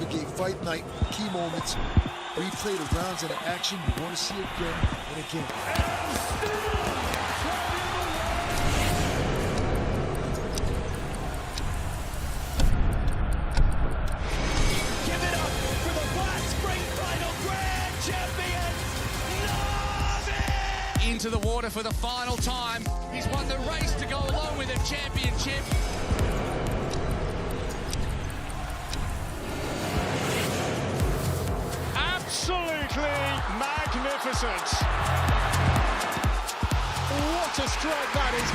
navigate fight night, key moments, replay the rounds and the action you want to see again and again. Into the water for the final time. He's won the race to go along with a championship. Absolutely magnificent. What a strike that is.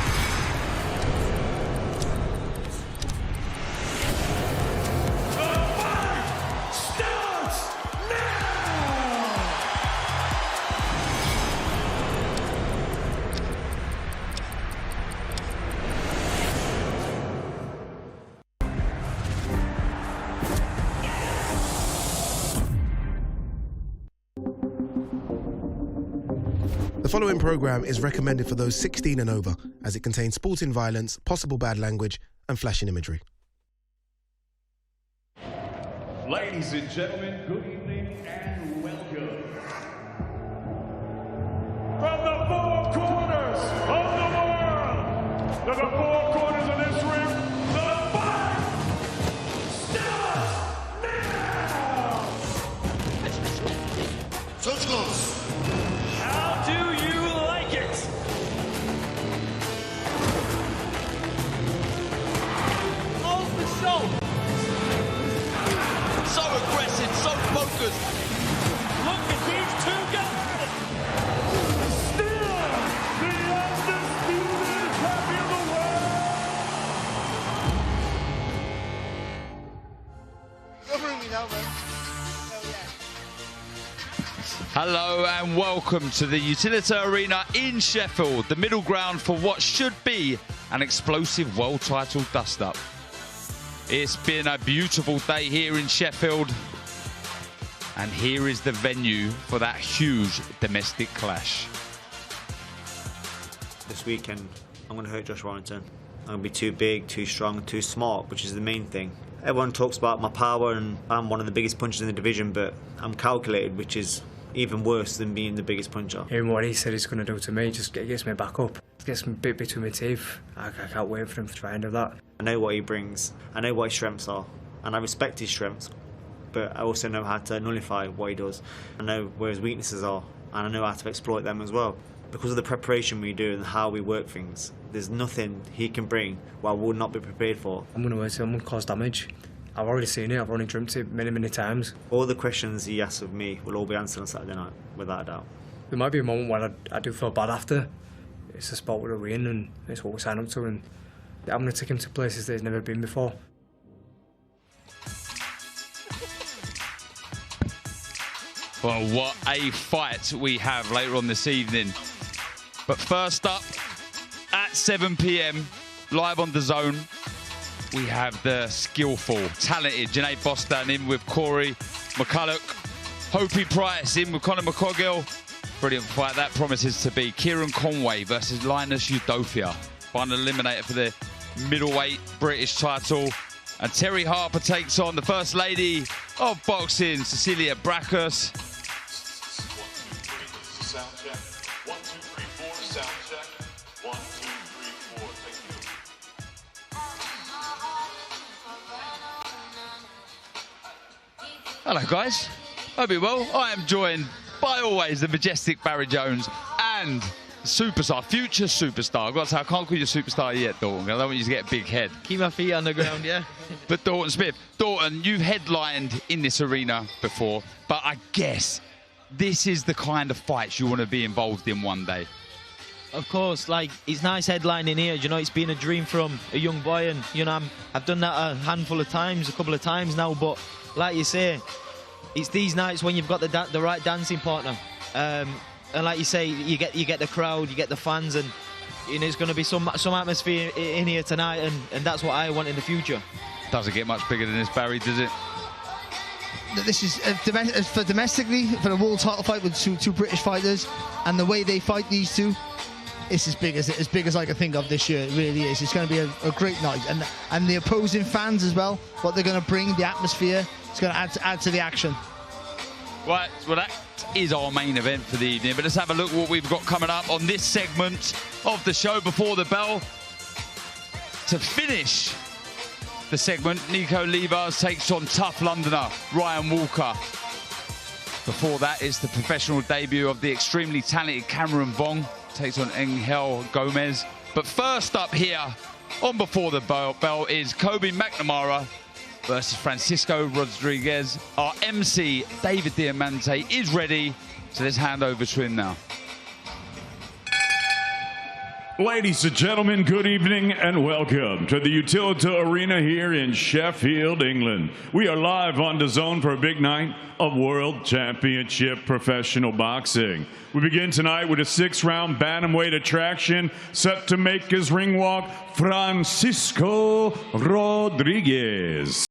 The following programme is recommended for those 16 and over, as it contains sporting violence, possible bad language and flashing imagery. Ladies and gentlemen, good evening and welcome. From the four corners of the world, to the four corners of this ring, the fight starts now! Touch goals. How do you like it? Off the shoulder. So aggressive, so focused. Look at these two guys. Still the undisputed champion of the world. Covering me now, man. Hello and welcome to the Utilita Arena in Sheffield, the middle ground for what should be an explosive world title dust-up. It's been a beautiful day here in Sheffield, and here is the venue for that huge domestic clash. This weekend, I'm going to hurt Josh Warrington. I'm going to be too big, too strong, too smart, which is the main thing. Everyone talks about my power and I'm one of the biggest punchers in the division, but I'm calculated, which is even worse than being the biggest puncher. Hearing what he said he's going to do to me just gets me back up. It gets me a bit between my teeth. I can't wait for him to try and do that. I know what he brings. I know what his strengths are. And I respect his strengths. But I also know how to nullify what he does. I know where his weaknesses are. And I know how to exploit them as well. Because of the preparation we do and how we work things, there's nothing he can bring what I will not be prepared for. I'm going to hurt him. I'm going to cause damage. I've already seen it. I've already dreamt it many, many times. All the questions he asks of me will all be answered on Saturday night, without a doubt. There might be a moment when I do feel bad after. It's the sport we're in and it's what we sign up to, and I'm going to take him to places that he's never been before. Well, what a fight we have later on this evening. But first up, at 7 p.m, live on DAZN, we have the skillful, talented Janae Bostan in with Corey McCulloch. Hopi Price in with Conor McCogill. Brilliant fight that promises to be. Kieran Conway versus Linus Udofia. Final eliminator for the middleweight British title. And Terry Harper takes on the First Lady of Boxing, Cecilia Brackus. 1, 2, 3, 4, sound check. 1, 2, 3, 4, sound check. 1, 2, 3, 4, thank you. Hello guys, hope you're well. I am joined by always the majestic Barry Jones and superstar, future superstar. I've got to say, I can't call you a superstar yet, Dalton. I don't want you to get a big head. Keep my feet on the ground, yeah. But Dalton Smith, Dalton, you've headlined in this arena before, but I guess this is the kind of fights you want to be involved in one day. Of course, like, it's nice headlining here. You know, it's been a dream from a young boy, and, you know, I've done that a handful of times, a couple of times now, but like you say, it's these nights when you've got the right dancing partner. And like you say, you get the crowd, you get the fans, and you know, there's going to be some atmosphere in here tonight, and that's what I want in the future. Doesn't get much bigger than this, Barry, does it? This is for domestically, for the world title fight with two British fighters, and the way they fight these two, it's as big as I can think of this year. It really is. It's going to be a great night, and the opposing fans as well. What they're going to bring, the atmosphere, it's going to add to the action. Right, well that is our main event for the evening, but let's have a look what we've got coming up on this segment of the show before the bell. To finish the segment, Nico Levers takes on tough Londoner Ryan Walker. Before that is the professional debut of the extremely talented Cameron Vong, takes on Angel Gomez. But first up here on Before the Bell is Kobe McNamara versus Francisco Rodriguez. Our MC, David Diamante, is ready, so let's hand over to him now. Ladies and gentlemen, good evening and welcome to the Utilita Arena here in Sheffield, England. We are live on DAZN for a big night of World Championship Professional Boxing. We begin tonight with a 6-round bantamweight attraction set to make his ring walk, Francisco Rodriguez.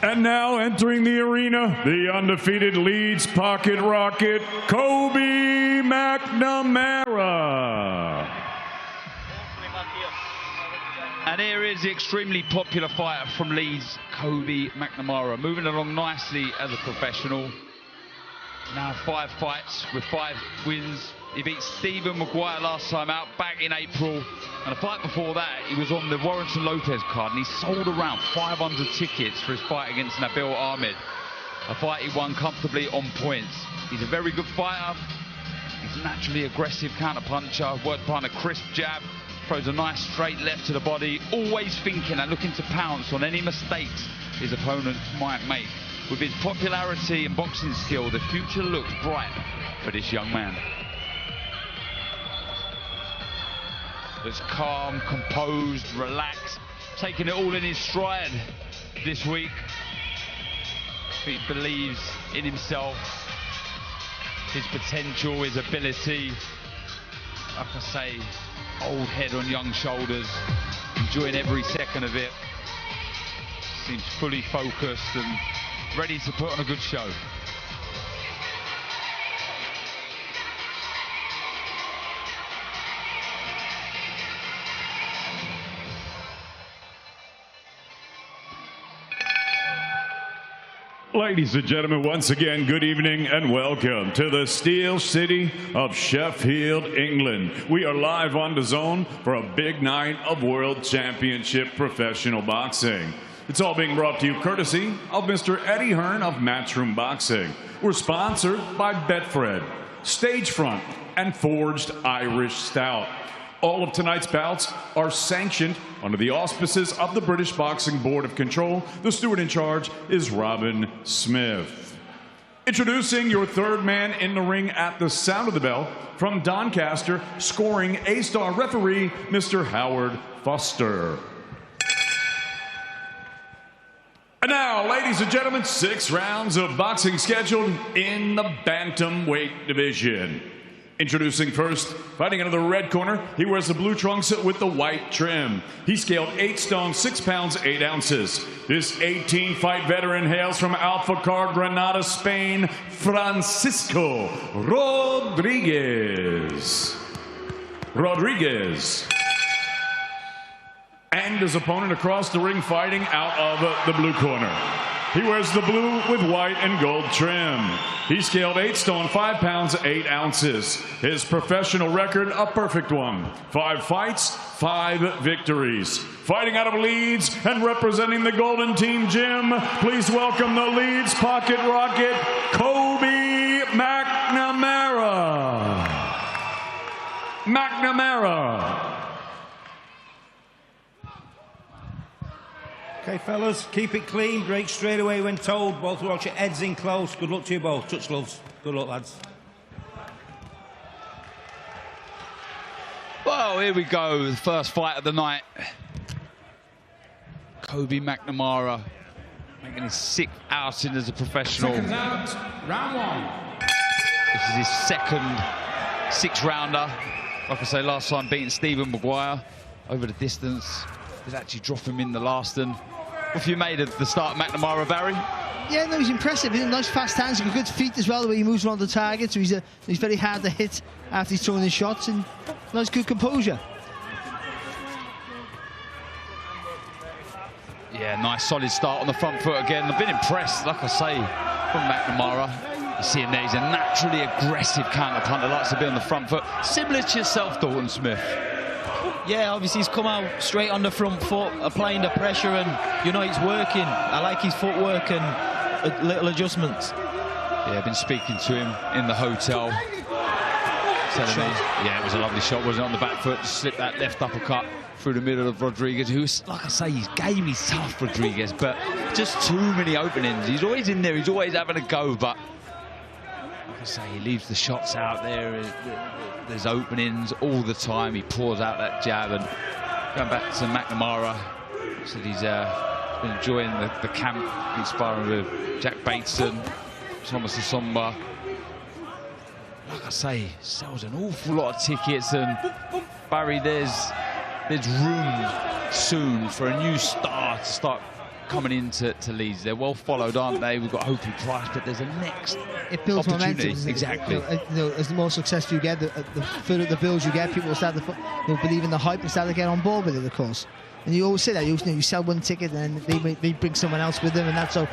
And now entering the arena, the undefeated Leeds pocket rocket, Kobe McNamara. And here is the extremely popular fighter from Leeds, Kobe McNamara, moving along nicely as a professional. Now 5 fights with 5 wins. He beat Stephen Maguire last time out, back in April. And a fight before that, he was on the Warrington Lopez card, and he sold around 500 tickets for his fight against Nabil Ahmed. A fight he won comfortably on points. He's a very good fighter. He's naturally aggressive counter-puncher, worked behind a crisp jab, throws a nice straight left to the body, always thinking and looking to pounce on any mistakes his opponent might make. With his popularity and boxing skill, the future looks bright for this young man. That's calm, composed, relaxed, taking it all in his stride this week. He believes in himself, his potential, his ability. Like I say, old head on young shoulders, enjoying every second of it. Seems fully focused and ready to put on a good show. Ladies and gentlemen, once again, good evening and welcome to the Steel City of Sheffield, England. We are live on DAZN for a big night of World Championship Professional Boxing. It's all being brought to you courtesy of Mr. Eddie Hearn of Matchroom Boxing. We're sponsored by Betfred, Stagefront, and Forged Irish Stout. All of tonight's bouts are sanctioned under the auspices of the British Boxing Board of Control. The steward in charge is Robin Smith. Introducing your third man in the ring at the sound of the bell, from Doncaster, scoring A-star referee, Mr. Howard Foster. And now, ladies and gentlemen, 6 rounds of boxing scheduled in the bantamweight division. Introducing first, fighting out of the red corner, he wears the blue trunks with the white trim. He scaled 8 stone, 6 pounds, 8 ounces. This 18-fight veteran hails from Alfacar, Granada, Spain, Francisco Rodriguez. And his opponent across the ring fighting out of the blue corner. He wears the blue with white and gold trim. He scaled 8 stone, 5 pounds, 8 ounces. His professional record, a perfect one. 5 fights, 5 victories. Fighting out of Leeds and representing the Golden Team Gym, please welcome the Leeds Pocket Rocket, Kobe McNamara. Okay, fellas, keep it clean, break straight away when told. Both watch your heads in close. Good luck to you both. Touch gloves. Good luck, lads. Well, here we go. The first fight of the night. Kobe McNamara making his 6th outing as a professional. Seconds out, round 1. This is his 2nd 6-rounder. Like I say, last time beating Stephen Maguire over the distance. Did actually drop him in the last. And what have you made of the start of McNamara, Barry? Yeah, no, he's impressive. He's nice fast hands, he's got good feet as well, the way he moves around the target. So he's very hard to hit after he's throwing his shots, and nice, good composure. Yeah, nice solid start on the front foot again. I've been impressed, like I say, from McNamara. You see him there, he's a naturally aggressive counter-punter, likes to be on the front foot. Similar to yourself, Dalton Smith. Yeah, obviously he's come out straight on the front foot, applying the pressure, and you know it's working. I like his footwork and little adjustments. Yeah, I've been speaking to him in the hotel. Telling me, yeah, it was a lovely shot, wasn't it, on the back foot, to slip that left uppercut through the middle of Rodriguez, who's, like I say, his game is tough, Rodriguez, but just too many openings. He's always in there, he's always having a go, but like I say, he leaves the shots out there. There's openings all the time. He pours out that jab. And going back to McNamara, said he's been enjoying the camp, inspiring with Jack Bateson, Thomas Asomba. Like I say, sells an awful lot of tickets, and Barry, there's room soon for a new star to start coming into Leeds. They're well followed, aren't they? We've got Opie Price, but there's a next builds opportunity. Momentum. Exactly. As the more success you get, the further the builds you get, people will start to believe in the hype and start to get on board with it, of course. And you always say that you sell one ticket and they bring someone else with them, and that's how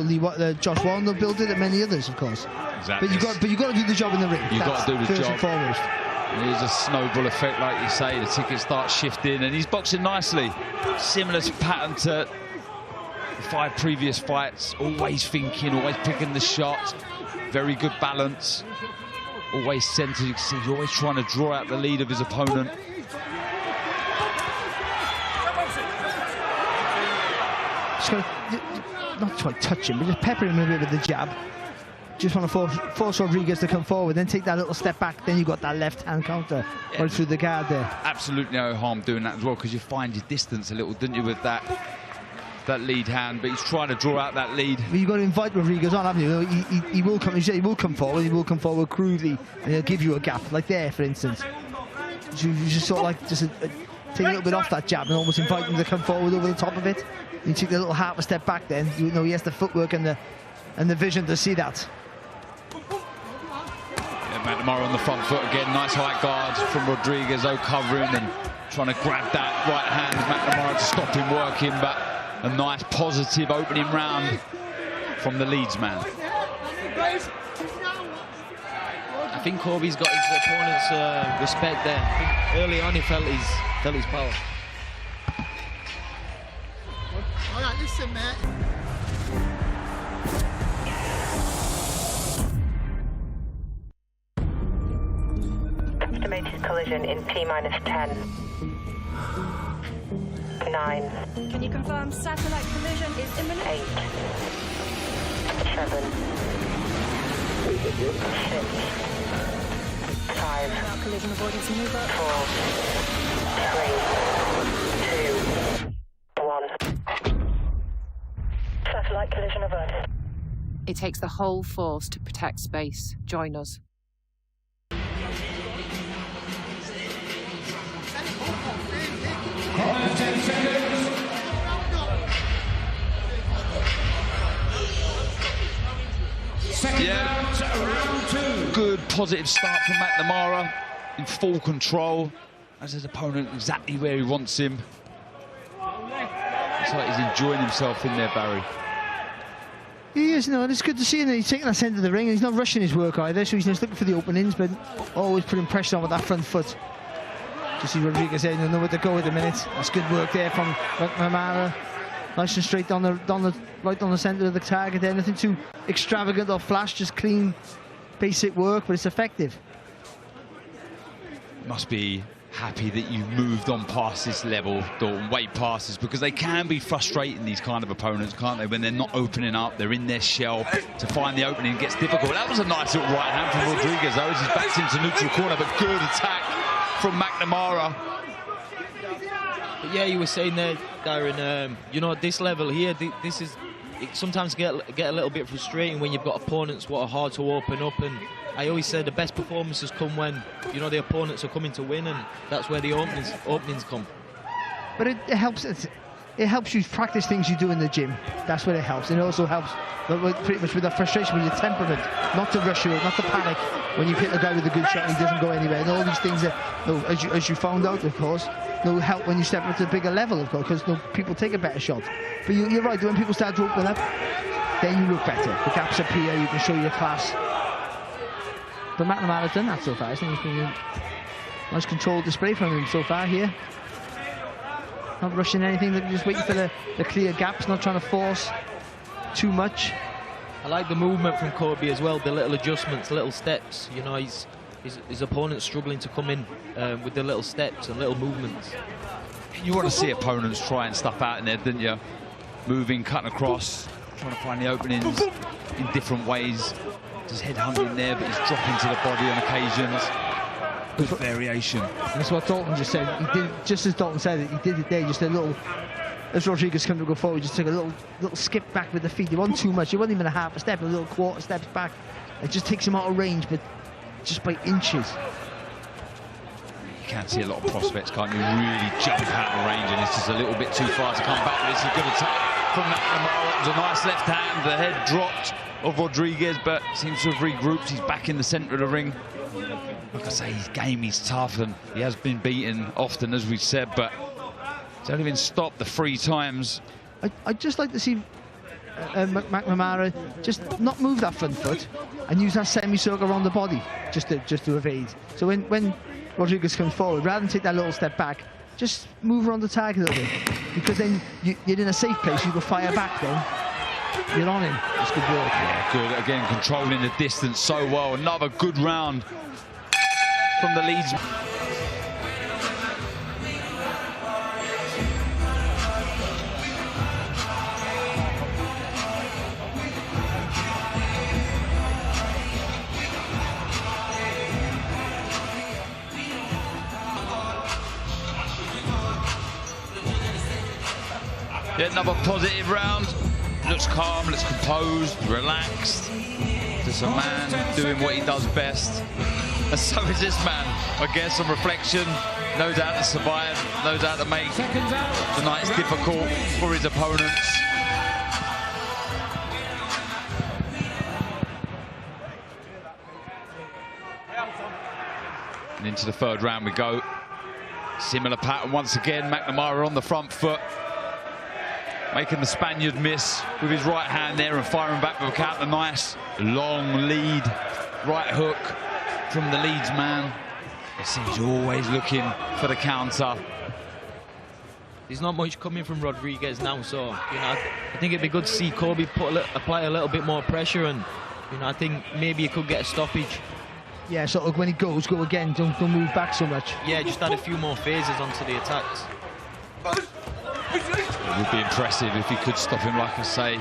Leigh, Josh Warren built it, and many others, of course. Exactly. But you got to do the job in the ring. You've got to do the first job. And foremost. There's a snowball effect, like you say. The tickets start shifting, and he's boxing nicely. Similar pattern to the 5 previous fights. Always thinking, always picking the shot. Very good balance. Always centered. You can see he's always trying to draw out the lead of his opponent. Just got to, not try to touch him, but just pepper him a bit with the jab. Just want to force Rodriguez to come forward, then take that little step back, then you got that left-hand counter right through the guard there. Absolutely no harm doing that as well, because you find your distance a little, didn't you, with that lead hand, but he's trying to draw out that lead. But you've got to invite Rodriguez on, haven't you? He will come. He will come forward. He will come forward crudely, and he'll give you a gap, like there, for instance. You just sort of like take a little bit off that jab and almost invite him to come forward over the top of it. You take the little half a step back, then you know he has the footwork and the vision to see that. Yeah, McNamara on the front foot again. Nice high guard from Rodriguez, covering and trying to grab that right hand. McNamara to stop him working, but a nice positive opening round from the Leeds man. I think Kobe's got his opponent's respect there. I think early on he felt his power. All right, listen, mate. Estimated collision in T-minus 10. 9. Can you confirm satellite collision is imminent? 8. 7. 6. 5. Collision avoidance maneuver. 4. 3. 2. 1. Satellite collision averted. It takes the whole force to protect space. Join us. positive start from McNamara, in full control. Has his opponent exactly where he wants him. Looks like he's enjoying himself in there, Barry. He is, and it's good to see him. He's taking that centre of the ring, and he's not rushing his work either, so he's just looking for the openings, but always putting pressure on with that front foot. Just see Rodriguez there, he'll know where to go at the minute. That's good work there from McNamara. Nice and straight right down the centre of the target there. Nothing too extravagant or flash, just clean, basic work, but it's effective. Must be happy that you've moved on past this level, Dalton, weight passes, because they can be frustrating, these kind of opponents, can't they? When they're not opening up, they're in their shell. To find the opening gets difficult. That was a nice little right hand from Rodriguez, though, as he's backed into neutral corner, but good attack from McNamara. But yeah, you were saying there, Darren, you know, at this level here, this is, it sometimes get a little bit frustrating when you've got opponents what are hard to open up, and I always said the best performances come when, you know, the opponents are coming to win, and that's where the openings come. But it helps. It helps you practice things you do in the gym. That's what it helps. And it also helps pretty much with that frustration, with your temperament, not to rush you, not to panic when you hit a guy with a good shot and he doesn't go anywhere. And all these things that, as you found out, of course, will help when you step up to a bigger level, of course, because people take a better shot. But you're right, when people start to open up, then you look better. The gaps appear, you can show your class. But McNamara's done that so far. I think it's been a nice controlled display from him so far here. Not rushing anything, just waiting for the clear gaps, not trying to force too much. I like the movement from Kobe as well, the little adjustments, little steps. You know, his opponent's struggling to come in with the little steps and little movements. You want to see opponents trying stuff out in there, didn't you? Moving, cutting across, trying to find the openings in different ways. Just head hunting there, but he's dropping to the body on occasions. Good variation. That's what Dalton just said. He did, just as Dalton said it, he did it there, just a little, as Rodriguez come to go forward, just took a little skip back with the feet. It wasn't too much, it wasn't even a half a step, a little quarter steps back. It just takes him out of range, but just by inches. You can see a lot of prospects, can't you? Really jump out of range, and it's just a little bit too far to come back. But it's a good attack from McNamara. It was a nice left hand, the head dropped of Rodriguez, but seems to have regrouped. He's back in the centre of the ring. Like I say, his game is tough, and he has been beaten often, as we've said, but he's only been stopped the 3 times. I'd just like to see McNamara just not move that front foot and use that semicircle around the body just to evade. So when Rodriguez comes forward, rather than take that little step back, just move around the target a little bit, because then you're in a safe place. You can fire back then. You're on him. It's good work. Yeah, good. Again, controlling the distance so well. Another good round from the Leeds. Yet another positive round. Looks calm, looks composed, relaxed. Just a man doing what he does best. And so is this man, I guess, on reflection. No doubt to survive, no doubt to make tonight's difficult for his opponents. And into the 3rd round we go. Similar pattern once again. McNamara on the front foot, making the Spaniard miss with his right hand there and firing back with a counter. Nice long lead right hook from the Leeds man. He seems always looking for the counter. There's not much coming from Rodriguez now, so you know, I think it'd be good to see Kobe apply a little bit more pressure, and you know, I think maybe he could get a stoppage. Yeah, sort of when he go again, don't move back so much. Yeah, just add a few more phases onto the attacks. It would be impressive if he could stop him, like I say.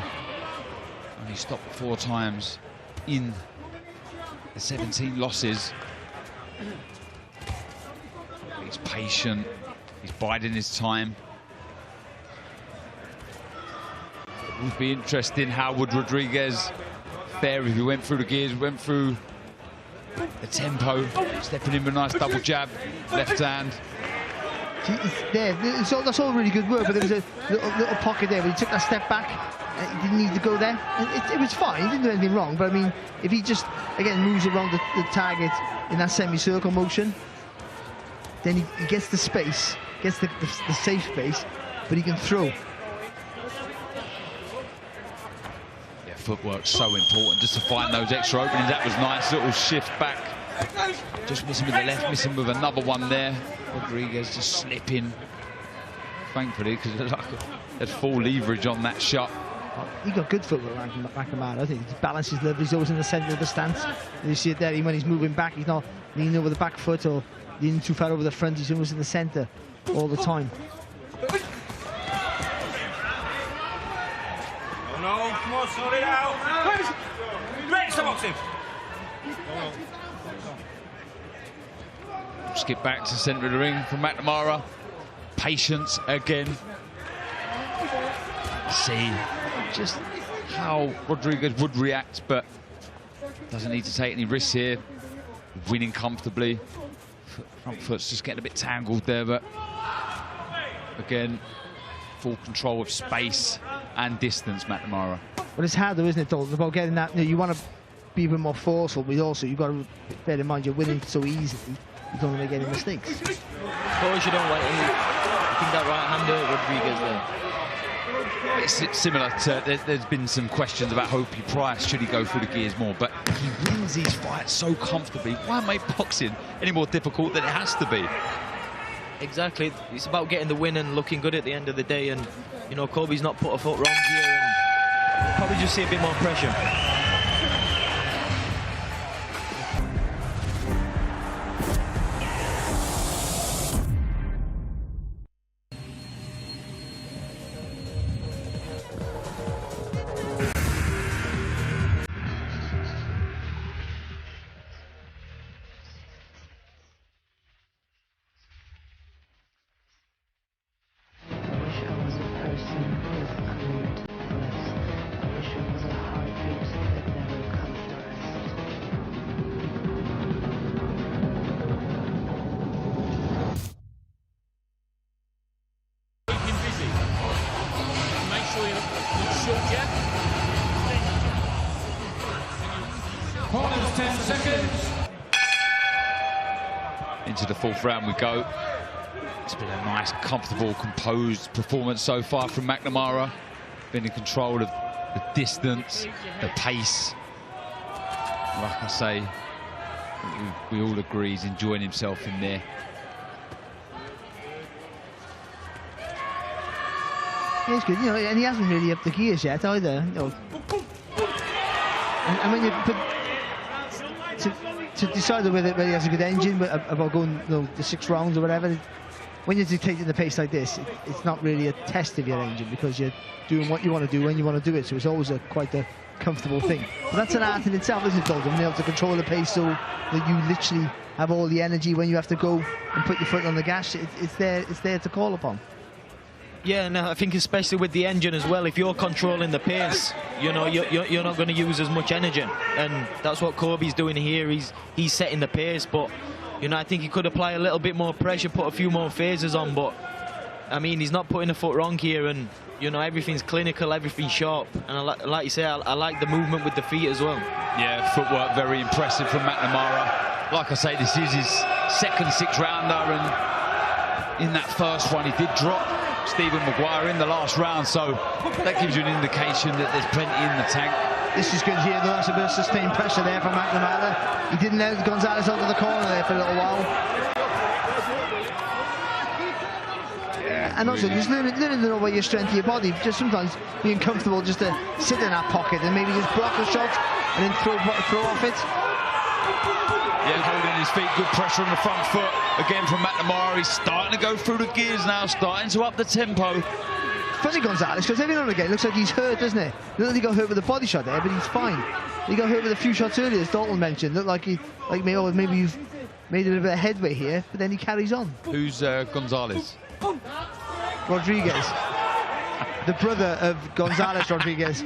Only stopped 4 times in the 17 losses. He's patient, he's biding his time. It would be interesting how would Rodriguez fare if he went through the gears, went through the tempo, stepping in with a nice double jab, left hand. There, that's all really good work, but there was a little pocket there where he took that step back He didn't need to go there. It was fine. He didn't do anything wrong. But I mean, if he just again moves around the target in that semicircle motion, then he gets the space, gets the safe space, but he can throw. Yeah, footwork's so important just to find those extra openings. That was nice, little shift back. Just missing with the left, missing with another one there. Rodriguez just slipping. Thankfully, because like had full leverage on that shot. He got good footwork, McNamara. I think his balance is lovely. He's always in the centre of the stance. You see it there. When he's moving back, he's not leaning over the back foot or leaning too far over the front. He's always in the centre all the time. Oh no, come on, sort it out. Great, stop boxing. Skip back to the centre of the ring from McNamara. Patience again. See just how Rodriguez would react, but doesn't need to take any risks here. Winning comfortably. Front foot's just getting a bit tangled there, but again, full control of space and distance, McNamara. But it's hard though, isn't it, Dalton, about getting that, you want to be a bit more forceful, but also you've got to bear in mind you're winning so easily, you don't want to make any mistakes. Of course you don't want any. I think that right-hander Rodriguez there. It's similar to, there's been some questions about Hopey Price, should he go through the gears more, but he wins these fights so comfortably. Why make boxing any more difficult than it has to be? Exactly, it's about getting the win and looking good at the end of the day, and you know, Colby's not put a foot wrong here, and we'll probably just see a bit more pressure. Into the fourth round we go. It's been a nice, comfortable, composed performance so far from McNamara. Been in control of the distance, the pace. Like I say, we all agree he's enjoying himself in there. Yeah, he's good, you know, and he hasn't really upped the gears yet either. You know. And when you put to decide whether he has a good engine, but about going, you know, the 6 rounds or whatever, when you're dictating the pace like this, it's not really a test of your engine because you're doing what you want to do when you want to do it. So it's always quite a comfortable thing. But that's an art in itself, isn't it, Dalton? Being able to control the pace so that you literally have all the energy when you have to go and put your foot on the gas. It's there to call upon. Yeah, no, I think especially with the engine as well, if you're controlling the pace, you know, you're not going to use as much energy, and that's what Kobe's doing here. He's setting the pace, but you know, I think he could apply a little bit more pressure, put a few more phases on, but I mean, he's not putting a foot wrong here, and you know, everything's clinical, everything's sharp, and like you say, I like the movement with the feet as well. Yeah, footwork very impressive from McNamara. Like I say, this is his second 6-rounder, and in that first one he did drop Stephen Maguire in the last round, so that gives you an indication that there's plenty in the tank. This is good here, though. That's a bit of sustained pressure there from McNamara. He didn't let Gonzalez onto the corner there for a little while. Yeah, and also, just learning to know about your strength of your body. Just sometimes being comfortable just to sit in that pocket and maybe just block a shot and then throw off it. Yeah, holding his feet, good pressure on the front foot. Again from McNamara, he's starting to go through the gears now, starting to up the tempo. Funny Gonzalez, because every now and again it looks like he's hurt, doesn't it? Looked like he got hurt with a body shot there, but he's fine. He got hurt with a few shots earlier, as Dalton mentioned. Looked like maybe you've made a bit of a headway here, but then he carries on. Who's Gonzalez? Rodriguez. The brother of Gonzalez Rodriguez.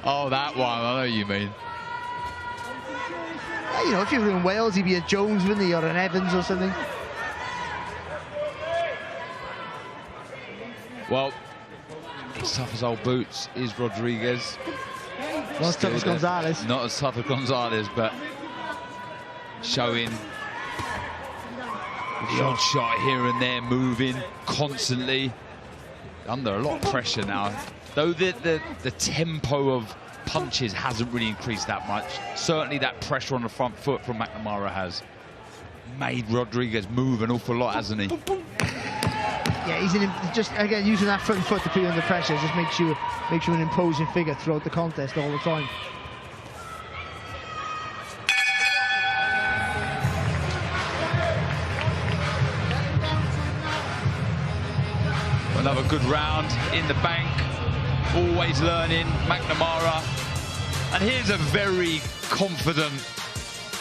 Oh, that one, I know what you mean. You know, if you were in Wales, he'd be a Jones, wouldn't he, or an Evans or something. Well, As tough as old boots is Rodriguez. Not as tough as Gonzalez. Not as tough as Gonzalez, but showing the odd shot here and there, moving constantly. Under a lot of pressure now. Though the tempo of punches hasn't really increased that much. Certainly that pressure on the front foot from McNamara has made Rodriguez move an awful lot, hasn't he? Yeah, he's just again using that front foot to put you under pressure. Just makes you an imposing figure throughout the contest all the time. Another good round in the bank. Always learning, McNamara. And here's a very confident,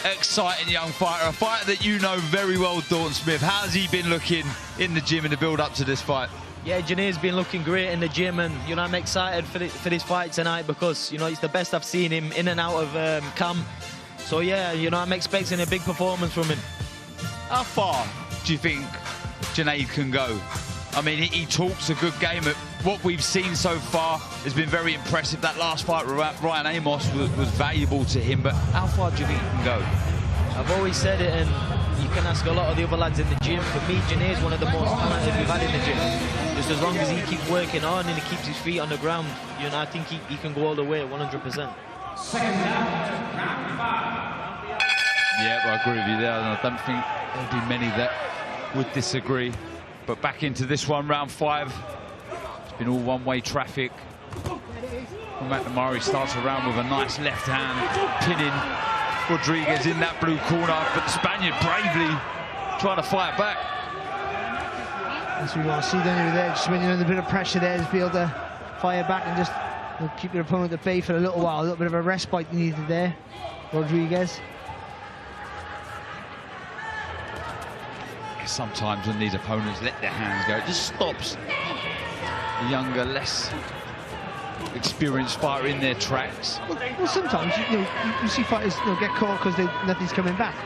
exciting young fighter. A fighter that you know very well, Dalton Smith. How's he been looking in the gym in the build-up to this fight? Yeah, Janeer's been looking great in the gym, and you know I'm excited for this fight tonight because you know it's the best I've seen him in and out of camp. So yeah, you know I'm expecting a big performance from him. How far do you think Junaid can go? I mean, he talks a good game. What we've seen so far has been very impressive. That last fight with Ryan Amos was valuable to him, but how far do you think he can go? I've always said it, and you can ask a lot of the other lads in the gym. For me, Janeer's one of the most talented we've had in the gym. Just as long as he keeps working on and he keeps his feet on the ground, you know, I think he can go all the way, 100%. Yeah, I agree with you there, and I don't think there'll be many that would disagree. But back into this one, round 5. It's been all one-way traffic. McNamara starts around with a nice left hand, pinning Rodriguez in that blue corner, but the Spaniard bravely trying to fight back. That's what we want to see, don't you, there? Just when you're under a bit of pressure there, just be able to fire back and just keep your opponent at bay for a little while. A little bit of a respite needed there, Rodriguez. Sometimes when these opponents let their hands go, it just stops the younger, less experienced fighter in their tracks. Well, sometimes you see fighters get caught because nothing's coming back.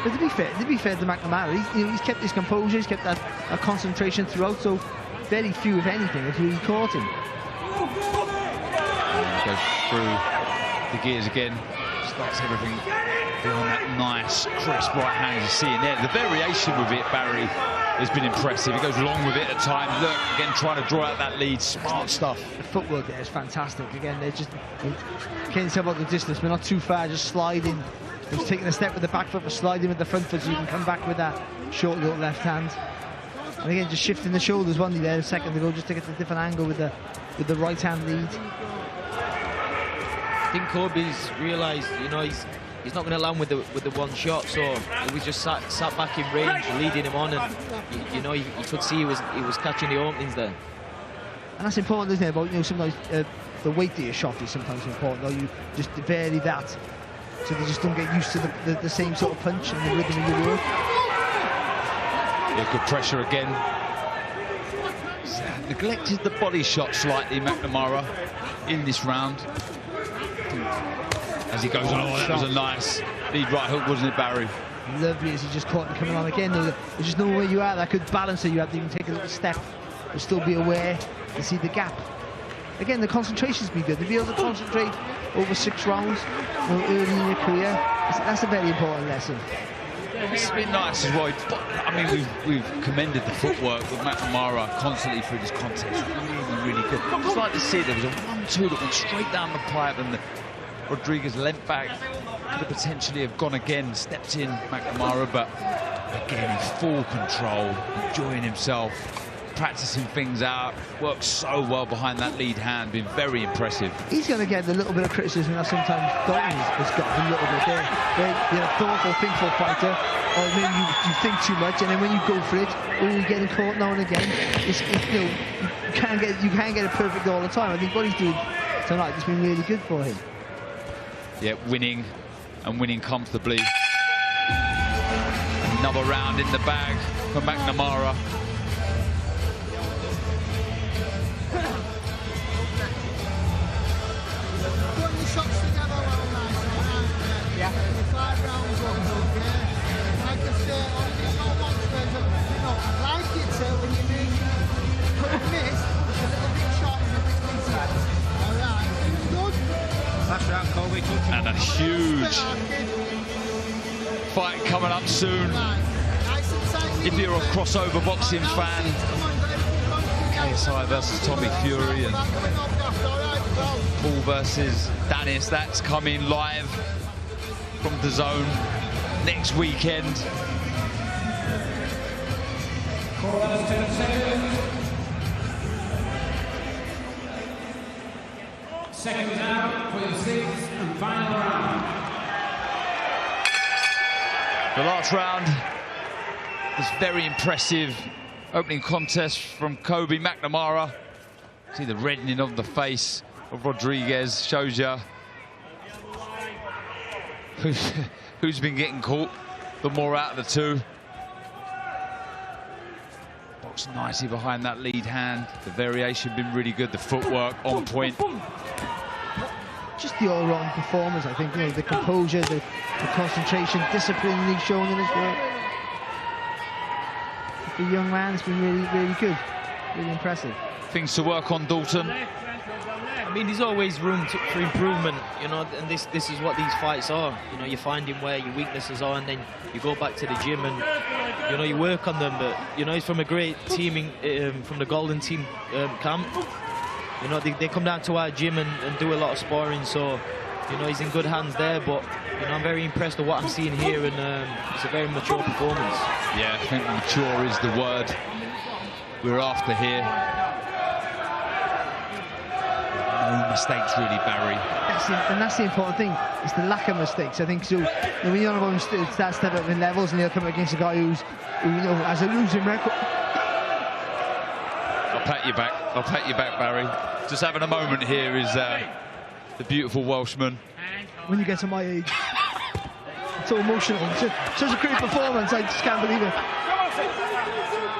But to be fair to McNamara, he's kept his composure, he's kept that concentration throughout. So very few, if anything, have really caught him. Goes through the gears again, starts everything behind that nice, crisp right hand you're seeing there. The variation with it, Barry, has been impressive. He goes long with it at times. Look, again, trying to draw out that lead. Smart stuff. The footwork there is fantastic. Again, they're just getting himself out the distance, but not too far, just sliding. He's taking a step with the back foot, but sliding with the front foot, so you can come back with that short little left hand. And again, just shifting the shoulders, wasn't he, there a second ago, just to get a different angle with the right hand lead. I think Kobe's realised, you know, he's not going to land with the one shot, so he was just sat back in range, leading him on, and you know, you could see he was catching the openings there. And that's important, isn't it? About sometimes the weight that your shot is sometimes important. Though you just vary that, so they just don't get used to the same sort of punch and the rhythm of your work. Yeah, good pressure again. Neglected the body shot slightly, McNamara, in this round. As he goes along, that was a nice lead right hook, wasn't it, Barry? Lovely as he just caught him coming on again. There's just no way you are that good balancer. You have to even take a little step, but still be aware to see the gap. Again, the concentration's been good. To be able to concentrate over 6 rounds early in your career, that's a very important lesson. It's been nice as well. I mean, we've commended the footwork with McNamara constantly through this contest. Really good. I'd just like to see there was a 1-2 that went straight down the pipe, and Rodriguez leant back. Could have potentially have gone again, stepped in McNamara, but again, in full control, enjoying himself, practicing things out, works so well behind that lead hand, been very impressive. He's going to get a little bit of criticism that sometimes Dalton has got a little bit there. You're a thoughtful, thinkful fighter, or maybe you think too much, and then when you go for it, you're getting caught now and again. You can't get it perfect all the time. I think what he's doing tonight has been really good for him. Yeah, winning, and winning comfortably. Another round in the bag for McNamara. Shots together well, nice. Yeah. 5 rounds up, okay. Like I say, only not one I like it when you miss. Could have missed, a little bit short, fight coming up soon. If you're a crossover boxing fan, KSI versus Tommy Fury and Paul versus Dennis, that's coming live from DAZN next weekend. Seconds out for the 6th and final round. The last round was very impressive. Opening contest from Kobe McNamara. See the reddening of the face of Rodriguez, shows you who's been getting caught the more out of the two. Boxed nicely behind that lead hand. The variation been really good, the footwork on point. Just the all-round performance, I think. You know, the composure, the concentration, discipline he's shown in his work. The young man's been really, really good, really impressive. Things to work on, Dalton. I mean, there's always room for improvement, you know, and this is what these fights are. You know, you're finding where your weaknesses are, and then you go back to the gym and, you know, you work on them. But, you know, he's from a great teaming, from the Golden Team camp. You know, they come down to our gym and do a lot of sparring, so, you know, he's in good hands there. But, you know, I'm very impressed with what I'm seeing here, and it's a very mature performance. Yeah, I think mature is the word we're after here. No mistakes really, Barry. That's the important thing. It's the lack of mistakes. I think so. You know, when you're on about him start stepping up in levels, and he'll come against a guy who you know has a losing record. I'll pat you back. I'll pat you back, Barry. Just having a moment here is the beautiful Welshman. When you get to my age, it's so emotional. Such a great performance. I just can't believe it.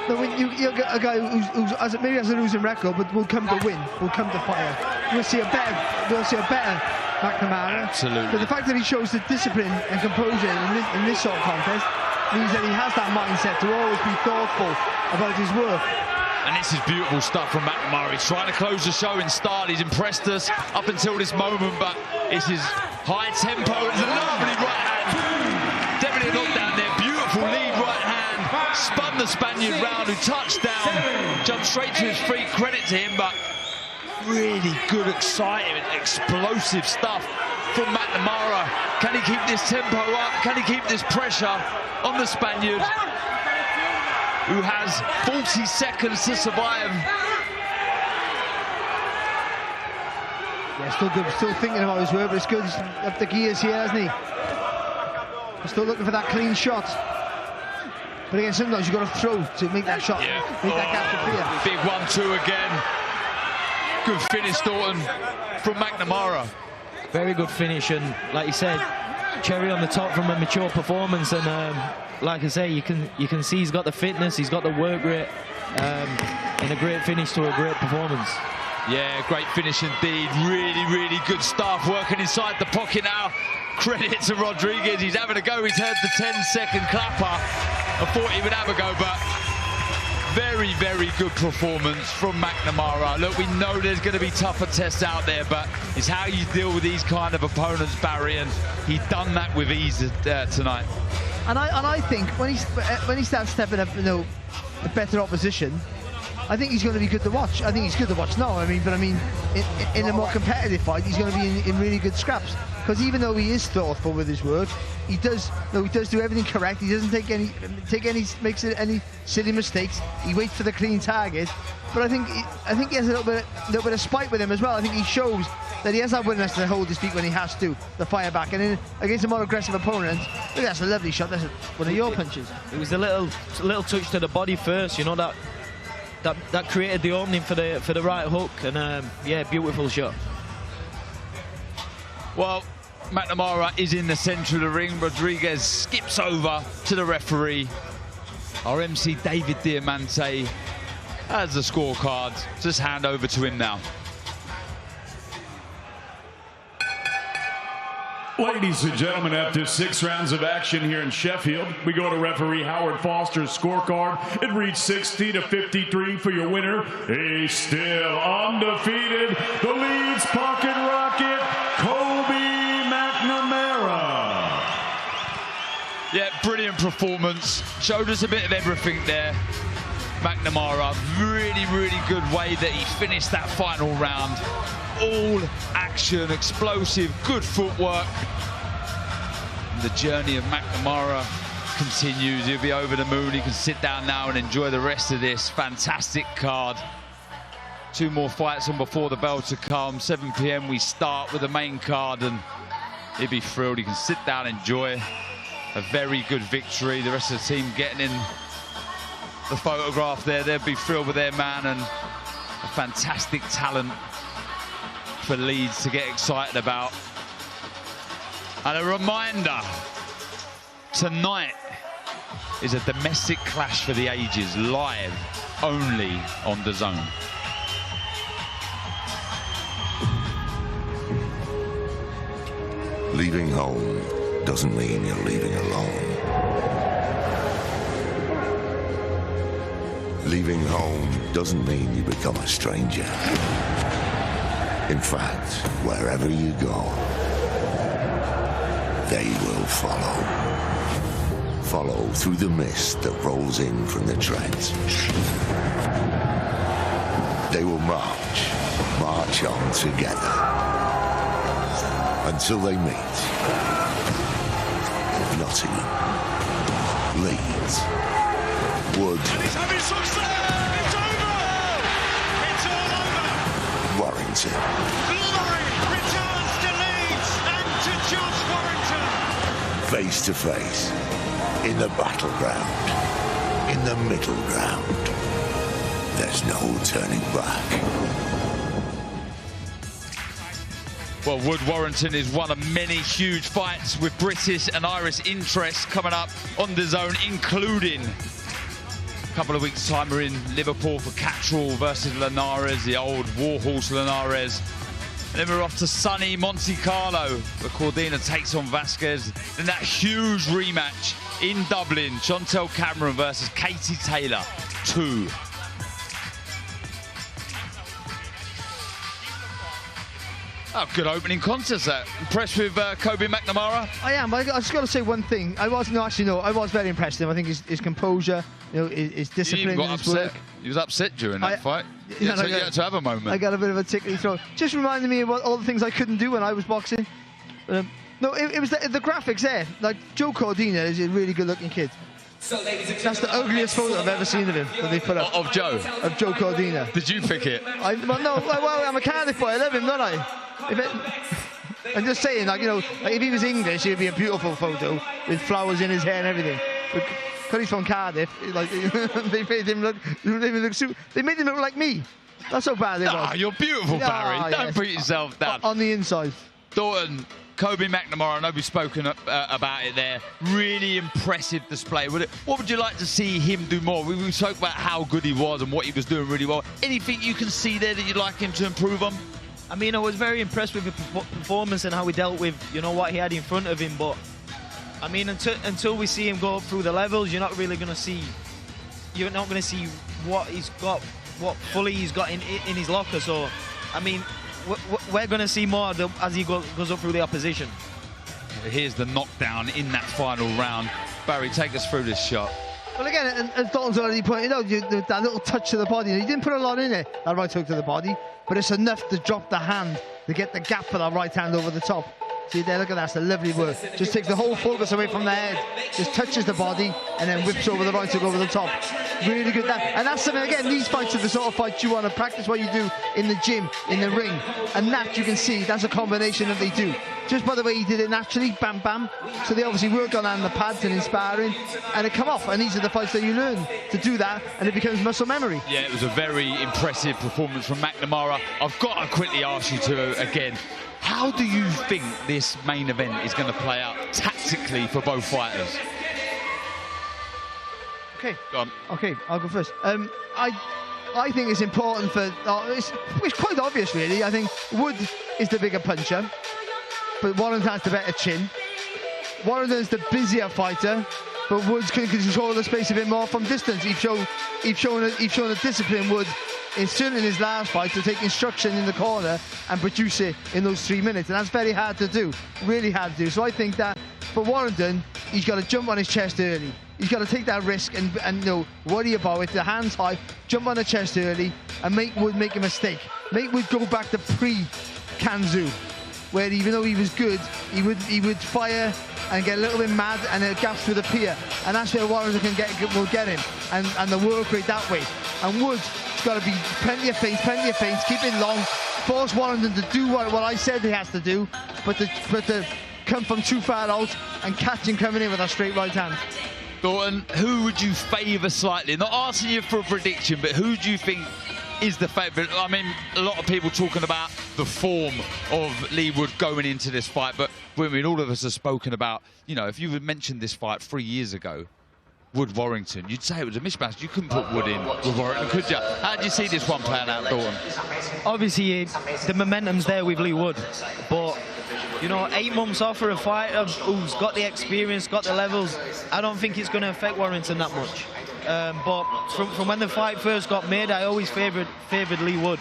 No, when you get a guy who's maybe has a losing record, but will come to win, will come to fire. We'll see a better McNamara. Absolutely. But the fact that he shows the discipline and composure in this sort of contest means that he has that mindset to always be thoughtful about his work. And this is beautiful stuff from McNamara. He's trying to close the show in style. He's impressed us up until this moment, but it's his high tempo. It's a lovely right hand. Definitely a knockdown there. Beautiful lead right hand. Spun the Spaniard round, who touched down. Jumped straight to his feet. Credit to him, but really good, exciting, explosive stuff from McNamara. Can he keep this tempo up? Can he keep this pressure on the Spaniard, who has 40 seconds to survive? Yeah, still good. Still thinking about his work, but it's good. He's up the gears here, hasn't he? He's still looking for that clean shot. But again, sometimes you've got to throw to make that shot, make that gap appear. Big 1-2 again. Good finish, Dalton, from McNamara. Very good finish, and like you said, cherry on the top from a mature performance. And like I say, you can see he's got the fitness, he's got the work rate, and a great finish to a great performance. Yeah, great finish indeed. Really, really good stuff. Working inside the pocket now. Credit to Rodriguez. He's having a go. He's heard the 10-second clapper. I thought he would have a go, but very, very good performance from McNamara. Look, we know there's going to be tougher tests out there, but it's how you deal with these kind of opponents, Barry, and he's done that with ease tonight. And I think when he starts stepping up, you know, the better opposition, I think he's going to be good to watch. I think he's good to watch now. But I mean, in a more competitive fight, he's going to be in really good scraps. Because even though he is thoughtful with his work, he does do everything correct. He doesn't makes any silly mistakes. He waits for the clean target. But I think he has a little bit of spite with him as well. I think he shows that he has that willingness to hold his feet when he has to fire back. And then against a more aggressive opponent, look, that's a lovely shot. That's one of your punches. It was a little touch to the body first, you know, that created the opening for the right hook, and yeah, beautiful shot. Well, McNamara is in the centre of the ring. Rodriguez skips over to the referee. Our MC David Diamante has the scorecard. Just hand over to him now. Ladies and gentlemen, after 6 rounds of action here in Sheffield, we go to referee Howard Foster's scorecard. It reads 60-53 for your winner. He's still undefeated. The Leeds Pocket Rocket, Kobe McNamara. Yeah, performance. Showed us a bit of everything there. McNamara, really, really good way that he finished that final round. All action, explosive, good footwork. And the journey of McNamara continues. He'll be over the moon. He can sit down now and enjoy the rest of this fantastic card. 2 more fights on before the bell to come. 7 p.m. we start with the main card, and he'll be thrilled. He can sit down, enjoy a very good victory. The rest of the team getting in the photograph there. They'll be thrilled with their man, and a fantastic talent for Leeds to get excited about. And a reminder, tonight is a domestic clash for the ages, live only on DAZN. Leaving home doesn't mean you're leaving alone. Leaving home doesn't mean you become a stranger. In fact, wherever you go, they will follow. Follow through the mist that rolls in from the treads. They will march on together, until they meet. Nottingham, Leeds, Wood. He's having success! It's over! It's all over! Warrington. Glory returns to Leeds and to Josh Warrington! Face to face, in the battleground, in the middle ground. There's no turning back. Well, Wood Warrington is one of many huge fights with British and Irish interests coming up on DAZN, including a couple of weeks' time we're in Liverpool for Cattrall versus Linares, the old warhorse Linares. And then we're off to sunny Monte Carlo, where Cordina takes on Vasquez. Then that huge rematch in Dublin, Chantel Cameron versus Katie Taylor 2. Oh, good opening contest there. Impressed with Kobe McNamara? I am. I just got to say one thing. I was very impressed with him. I think his composure, his discipline, got his upset. work. He was upset during that fight. You had to have a moment. I got a bit of a tickly throat. Just reminded me about all the things I couldn't do when I was boxing. No, it was the graphics there. Like, Joe Cordina is a really good-looking kid. That's the ugliest photo I've ever seen of him that they put up. Of Joe? Of Joe Cordina. Did you pick it? I'm a Cardiff boy. I love him, don't I? I'm just saying, like, if he was English, it'd be a beautiful photo with flowers in his hair and everything. But because he's from Cardiff, like, they made him look like me. That's how bad it was. Ah, you're beautiful, Barry. Don't put yourself down. On the inside. Thornton, Kobe McNamara, I know we've spoken about it there. Really impressive display. What would you like to see him do more? We spoke about how good he was and what he was doing really well. Anything you can see there that you'd like him to improve on? I mean, I was very impressed with his performance and how he dealt with, what he had in front of him. But, I mean, until we see him go up through the levels, you're not really going to see what he's got, what fully he's got in his locker. So, I mean, we're going to see more as he goes up through the opposition. Here's the knockdown in that final round. Barry, take us through this shot. Well, again, as Dalton's already pointed out, that little touch to the body, he didn't put a lot in it, that right hook to the body, but it's enough to drop the hand to get the gap for that right hand over the top. See there, look at that, it's a lovely work. Just takes the whole focus away from the head, just touches the body, and then whips over the right hook over the top. Really good. And that's something, again, these fights are the sort of fights you want to practice what you do in the gym, in the ring. And that, you can see, that's a combination that they do. Just by the way he did it naturally, bam, bam. So they obviously work on that in the pads and in sparring, and it come off. And these are the fights that you learn to do that, and it becomes muscle memory. Yeah, it was a very impressive performance from McNamara. I've got to quickly ask you to, again, how do you think this main event is going to play out tactically for both fighters? Okay. Go on. Okay, I'll go first. I think it's important for... it's quite obvious, really. I think Wood is the bigger puncher, but Warrington has the better chin. Warrington's the busier fighter, but Woods can control the space a bit more from distance. He's shown a discipline, Wood, certainly in his last fight, to take instruction in the corner and produce it in those 3 minutes. And that's very hard to do, really hard to do. So I think that for Warrington, he's got to jump on his chest early. He's got to take that risk and you know, worry about it. The hands high, jump on the chest early, and make Wood make a mistake. Make Wood go back to pre-Kanzu, where even though he was good, he would fire and get a little bit mad, and it gaps through the pier, and that's where Warrington will get him, and the work rate that way. And Wood's got to be plenty of feints, keep it long, force Warrington to do what I said he has to do, but to come from too far out and catch him coming in with a straight right hand. Thornton, who would you favour slightly? Not asking you for a prediction, but who do you think is the favourite? I mean, a lot of people talking about the form of Leigh Wood going into this fight, but I mean, all of us have spoken about, you know, if you had mentioned this fight 3 years ago, Wood Warrington, you'd say it was a mismatch. You couldn't put Wood in with Warrington, could you? How do you see this one playing out, Thornton? Obviously, the momentum's there with Leigh Wood, but you know, 8 months off for a fighter who's got the experience, got the levels, I don't think it's going to affect Warrington that much. But from when the fight first got made, I always favoured Leigh Wood.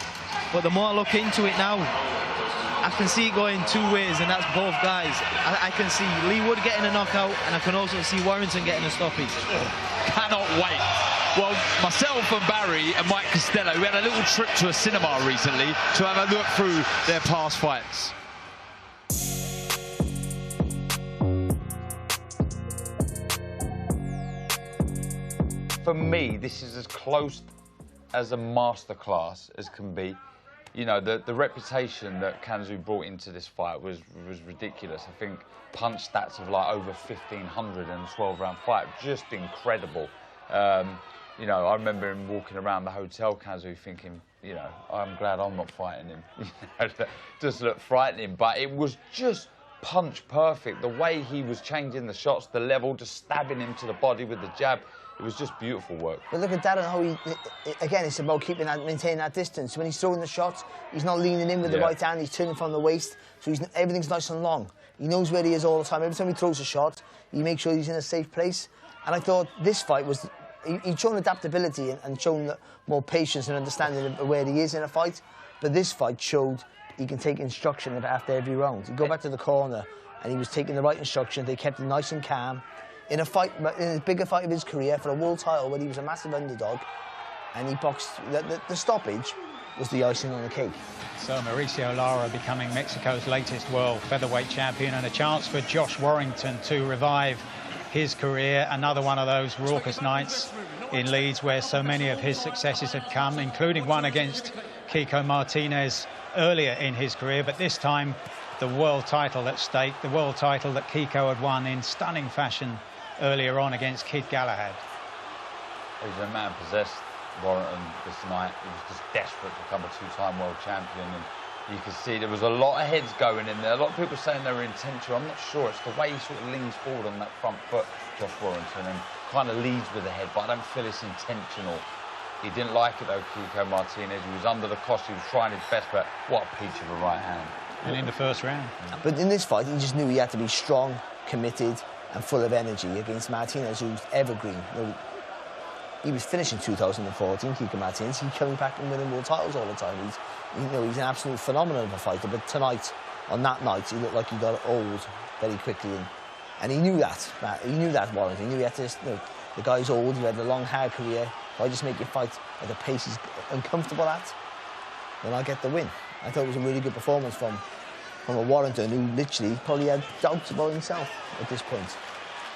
But the more I look into it now, I can see it going 2 ways, and that's both guys. I can see Leigh Wood getting a knockout, and I can also see Warrington getting a stoppage. Cannot wait. Well, myself and Barry and Mike Costello, we had a little trip to a cinema recently to have a look through their past fights. For me, this is as close as a masterclass as can be. You know, the reputation that Kanzu brought into this fight was ridiculous. I think punch stats of like over 1,500 in a 12-round fight, just incredible. You know, I remember him walking around the hotel, Kanzu, thinking, you know, I'm glad I'm not fighting him. You know, just looked frightening, but it was just punch perfect. The way he was changing the shots, the level, just stabbing him to the body with the jab. It was just beautiful work. But look at that and how again, it's about maintaining that distance. When he's throwing the shots, he's not leaning in with the right hand, he's turning from the waist, so everything's nice and long. He knows where he is all the time. Every time he throws a shot, he makes sure he's in a safe place. And I thought this fight was, he'd shown adaptability and shown more patience and understanding of where he is in a fight. But this fight showed he can take instruction after every round. He'd go back to the corner and he was taking the right instruction. They kept him nice and calm. In a fight, in the bigger fight of his career for a world title when he was a massive underdog, and he boxed, the stoppage was the icing on the cake. So Mauricio Lara becoming Mexico's latest world featherweight champion, and a chance for Josh Warrington to revive his career. Another one of those raucous nights in Leeds where so many of his successes had come, including one against Kiko Martinez earlier in his career, but this time the world title at stake, the world title that Kiko had won in stunning fashion earlier on against Kid Galahad. He's a man possessed, Warrington, this night. He was just desperate to become a 2-time world champion, and you can see there was a lot of heads going in there. A lot of people saying they were intentional. I'm not sure. It's the way he sort of leans forward on that front foot, Josh Warrington, and kind of leads with the head, but I don't feel it's intentional. He didn't like it though, Kiko Martinez. He was under the cosh, he was trying his best, but what a peach of a right hand. And in the first round. But in this fight, he just knew he had to be strong, committed, and full of energy against Martinez, who's evergreen. You know, he was finishing 2014, Kiko Martinez. He's coming back and winning world titles all the time. He's an absolute phenomenon of a fighter. But tonight, on that night, he looked like he got old very quickly, and he knew that. He knew that, Warrington. He knew he had to. You know, the guy's old. He had a long, hard career. If I just make you fight at the pace he's uncomfortable at, then I'll get the win. I thought it was a really good performance from a Warrington who literally probably had doubts about himself at this point.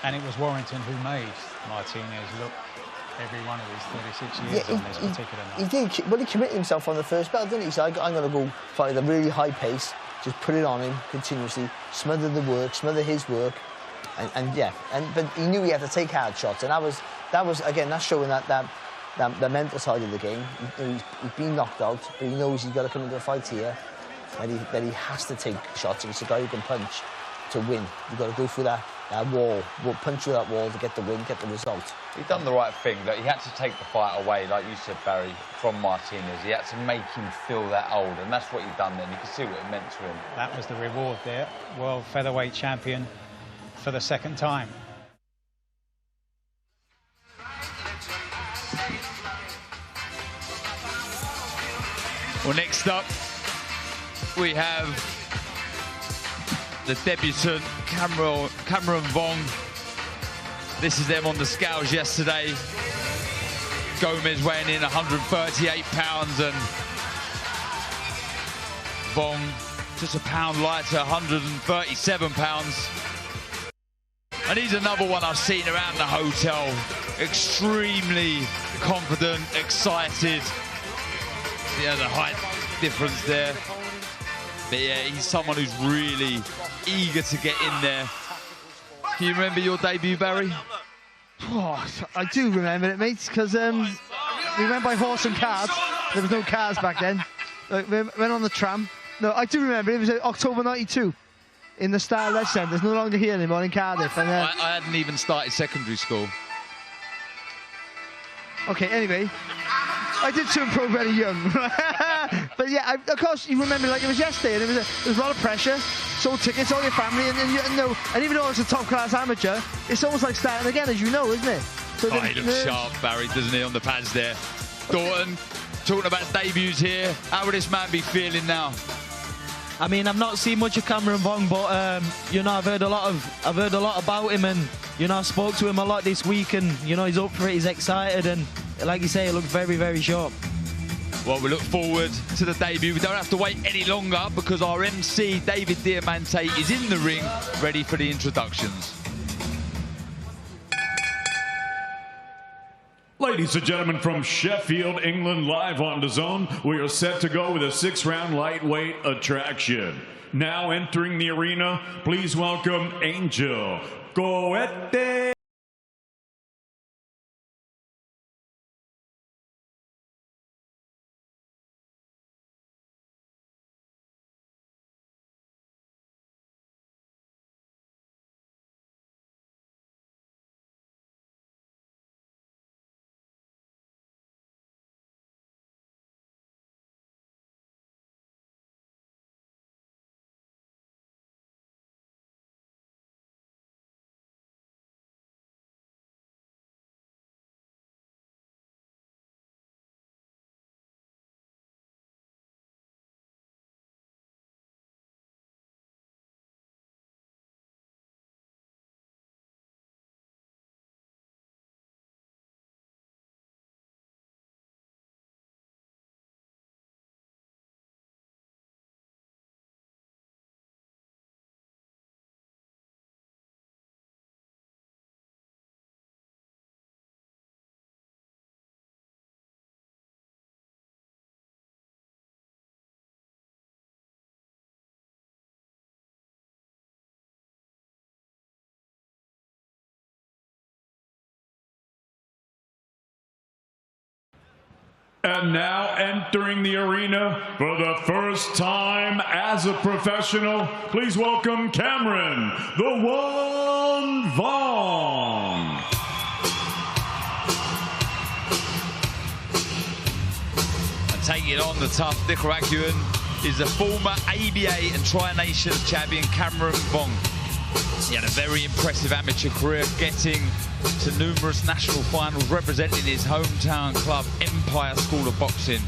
And it was Warrington who made Martinez look every one of his 36 years on this particular night. He did. Well, he committed himself on the first belt, didn't he? He said, I'm going to go fight at a really high pace, just put it on him continuously, smother the work, smother his work, but he knew he had to take hard shots, and that was again, that's showing the mental side of the game. He's been knocked out, but he knows he's got to come into a fight here, that he has to take shots. If it's a guy who can punch to win, you've got to go through that wall, punch through that wall to get the win, get the result. He'd done the right thing. That he had to take the fight away, like you said, Barry, from Martinez. He had to make him feel that old, and that's what he'd done then. You can see what it meant to him. That was the reward there. World featherweight champion for the second time. Well, next up, we have the debutant Cameron Vong This is them on the scales yesterday. Gomez weighing in 138 pounds and Vong just a pound lighter, 137 pounds. And he's another one I've seen around the hotel. Extremely confident, excited. Yeah, the height difference there. But yeah, he's someone who's really eager to get in there. Can you remember your debut, Barry? Oh, I do remember it, mate, because we went by horse and cart. There was no cars back then. We went on the tram. No, I do remember it was October '92 in the Star Ledge Centre. It's no longer here anymore in Cardiff. And, I hadn't even started secondary school. Okay, anyway, I did turn pro very young. But yeah, of course, you remember like it was yesterday, and there was a lot of pressure. Sold tickets, all your family, and even though it's a top-class amateur, it's almost like starting again, as you know, isn't it? So he looks sharp, Barry, doesn't he, on the pads there? Dorton, talking about debuts here. How would this man be feeling now? I mean, I've not seen much of Cameron Vong, but you know, I've heard a lot about him, and you know, I spoke to him a lot this week, and you know, he's up for it, he's excited, and like you say, he looks very, very sharp. Well, we look forward to the debut. We don't have to wait any longer because our MC, David Diamante, is in the ring, ready for the introductions. Ladies and gentlemen, from Sheffield, England, live on DAZN, we are set to go with a 6-round lightweight attraction. Now entering the arena, please welcome Angel Goethe. And now entering the arena for the first time as a professional, please welcome Cameron, the One Vong. And taking it on the tough Nicaraguan is the former ABA and Tri-Nations champion Cameron Vong. He had a very impressive amateur career, getting to numerous national finals, representing his hometown club, Empire School of Boxing.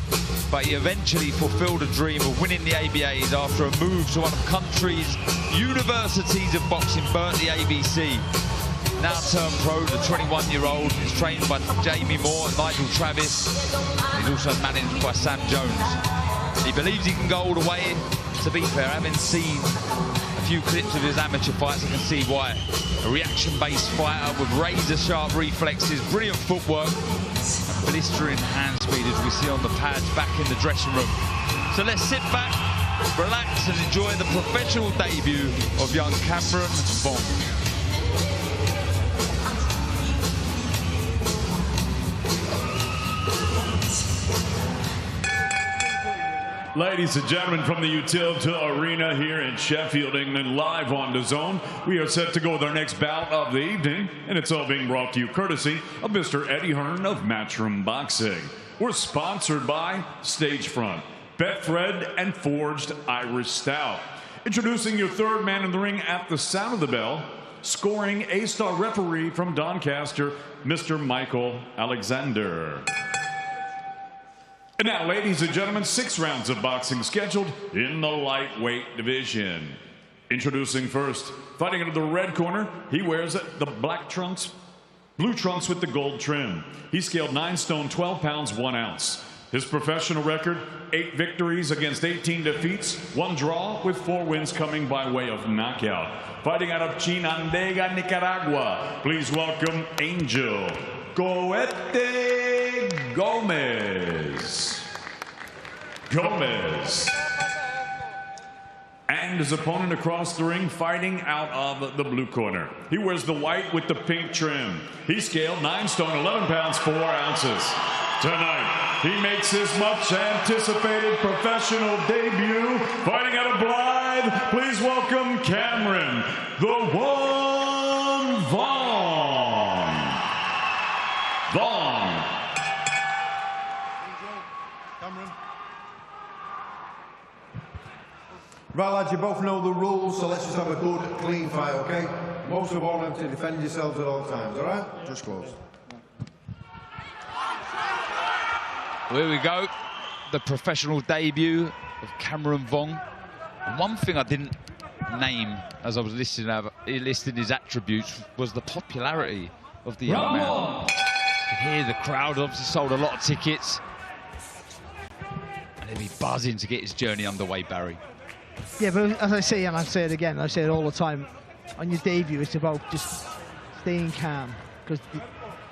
But he eventually fulfilled a dream of winning the ABAs after a move to one of the country's universities of boxing, Berkeley ABC. Now turned pro, the 21-year-old is trained by Jamie Moore and Nigel Travis. He's also managed by Sam Jones. He believes he can go all the way. To be fair, having seen a few clips of his amateur fights, I can see why. A reaction-based fighter with razor-sharp reflexes, brilliant footwork, and blistering hand speed as we see on the pads back in the dressing room. So let's sit back, relax, and enjoy the professional debut of young Cameron Vong. Ladies and gentlemen, from the Utilita Arena here in Sheffield, England, live on DAZN, we are set to go with our next bout of the evening, and it's all being brought to you courtesy of Mr. Eddie Hearn of Matchroom Boxing. We're sponsored by Stagefront, Betfred, and Forged Irish Stout. Introducing your third man in the ring at the sound of the bell, scoring A-star referee from Doncaster, Mr. Michael Alexander. And now, ladies and gentlemen, 6 rounds of boxing scheduled in the lightweight division. Introducing first, fighting into the red corner, he wears the black trunks Blue trunks with the gold trim. He scaled 9 stone, 12 pounds, 1 ounce. His professional record, 8 victories against 18 defeats, 1 draw with 4 wins coming by way of knockout. Fighting out of Chinandega, Nicaragua, please welcome Angel Cohete Gomez. And his opponent across the ring, fighting out of the blue corner. He wears the white with the pink trim. He scaled 9 stone, 11 pounds, 4 ounces. Tonight, he makes his much anticipated professional debut. Fighting out of Blythe, please welcome Cameron, the One Vaughn. Cameron. Right, lads, you both know the rules, so let's just have a good, clean fight, okay? Most of all, have to defend yourselves at all times, all right? Just close. Here we go. The professional debut of Cameron Vaughn. And one thing I didn't name as I was listing his attributes was the popularity of the young man. You can hear the crowd obviously sold a lot of tickets. And he'll be buzzing to get his journey underway, Barry. Yeah, but as I say, and I say it again, I say it all the time, on your debut, it's about just staying calm. Because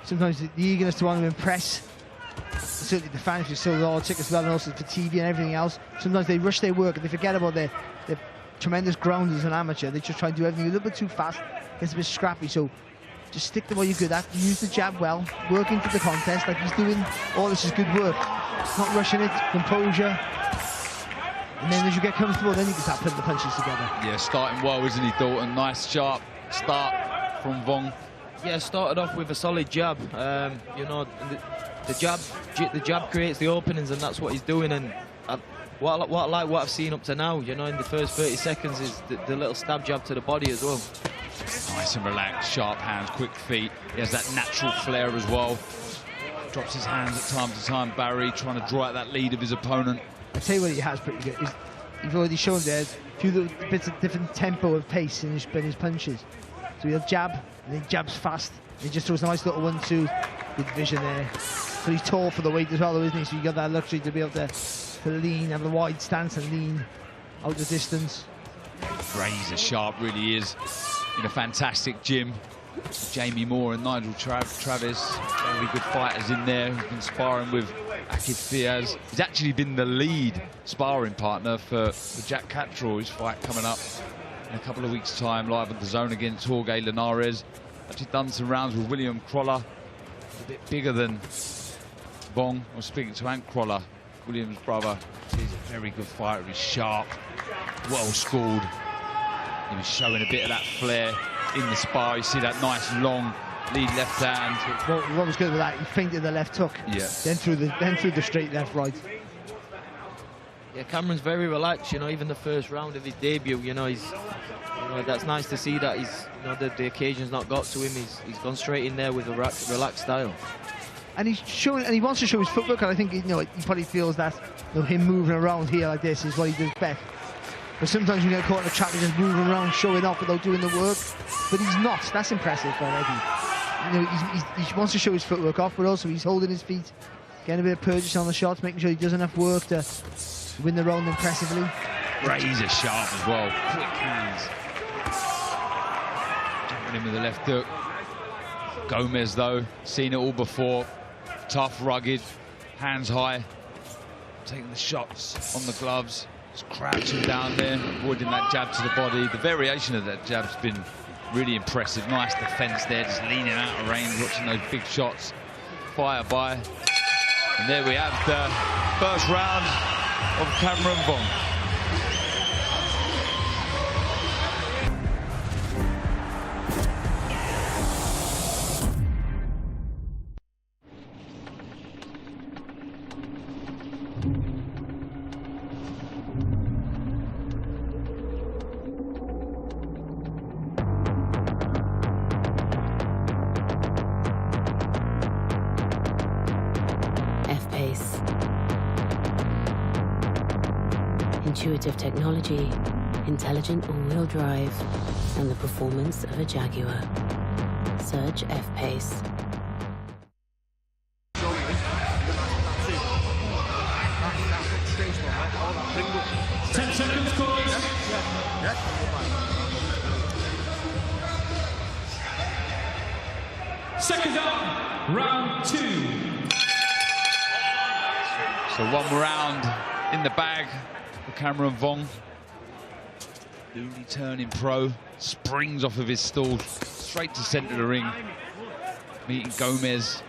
sometimes the eagerness to want to impress, certainly the fans who sold all the tickets, well, and also for TV and everything else, sometimes they rush their work and they forget about their tremendous ground as an amateur. They just try and do everything a little bit too fast, gets a bit scrappy. So just stick to what you're good at, use the jab well, work into the contest like he's doing. All this is good work. Not rushing it, composure. And then as you get comfortable, then you can start putting the punches together. Yeah, starting well, isn't he, Dalton? Nice, sharp start from Vaughn. Yeah, started off with a solid jab. You know, the jab creates the openings, and that's what he's doing. And what I've seen up to now, you know, in the first 30 seconds is the little stab jab to the body as well. Nice and relaxed, sharp hands, quick feet. He has that natural flair as well. Drops his hands at time to time, Barry, trying to draw out that lead of his opponent. I tell you what he has pretty good. He's already shown there a few little bits of different tempo of pace in his punches. So he'll jab, and he jabs fast. He just throws a nice little 1-2. Good vision there. But he's tall for the weight as well, though, isn't he? So you got that luxury to be able to lean, have a wide stance and lean out the distance. Razor sharp, really is. In a fantastic gym. Jamie Moore and Nigel Travis, very good fighters in there who've been sparring with Akif Diaz. He's actually been the lead sparring partner for Jack Cattrall, his fight coming up in a couple of weeks' time, live on DAZN against Jorge Linares. Actually done some rounds with William Crolla, a bit bigger than Vaughn. I was speaking to Ant Crolla, William's brother. He's a very good fighter, he's sharp, well schooled. He was showing a bit of that flair in the spar. You see that nice long lead left hand. What was good with that? He feinted the left hook. Yeah. Then through the straight left right. Yeah, Cameron's very relaxed. You know, even the first round of his debut. You know, that's nice to see that he's. You know, the occasion's not got to him. He's gone straight in there with a relaxed style. And he's showing, and he wants to show his footwork. And I think he probably feels that him moving around here like this is what he does best. But sometimes you get caught in a trap, he's just moving around, showing off without doing the work. But he's not. That's impressive already. You know, he wants to show his footwork off, but also he's holding his feet, getting a bit of purchase on the shots, making sure he does enough work to win the round impressively. Razor sharp as well. Quick hands. Jumping in with the left hook. Gomez, though, seen it all before. Tough, rugged, hands high. Taking the shots on the gloves. Just crouching down there, avoiding that jab to the body. The variation of that jab's been really impressive. Nice defense there, just leaning out of range, watching those big shots fire by. And there we have the first round of Cameron Vaughn. Intuitive technology, intelligent all-wheel drive, and the performance of a Jaguar. Surge F-Pace. 10 seconds, callers. Second up, round 2. So one round in the bag for Cameron Vong. Newly turning pro, springs off of his stool, straight to centre of the ring. Meeting Gomez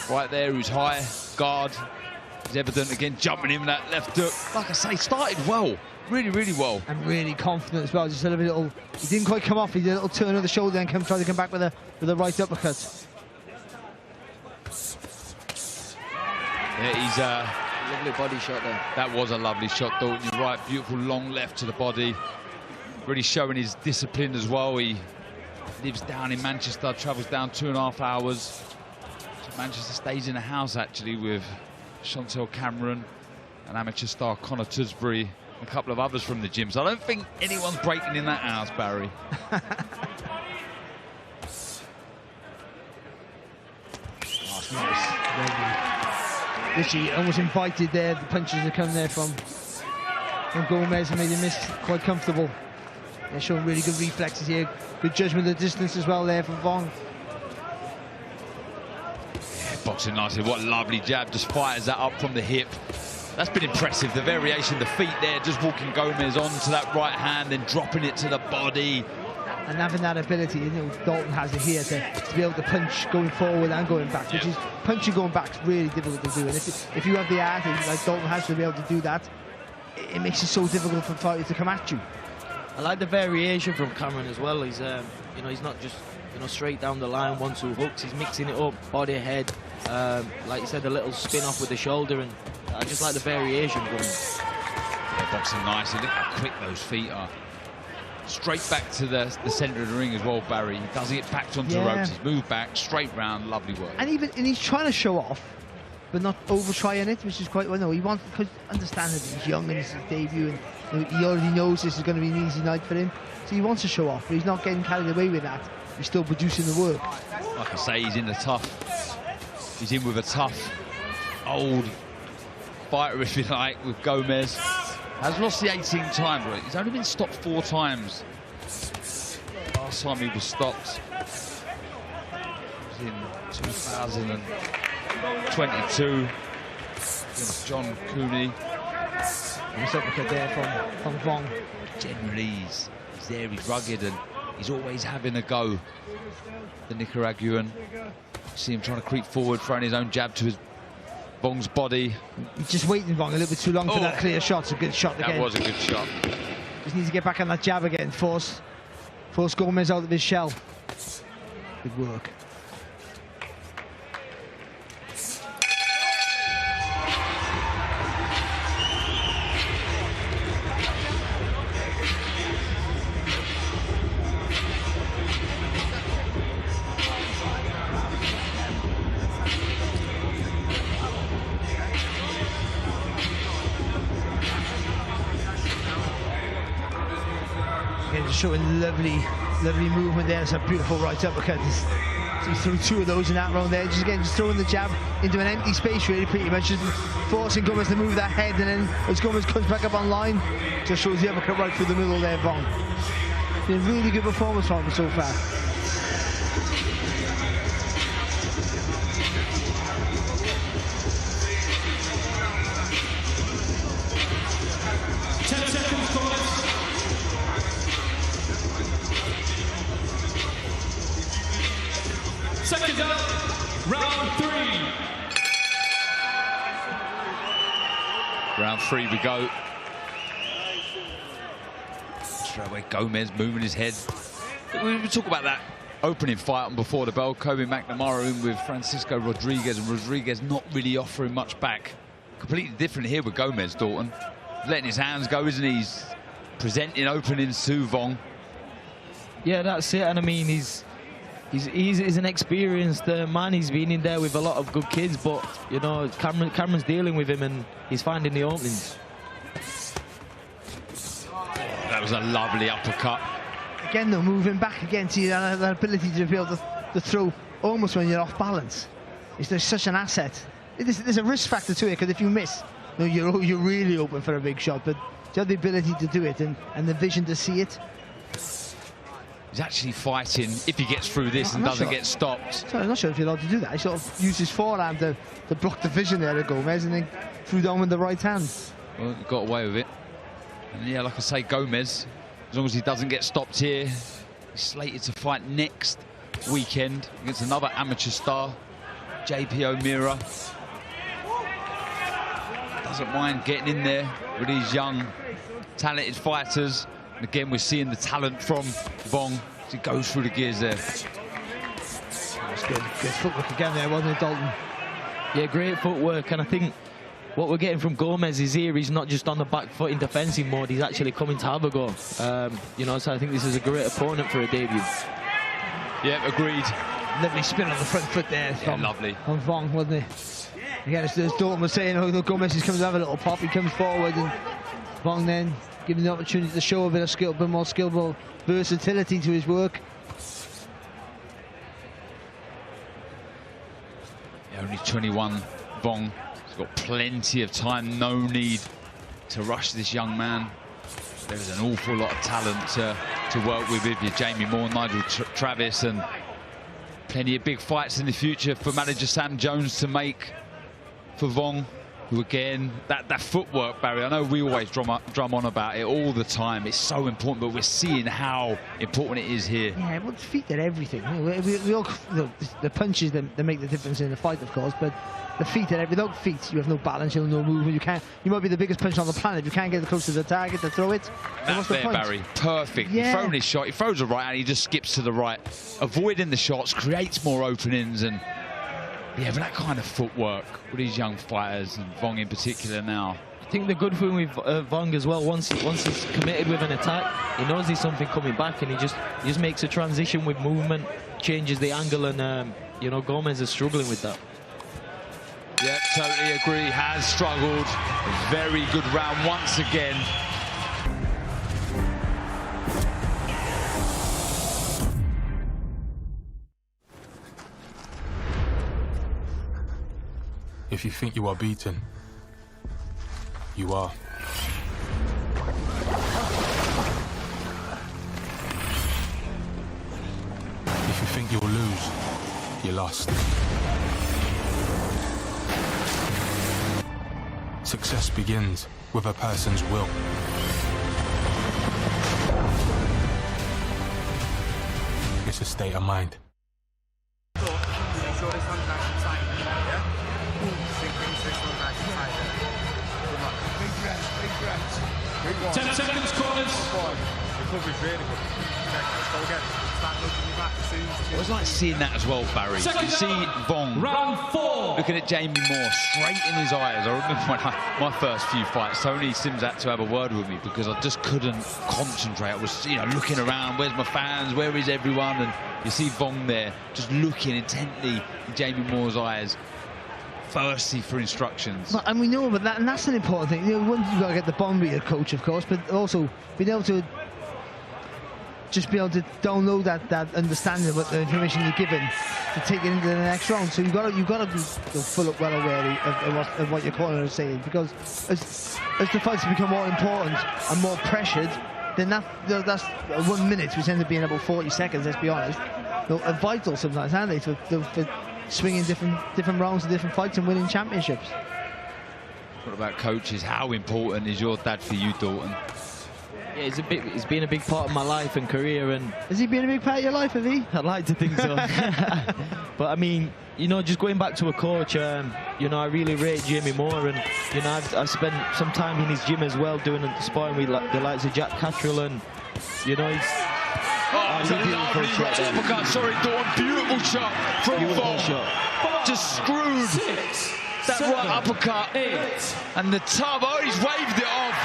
right there, who's high, guard. He's evident again, jumping in with that left hook. Like I say, started well, really, really well. And really confident as well, just a little, he didn't quite come off, he did a little turn of the shoulder and try to come back with a right uppercut. Yeah, he's lovely body shot there. That was a lovely shot, Dalton. You're right, beautiful long left to the body. Really showing his discipline as well. He lives down in Manchester, travels down 2.5 hours to Manchester, stays in a house actually with Chantel Cameron, an amateur star Connor Tusbury, and a couple of others from the gym. So I don't think anyone's breaking in that house, Barry. Literally almost invited there, the punches that come there from Gomez and made him miss quite comfortable. They're showing really good reflexes here, good judgment of the distance as well there from Vong. Yeah, boxing nicely, what a lovely jab, just fires that up from the hip. That's been impressive, the variation, the feet there, just walking Gomez onto that right hand, then dropping it to the body. And having that ability, you know, Dalton has it here to be able to punch going forward and going back, which is punching going back is really difficult to do. And if you have the art, like Dalton has to be able to do that, it makes it so difficult for fighters to come at you. I like the variation from Cameron as well. He's, you know, he's not just, you know, straight down the line, 1-2 hooks. He's mixing it up, body, head. Like you said, a little spin off with the shoulder, and I just like the variation from him. Yeah, boxing nicely. Look how quick those feet are. Straight back to the centre of the ring as well, Barry. He doesn't get backed onto the ropes. He's moved back, straight round, lovely work. And he's trying to show off, but not over trying it, which is quite well. No, he wants, because understand that he's young and it's his debut, and he already knows this is going to be an easy night for him. So he wants to show off, but he's not getting carried away with that. He's still producing the work. Like I say, he's in He's in with a tough, old fighter, if you like, with Gomez. Has lost the 18 times, but he's only been stopped 4 times. Last time he was stopped was in 2022 against John Cooney. Nice uppercut there from Vong. Generally, he's there, he's rugged, and he's always having a go, the Nicaraguan. See him trying to creep forward, throwing his own jab to his Vong's body. He's just waiting, Vong, a little bit too long for that clear shot. It's a good shot again. That was a good shot. Just needs to get back on that jab again, force Gomez out of his shell. Good work. Showing lovely movement there. It's a beautiful right uppercut. He's threw 2 of those in that round there. Just throwing the jab into an empty space, really, pretty much. Just forcing Gomez to move that head, and then as Gomez comes back up online, just shows the uppercut right through the middle there, Vong. Been a really good performance from him so far. Second up, round 3. Round 3 we go. Straight away, Gomez moving his head. We talk about that opening fight on Before the Bell. Kobe McNamara in with Francisco Rodriguez, and Rodriguez not really offering much back. Completely different here with Gomez, Dalton. Letting his hands go, isn't he? He's presenting openings to Vong. Yeah, that's it. And I mean, he's an experienced man. He's been in there with a lot of good kids, but you know, Cameron's dealing with him and he's finding the openings. That was a lovely uppercut. Again, though, moving back again to that ability to be able to throw almost when you're off balance. There's such an asset. There's a risk factor to it, because if you miss, no, you're really open for a big shot, but you have the ability to do it and the vision to see it. He's actually fighting if he gets through this and doesn't get stopped. Sorry, I'm not sure if you're allowed to do that. He sort of used his forehand to block the vision there of Gomez and then threw down with the right hand. Well, he got away with it. And yeah, like I say, Gomez, as long as he doesn't get stopped here, he's slated to fight next weekend against another amateur star, JP O'Meara. Doesn't mind getting in there with these young, talented fighters. And again, we're seeing the talent from Vong as he goes through the gears there. That's good footwork again there, wasn't it, Dalton? Yeah, great footwork, and I think what we're getting from Gomez is here, he's not just on the back foot in defensive mode, he's actually coming to have a go. You know, so I think this is a great opponent for a debut. Yeah, agreed. Lovely spin on the front foot there. Yeah, lovely. On Vong, wasn't it? Again, as Dalton was saying, oh, Gomez is coming to have a little pop, he comes forward and Vong then given the opportunity to show a bit of skill, a bit more skillful versatility to his work. Yeah, only 21, Vong. He's got plenty of time, no need to rush this young man. There's an awful lot of talent to work with you, Jamie Moore, Nigel Travis, and plenty of big fights in the future for manager Sam Jones to make for Vong, who again, that footwork, Barry, I know we always drum on about it all the time. It's so important, but we're seeing how important it is here. Yeah, well, feet are everything. We all, the punches that make the difference in the fight, of course, but the feet are without feet, you have no balance, you have no movement. You might be the biggest puncher on the planet. You can't get close to the target to throw it. That's there, Barry. Perfect. Yeah. He's throwing his shot. He throws a right and he just skips to the right, avoiding the shots, creates more openings, and yeah, but that kind of footwork with these young fighters, and Vong in particular now. I think the good thing with Vong as well, once he's committed with an attack, he knows there's something coming back, and he just makes a transition with movement, changes the angle, and you know, Gomez is struggling with that. Yeah, totally agree. Has struggled. Very good round once again. If you think you are beaten, you are. If you think you'll lose, you're lost. Success begins with a person's will. It's a state of mind. 10 seconds, corners. Recovery's really good. Okay, let's go again. Start looking back as soon as I always like seeing that as well, Barry. You can see Vong looking at Jamie Moore straight in his eyes. I remember when my first few fights, Tony Sims had to have a word with me because I just couldn't concentrate. I was, you know, looking around, where's my fans, where is everyone? And you see Vong there just looking intently in Jamie Moore's eyes, thirsty for instructions. And we know about that, and that's an important thing. You know, one, you've got to get the bond with your coach, of course, but also being able to just be able to download that understanding of what the information you're given to take it into the next round. So you've got to be full up well aware of what your corner is saying, because as the fights become more important and more pressured, then that's 1 minute, which ends up being about 40 seconds. Let's be honest. They're vital sometimes, aren't they, for swinging different rounds of different fights and winning championships. What about coaches? How important is your dad for you, Dalton? Yeah, it's been a big part of my life and career. And has he been a big part of your life, have he? I'd like to think so. But I mean, you know, just going back to a coach, you know, I really rate Jamie Moore, and you know, I've spent some time in his gym as well, doing sparring with the likes of Jack Cattrall, and you know, he's it's a lovely right uppercut. Sorry, Dawn. Beautiful shot from Vong. Just screwed that right uppercut. And the tub, oh, he's waved it off.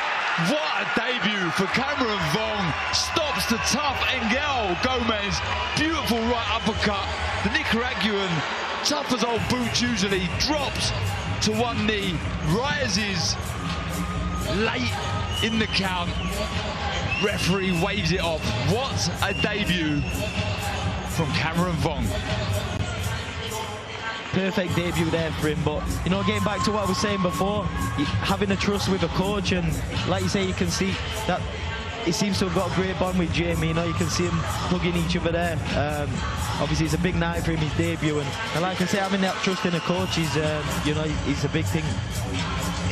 What a debut for Cameron Vong. Stops the tough Engel Gomez. Beautiful right uppercut. The Nicaraguan, tough as old boots usually, drops to one knee, rises late in the count. Referee waves it off. What a debut from Cameron Vong. perfect debut there for him. But, you know, getting back to what I was saying before, having a trust with a coach, and like you say, you can see that he seems to have got a great bond with Jamie. You know, you can see them hugging each other there. Obviously, it's a big night for him, his debut, and like I say, having that trust in a coach is, you know, it's a big thing.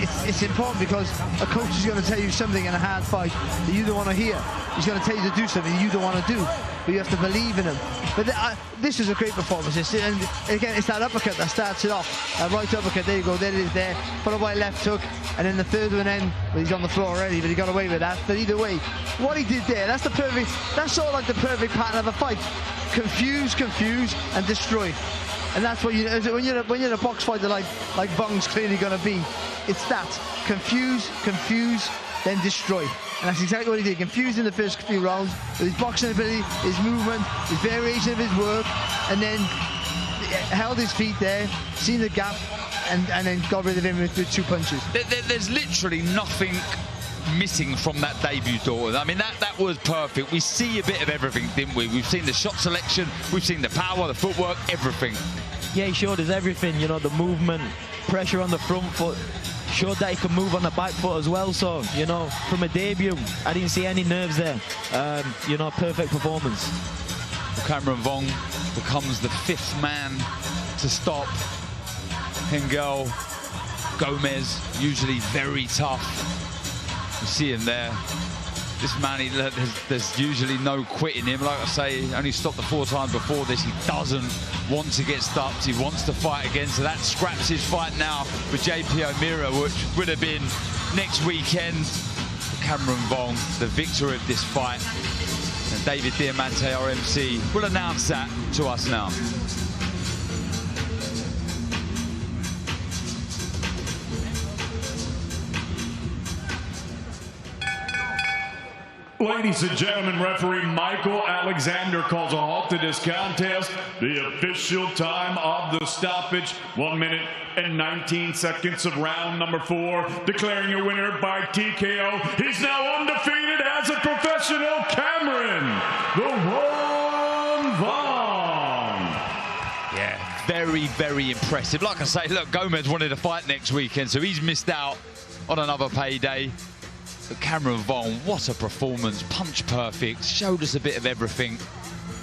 It's important because a coach is going to tell you something in a hard fight that you don't want to hear. He's going to tell you to do something you don't want to do, but you have to believe in him. But this is a great performance. And again, it's that uppercut that starts it off. Right uppercut, there you go, there it is there. Followed by left hook, and then the third one in. Well, he's on the floor already, but he got away with that. But either way, what he did there, that's sort of like the perfect pattern of a fight. Confuse, and destroy. And that's what when you're in a box fighter like Vong's clearly going to be. It's that confuse, then destroy. And that's exactly what he did. Confused in the first few rounds with his boxing ability, his movement, his variation of his work, and then held his feet there, seen the gap, and then got rid of him with 2 punches. There's literally nothing missing from that debut, Dalton. I mean, that was perfect. We see a bit of everything, didn't we? We've seen the shot selection, we've seen the power, the footwork, everything. Yeah, he showed us everything, you know, the movement, pressure on the front foot, showed that he could move on the back foot as well. So, you know, from a debut, I didn't see any nerves there. You know, perfect performance. Cameron Vong becomes the 5th man to stop Hengel. Gomez, usually very tough. You see him there. This man, there's usually no quitting him. Like I say, he only stopped the 4 times before this. He doesn't want to get stopped. He wants to fight again. So that scraps his fight now with JP O'Meara, which would have been next weekend. Cameron Vong, the victor of this fight. And David Diamante, our MC, will announce that to us now. Ladies and gentlemen, referee Michael Alexander calls a halt to this contest. The official time of the stoppage, 1 minute and 19 seconds of round number 4. Declaring a winner by TKO. He's now undefeated as a professional, Cameron "The One" Vong. Yeah, very, very impressive. Like I say, look, Gomez wanted to fight next weekend, so he's missed out on another payday. But Cameron Vong, what a performance. Punch perfect, showed us a bit of everything.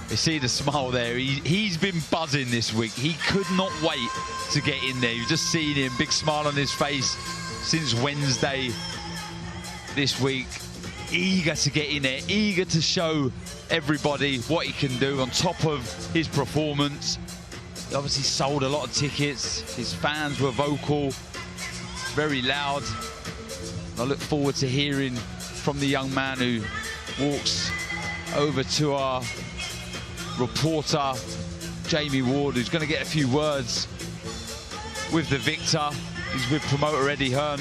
You see the smile there. He's been buzzing this week. He could not wait to get in there. You've just seen him, big smile on his face since Wednesday this week. Eager to get in there, eager to show everybody what he can do on top of his performance. He obviously sold a lot of tickets. His fans were vocal, very loud. I look forward to hearing from the young man who walks over to our reporter, Jamie Ward, who's going to get a few words with the victor. He's with promoter Eddie Hearn.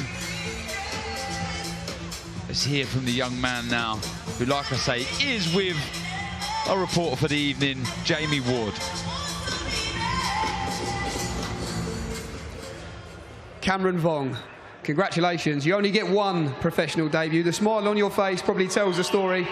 Let's hear from the young man now, who, like I say, is with our reporter for the evening, Jamie Ward. Cameron Vong, congratulations. You only get 1 professional debut. The smile on your face probably tells the story.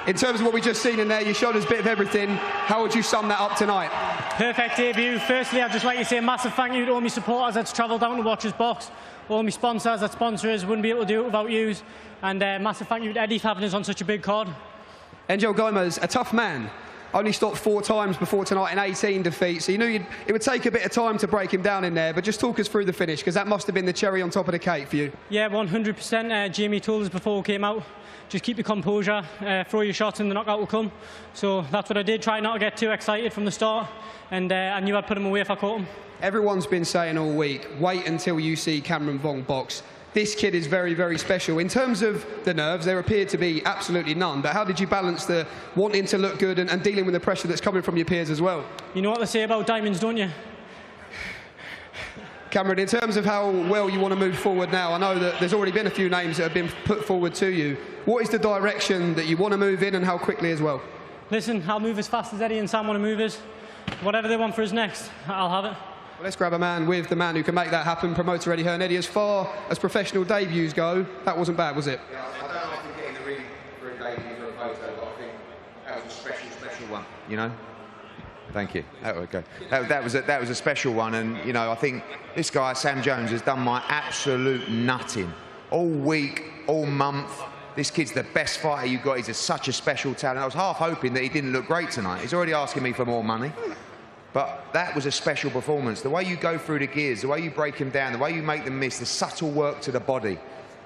In terms of what we've just seen in there, you showed us a bit of everything. How would you sum that up tonight? Perfect debut. Firstly, I'd just like to say a massive thank you to all my supporters that's travelled down to watch us box, all my sponsors that sponsor us, wouldn't be able to do it without you, and massive thank you to Eddie for having us on such a big card. Angel Gomez, a tough man. Only stopped 4 times before tonight in 18 defeats, so you knew it would take a bit of time to break him down in there, but just talk us through the finish, because that must have been the cherry on top of the cake for you. Yeah, 100%. Jamie told us before we came out, just keep your composure, throw your shots and the knockout will come. So that's what I did, try not to get too excited from the start, and I knew I'd put him away if I caught him. Everyone's been saying all week, wait until you see Cameron Vong box. This kid is very, very special. In terms of the nerves, there appeared to be absolutely none. But how did you balance the wanting to look good and dealing with the pressure that's coming from your peers as well? You know what they say about diamonds, don't you? Cameron, in terms of how well you want to move forward now, I know that there's already been a few names that have been put forward to you. What is the direction that you want to move in and how quickly as well? Listen, I'll move as fast as Eddie and Sam want to move us. Whatever they want for us next, I'll have it. Well, let's grab a man with the man who can make that happen, promoter Eddie Hearn. Eddie, as far as professional debuts go, that wasn't bad, was it? Yeah, I don't know if I'm getting the ring for a debut or a photo, but I think that was a special one, you know? Thank you. That was a special one, and you know, I think this guy Sam Jones has done my absolute nutting all week, all month. This kid's the best fighter you've got. He's such a special talent. I was half hoping that he didn't look great tonight. He's already asking me for more money, but that was a special performance. The way you go through the gears, the way you break him down, the way you make them miss, the subtle work to the body,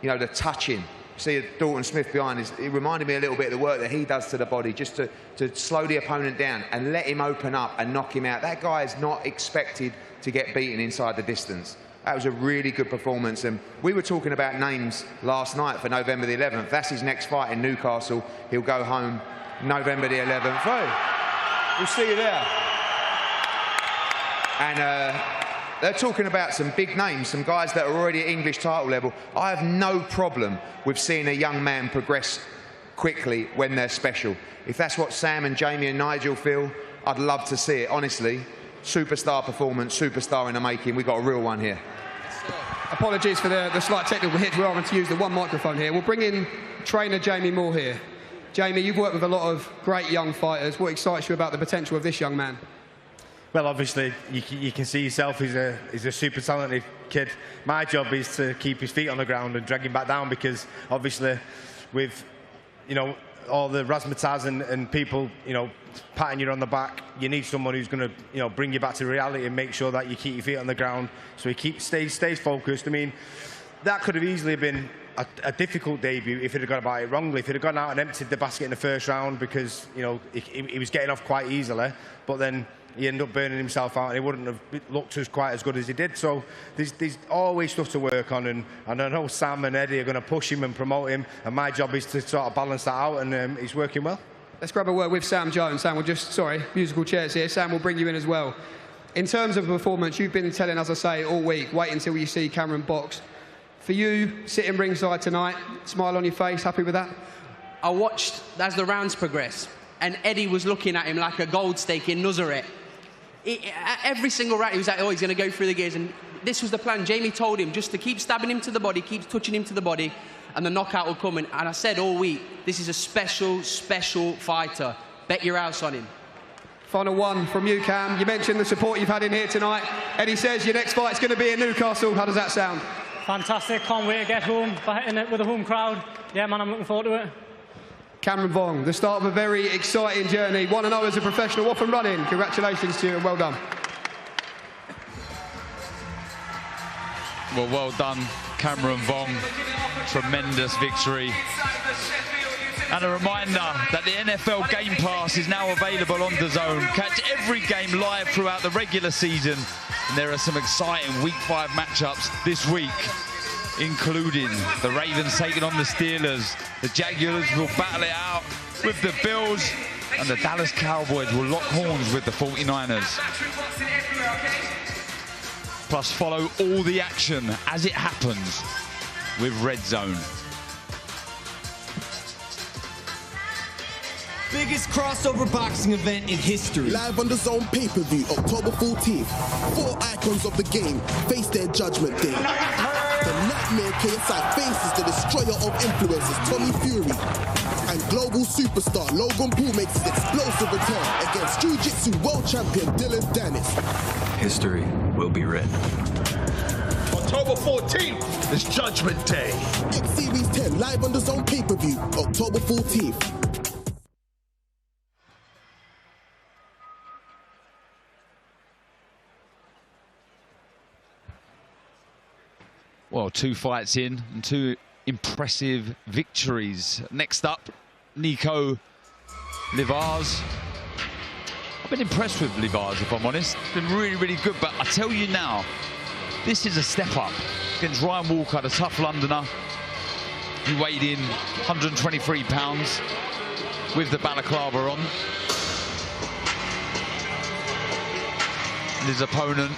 you know, the touching. See Dalton Smith behind us, it reminded me a little bit of the work that he does to the body, just to slow the opponent down and let him open up and knock him out. That guy is not expected to get beaten inside the distance. That was a really good performance, and we were talking about names last night for November the 11th. That's his next fight in Newcastle. He'll go home November the 11th. Hey, we'll see you there. And they're talking about some big names, some guys that are already at English title level. I have no problem with seeing a young man progress quickly when they're special. If that's what Sam and Jamie and Nigel feel, I'd love to see it. Honestly, superstar performance, superstar in the making. We've got a real one here. Apologies for the slight technical hitch. We're having to use the one microphone here. We'll bring in trainer Jamie Moore here. Jamie, you've worked with a lot of great young fighters. What excites you about the potential of this young man? Well, obviously, you can see yourself, he's a super talented kid. My job is to keep his feet on the ground and drag him back down, because obviously with, you know, all the razzmatazz and people, you know, patting you on the back, you need someone who's going to, you know, bring you back to reality and make sure that you keep your feet on the ground, so he stays focused. I mean, that could have easily been a difficult debut if he'd have gone about it wrongly. If he'd have gone out and emptied the basket in the first round, because, you know, he was getting off quite easily, but then he ended up burning himself out and he wouldn't have looked quite as good as he did. So there's always stuff to work on, and I know Sam and Eddie are going to push him and promote him, and my job is to sort of balance that out, and he's working well. Let's grab a word with Sam Jones. Sam, we'll just, sorry, musical chairs here. Sam will bring you in as well. In terms of performance, you've been telling, as I say, all week, wait until you see Cameron box. For you, sitting ringside tonight, smile on your face, happy with that? I watched as the rounds progressed, and Eddie was looking at him like a gold stake in Nazareth. Every single round, he was like, oh, he's going to go through the gears, and this was the plan. Jamie told him just to keep stabbing him to the body, keep touching him to the body, and the knockout will come. And I said all week, this is a special, special fighter. Bet your house on him. Final one from you, Cam. You mentioned the support you've had in here tonight. Eddie says your next fight's going to be in Newcastle. How does that sound? Fantastic. Can't wait to get home, hitting it with a home crowd. Yeah, man, I'm looking forward to it. Cameron Vong, the start of a very exciting journey. 1-0 as a professional, off and running. Congratulations to you and well done. Well done, Cameron Vong. Tremendous victory. And a reminder that the NFL Game Pass is now available on DAZN. Catch every game live throughout the regular season. And there are some exciting Week 5 matchups this week, including the Ravens taking on the Steelers. The Jaguars will battle it out with the Bills, and the Dallas Cowboys will lock horns with the 49ers. Plus, follow all the action as it happens with Red Zone. Biggest crossover boxing event in history. Live on DAZN pay-per-view, October 14th. 4 icons of the game face their judgment day. The Nightmare KSI faces the destroyer of influences, Tommy Fury. And global superstar Logan Paul makes his explosive return against Jiu-Jitsu world champion Dylan Dennis. History will be written. October 14th is Judgment Day. X Series 10 live on DAZN pay-per-view, October 14th. Well, 2 fights in and 2 impressive victories. Next up, Nico Livaz. I've been impressed with Livaz, if I'm honest. It's been really, really good. But I tell you now, this is a step up against Ryan Walker, the tough Londoner. He weighed in 123 pounds with the balaclava on. And his opponent,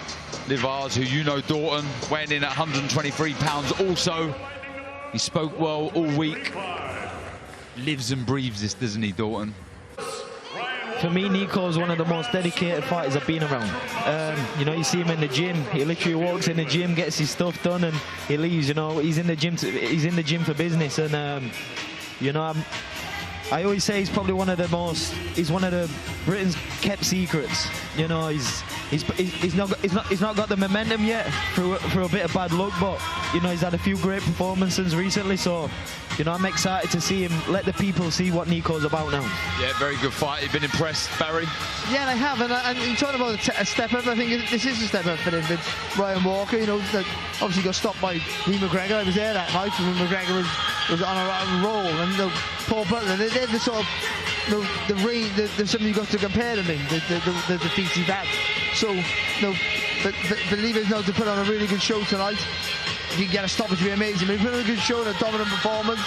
Livaz, who you know, Dalton, weighing in at 123 pounds also. He spoke well all week. Lives and breathes this, doesn't he, Dalton? For me, Nico's one of the most dedicated fighters I've been around. You know, you see him in the gym. He literally walks in the gym, gets his stuff done, and he leaves. You know, he's in the gym. He's in the gym for business, and you know, I always say he's probably one of the Britain's kept secrets. You know, he's not got the momentum yet through a bit of bad luck, but you know, he's had a few great performances recently, so you know, I'm excited to see him let the people see what Nico's about now. Yeah, very good fight. You've been impressed, Barry? Yeah, I have, and talking about a step up, I think this is a step up for him. But Ryan Walker, you know, that obviously got stopped by Lee McGregor. I was there that night when McGregor was on a roll, and you know, Paul Butler, they're the sort of, you know, the something you've got to compare them in, the defeats he's had. So, you know, believe it or not, to put on a really good show tonight. If you can get a stoppage, it'd be amazing. But if you put on a good show and a dominant performance,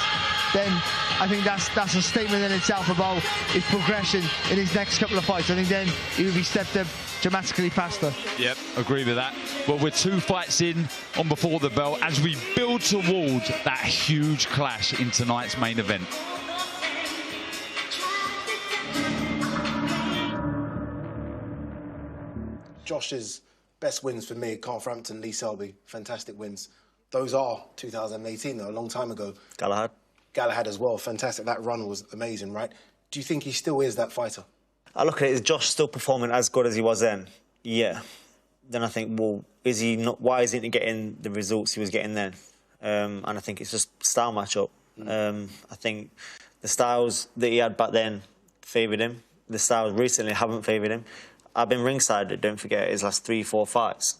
then I think that's a statement in itself about his progression in his next couple of fights. I think then he will be stepped up dramatically faster. Yep, agree with that. Well, we're 2 fights in on Before the Bell as we build towards that huge clash in tonight's main event. Josh's best wins for me, Carl Frampton, Lee Selby, fantastic wins. Those are 2018, though, a long time ago. Galahad as well, fantastic. That run was amazing, right? Do you think he still is that fighter? I look at it, is Josh still performing as good as he was then? Yeah. Then I think, well, is he not? Why isn't he getting the results he was getting then? And I think it's just style matchup. I think the styles that he had back then favoured him. The styles recently haven't favoured him. I've been ringside, don't forget, his last 3-4 fights.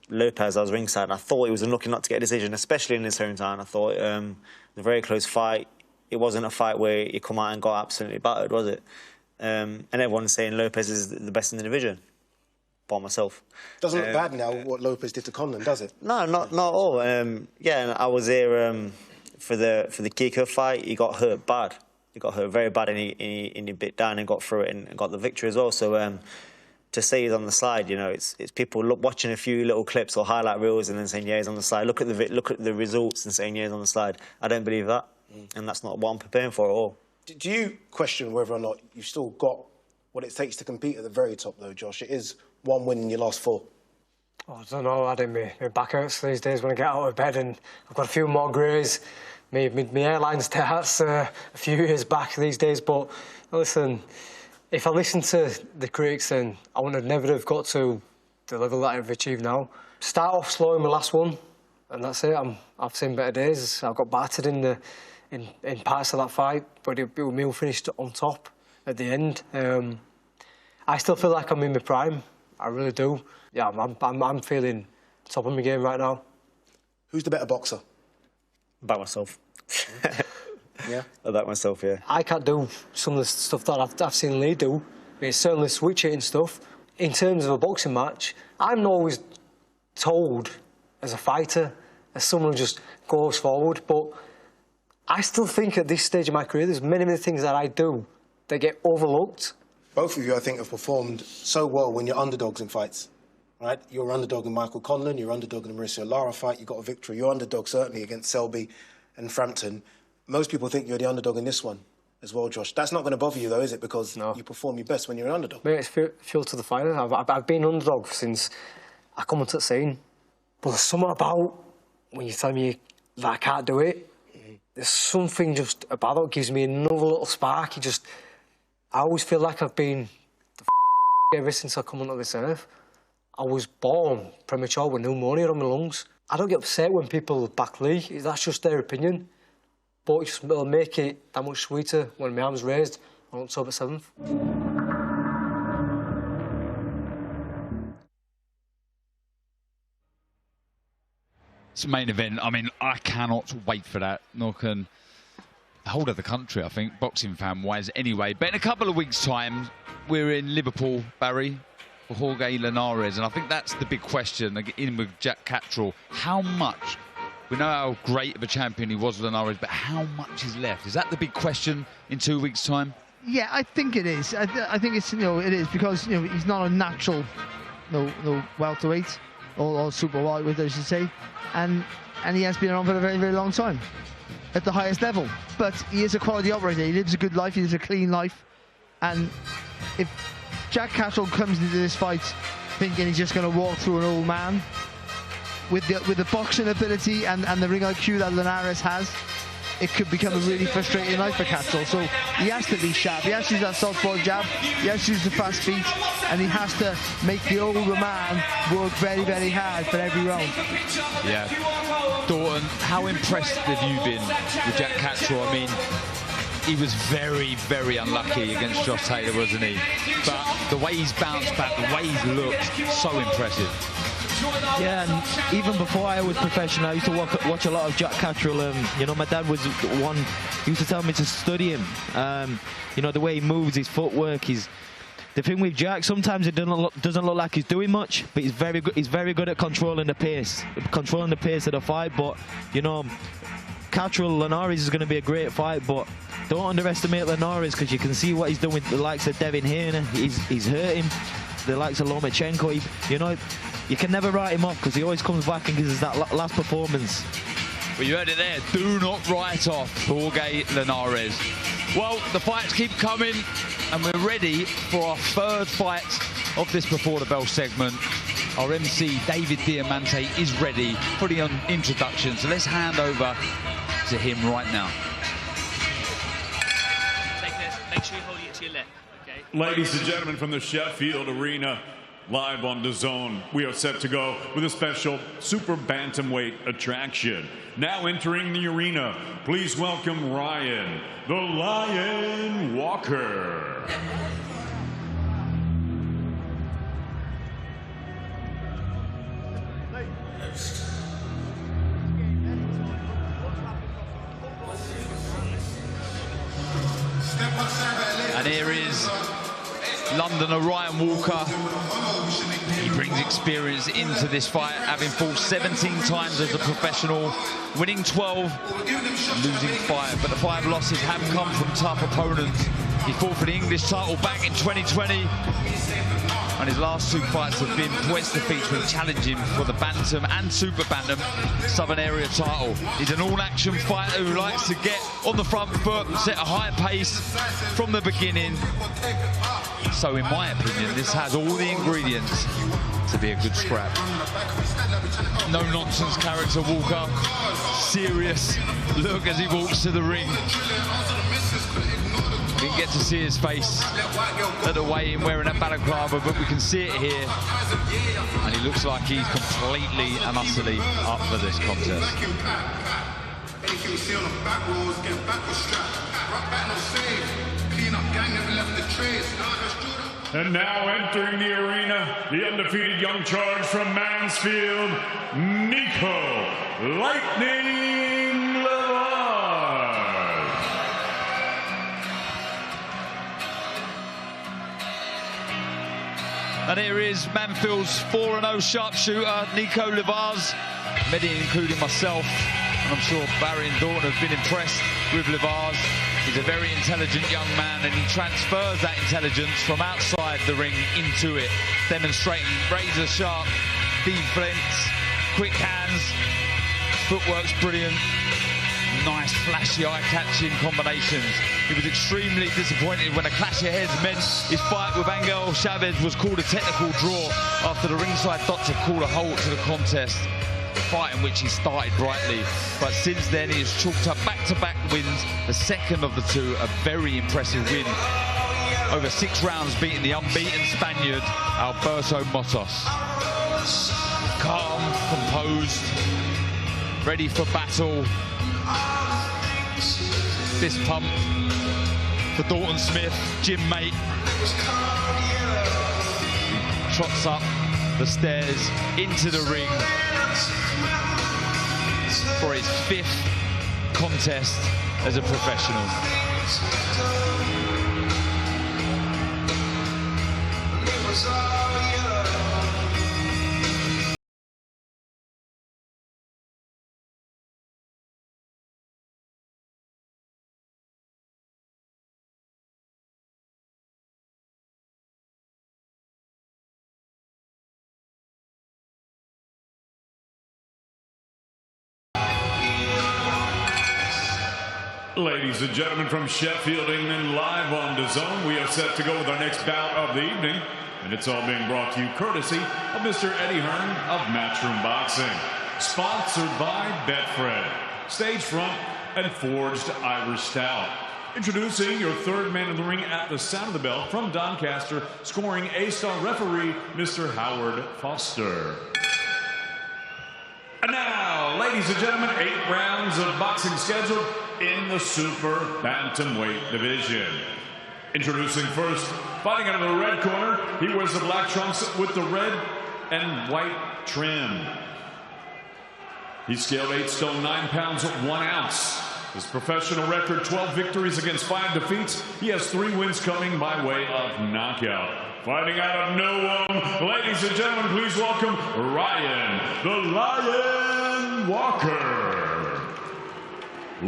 Lopez, I was ringside, and I thought he was unlucky not to get a decision, especially in his hometown. I thought it was a very close fight. It wasn't a fight where he come out and got absolutely battered, was it? And everyone's saying Lopez is the best in the division, by myself. Doesn't look bad now, what Lopez did to Conlon, does it? No, not at all. Yeah, and I was there for the Kiko fight. He got hurt bad. He got hurt very bad, and he bit down and got through it and got the victory as well. So to say he's on the slide, you know, it's people watching a few little clips or highlight reels and then saying, yeah, he's on the slide. Look at the results and saying, yeah, he's on the slide. I don't believe that, and that's not what I'm preparing for at all. Do you question whether or not you've still got what it takes to compete at the very top, though, Josh? It is 1 win in your last 4. Oh, I don't know, Adam. My back hurts these days when I get out of bed, and I've got a few more greys. My airline starts a few years back these days, but listen, if I listen to the critics, then I would never have got to the level that I've achieved now. Start off slow in my last one, and that's it. I've seen better days. I got battered in parts of that fight, but it was me who finished on top at the end. I still feel like I'm in my prime. I really do. Yeah, I'm feeling top of my game right now. Who's the better boxer? About myself. Yeah? About myself, yeah. I can't do some of the stuff that I've seen Leigh do. It's certainly switch hitting stuff. In terms of a boxing match, I'm not always told as a fighter, as someone who just goes forward, but I still think at this stage of my career, there's many things that I do that get overlooked. Both of you, I think, have performed so well when you're underdogs in fights, right? You're underdog in Michael Conlon, you're underdog in the Mauricio Lara fight, you got a victory. You're underdog, certainly, against Selby and Frampton. Most people think you're the underdog in this one as well, Josh. That's not going to bother you, though, is it? Because you perform your best when you're an underdog. Mate, it's fuel to the fire. I've been underdog since I come onto the scene. But there's something about when you tell me that I can't do it, there's something just about it gives me another little spark. I always feel like I've been the ever since I come onto this earth. I was born premature with pneumonia on my lungs. I don't get upset when people back Leigh. That's just their opinion. But it'll make it that much sweeter when my arm's raised on October 7th. It's a main event. I mean, I cannot wait for that. Nor can the whole of the country, I think, boxing fan-wise anyway. But in a couple of weeks' time, we're in Liverpool, Barry, for Jorge Linares. And I think that's the big question, in with Jack Catterall. How much? We know how great of a champion he was with Linares, but how much is left? Is that the big question in 2 weeks' time? Yeah, I think it is. I think it's, it is because, he's not a natural, welterweight or super lightweight, I should say. And he has been around for a very long time at the highest level. But he is a quality operator. He lives a good life. He lives a clean life. And if Jack Catterall comes into this fight thinking he's just going to walk through an old man, with the boxing ability and the ring IQ that Linares has, it could become a really frustrating night for Cattrall. So he has to be sharp. He has to use that southpaw jab. He has to use the fast feet, and he has to make the older man work very, very hard for every round. Yeah. Dorton, how impressed have you been with Jack Cattrall? I mean, he was very, very unlucky against Josh Taylor, wasn't he? But the way he's bounced back, the way he's looked, so impressive. Yeah, and even before I was professional, I used to watch a lot of Jack Cattrall. You know, my dad was the one who used to tell me to study him. You know, the way he moves, his footwork, the thing with Jack, sometimes it doesn't look like he's doing much, but he's very good. He's very good at controlling the pace of the fight. But you know, Cattrall Linares is going to be a great fight, but don't underestimate Linares, because you can see what he's done with the likes of Devin Haney. He's hurt him. The likes of Lomachenko, you know, you can never write him off, because he always comes back and gives us that last performance. Well, you heard it there. Do not write off Jorge Linares. Well, the fights keep coming, and we're ready for our third fight of this Before the Bell segment. Our MC, David Diamante, is ready for the introduction, so let's hand over to him right now. Take this, make sure you hold it to your left, okay? Ladies and gentlemen, from the Sheffield Arena, live on DAZN, we are set to go with a special super bantamweight attraction. Now entering the arena, please welcome Ryan, the Lion Walker. And here is Londoner Ryan Walker. He brings experience into this fight, having fought 17 times as a professional, winning 12, losing 5. But the 5 losses have come from tough opponents. He fought for the English title back in 2020. And his last 2 fights have been points defeats when challenging for the Bantam and Super Bantam Southern Area title. He's an all-action fighter who likes to get on the front foot, set a high pace from the beginning. So in my opinion, this has all the ingredients to be a good scrap. No-nonsense character Walker. Serious look as he walks to the ring. We didn't get to see his face at the weigh-in wearing that balaclava, but we can see it here. And he looks like he's completely and utterly up for this contest. And now entering the arena, the undefeated young charge from Mansfield, Nico Lightning Levard. And here is Mansfield's 4-0 sharpshooter, Nico Levard. Many, including myself, and I'm sure Barry and Dorton have been impressed with Levard. He's a very intelligent young man, and he transfers that intelligence from outside the ring into it, demonstrating razor sharp defense, quick hands, footwork's brilliant, nice flashy eye-catching combinations. He was extremely disappointed when a clash of heads meant his fight with Angel Chavez was called a technical draw after the ringside doctor called a halt to the contest. Fight in which he started brightly, but since then he has chalked up back-to-back wins, the second of the 2, a very impressive win. Over 6 rounds beating the unbeaten Spaniard, Alberto Motos. Calm, composed, ready for battle. Fist pump for Dalton Smith, gym mate. Trots up the stairs into the ring for his 5th contest as a professional. Ladies and gentlemen, from Sheffield, England, live on DAZN, we are set to go with our next bout of the evening. And it's all being brought to you courtesy of Mr. Eddie Hearn of Matchroom Boxing. Sponsored by Betfred. stage front, and forged Irish stout. Introducing your third man in the ring at the sound of the bell from Doncaster, scoring A-star referee, Mr. Howard Foster. And now, ladies and gentlemen, 8 rounds of boxing scheduled in the super bantamweight division. Introducing first, fighting out of the red corner, he wears the black trunks with the red and white trim. He's scaled 8 stone 9 pounds 1 ounce. His professional record, 12 victories against 5 defeats. He has 3 wins coming by way of knockout. Fighting out of Nowome, ladies and gentlemen, please welcome Ryan the Lion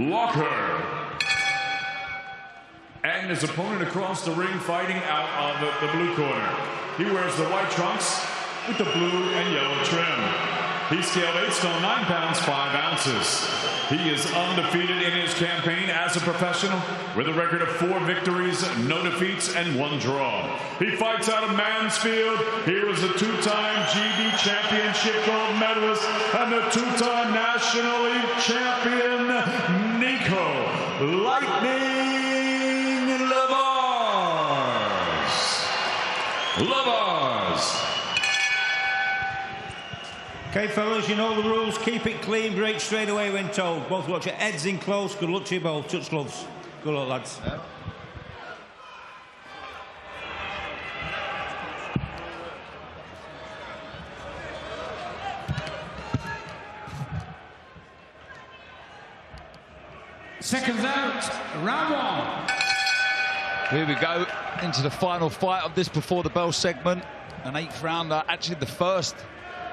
Walker. And his opponent across the ring, fighting out of the blue corner. He wears the white trunks with the blue and yellow trim. He scaled 8 stone 9 pounds 5 ounces. He is undefeated in his campaign as a professional with a record of 4 victories, no defeats, and 1 draw. He fights out of Mansfield. He was a 2-time GB Championship gold medalist and a 2-time National League champion, Nico Lightning Lavars. Okay, fellas, you know the rules. Keep it clean, break straight away when told. Both watch your heads in close. Good luck to you both. Touch gloves. Good luck, lads. Yeah. Seconds out, round 1. Here we go, into the final fight of this before the bell segment. An 8th rounder, actually the first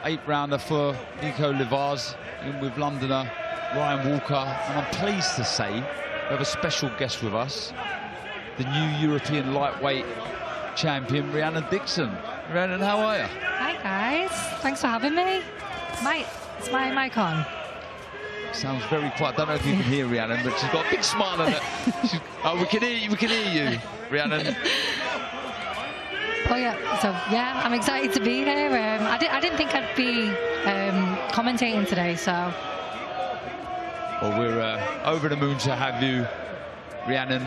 8th rounder for Nico Lavars, in with Londoner Ryan Walker. And I'm pleased to say we have a special guest with us, the new European lightweight champion, Rhiannon Dixon. Rhiannon, how are you? Hi guys, thanks for having me. It's my mic on. Sounds very quiet. I don't know if you can hear Rhiannon, but she's got a big smile on it. Oh, we can hear you, Rhiannon. Oh yeah, so yeah, I'm excited to be here. I didn't think I'd be commentating today, so. Well, we're over the moon to have you, Rhiannon.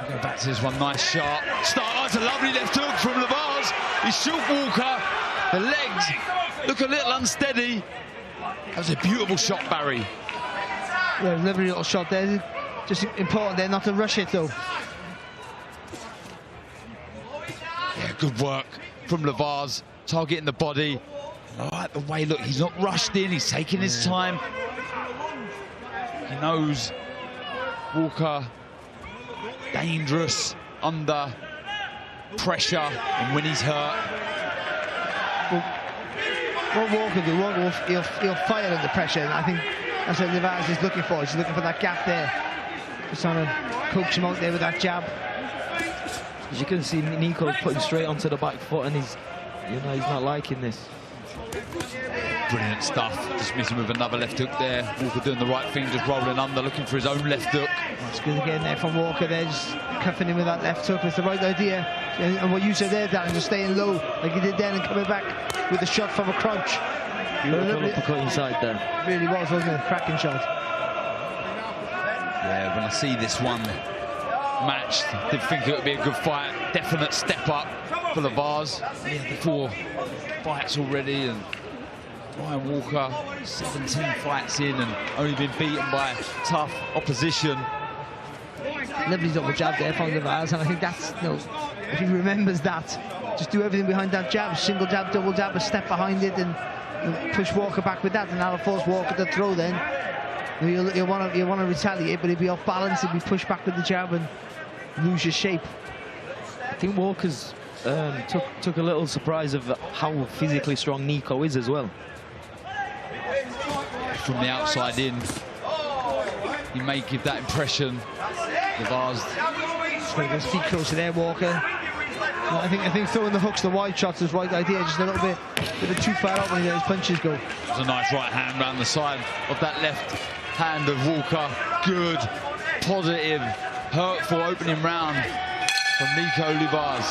Go back to this one, nice sharp start. Oh, it's a lovely left hook from Lavars. He shook Walker. The legs look a little unsteady. That was a beautiful shot, Barry. Yeah, lovely little shot there. Just important there not to rush it though. Yeah, good work from Lavars, targeting the body. I like the way, look, he's not rushed in, he's taking his time. He knows Walker dangerous under pressure and when he's hurt. What Walker do, he'll fire under pressure, and I think that's what Lavars is looking for. He's looking for that gap there. Just trying to coax him out there with that jab. As you can see, Nico's putting straight onto the back foot, and he's not liking this. Brilliant stuff. Just missing with another left hook there. Walker doing the right thing, just rolling under, looking for his own left hook. That's good again there from Walker there, just cuffing him with that left hook. It's the right idea. And what you said there, Dan, just staying low like he did then and coming back with a shot from a crunch. Beautiful uppercut inside there. Really was, wasn't it? Cracking shot. Yeah, when I see this one matched, I did think it would be a good fight. Definite step up for Lavars. He had 4 fights already, and Ryan Walker 17 fights in and only been beaten by tough opposition. Lovely double jab there from Lavars, and I think that's, if he remembers that, just do everything behind that jab, single jab, double jab, a step behind it, and push Walker back with that, and that'll force Walker to throw then. He'll want to retaliate, but he'll be off balance, he'll be pushed back with the jab and lose his shape. I think Walker's took a little surprise of how physically strong Nico is as well. From the outside in, he may give that impression. Lavars. Just going to get his feet closer there, Walker. Well, I think throwing the hooks, the wide shots is the right idea, just a little bit too far out when he let his punches go. It's a nice right hand round the side of that left hand of Walker. Good, positive, hurtful opening round from Nico Lavars.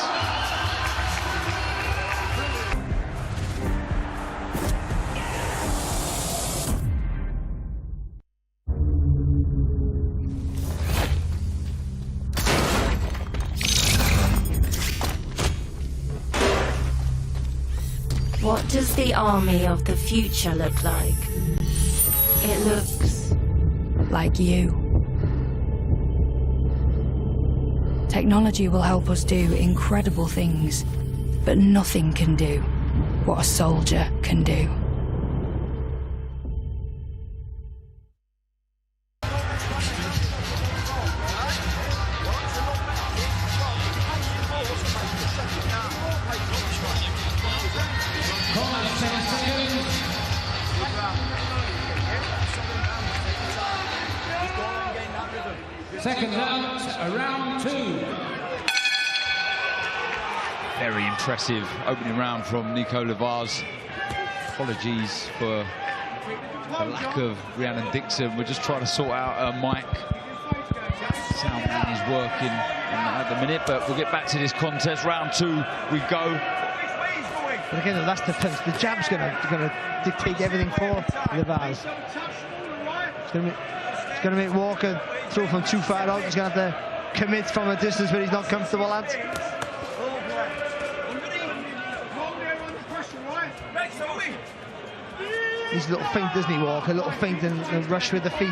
What does the army of the future look like? It looks like you. Technology will help us do incredible things, but nothing can do what a soldier can do. Seconds out, round 2. Very impressive opening round from Nico Levars. Apologies for the lack of Rhiannon Dixon. We're just trying to sort out a mic. Sound man is working at the minute, but we'll get back to this contest. Round 2 we go. But again, that's the jab's going to dictate everything for Levars. It's going to make Walker throw from too far out. He's going to have to commit from a distance where he's not comfortable at. He's a little feint, doesn't he, Walker? A little feint and rush with the feet.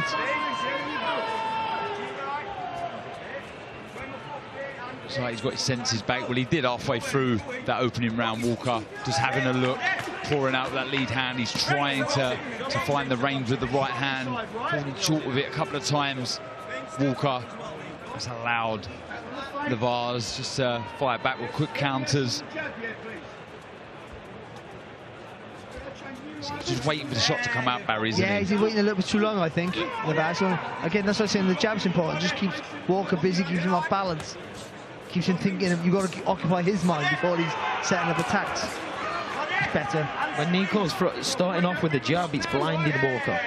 Looks like he's got his senses back. Well, he did halfway through that opening round, Walker. Just having a look, pouring out that lead hand. He's trying to find the range with the right hand. Falling short with it a couple of times. Walker has allowed Levars just fight back with quick counters. So he's just waiting for the shot to come out, Barry, isn't he? Yeah, he's waiting a little bit too long, I think. Levars. So again, that's what I'm saying. The jab's important. Just keeps Walker busy, keeps him off balance, keeps him thinking. You've got to occupy his mind before he's setting up attacks. It's better. When Nico's starting off with the jab, it's blinding Walker.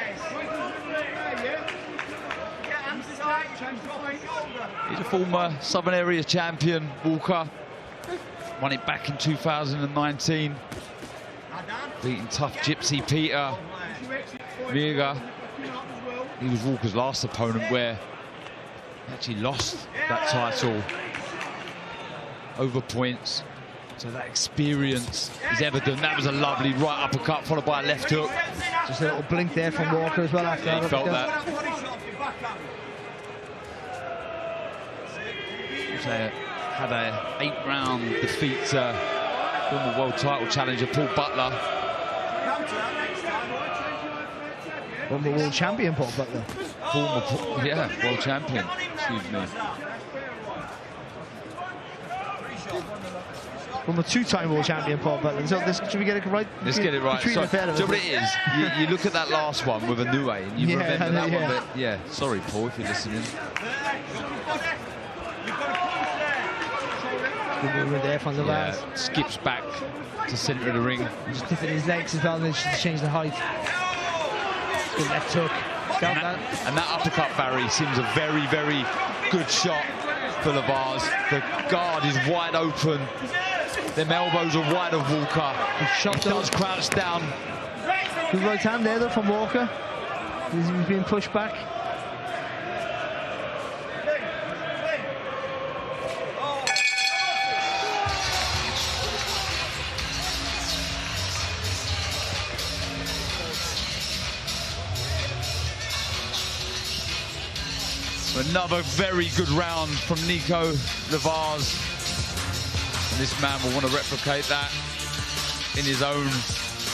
He's a former Southern Area champion, Walker. Won it back in 2019. Beating tough Gypsy Peter Riega. He was Walker's last opponent where he actually lost that title over points. So that experience is evident. That was a lovely right uppercut followed by a left hook. Just a little blink there from Walker as well after that. He felt that. Had a 8-round defeat former world title challenger Paul Butler. Former world champion Paul Butler. Yeah, world champion. Excuse me. From a 2-time world champion Paul Butler. So should we get it right? Let's get it right. So, do you know what it is? You look at that last one with Inoue and you remember that one. But yeah, sorry Paul if you're listening. Good movement there from the Levars. Skips back to centre of the ring. Just tipping his legs as well, and then change the height. Good left hook. And that uppercut, Barry, seems a very, very good shot for Levars. The guard is wide open. Them elbows are wide of Walker. He does crouch down. Good right hand there, though, from Walker. He's being pushed back. Another very good round from Nico Levars. And this man will want to replicate that in his own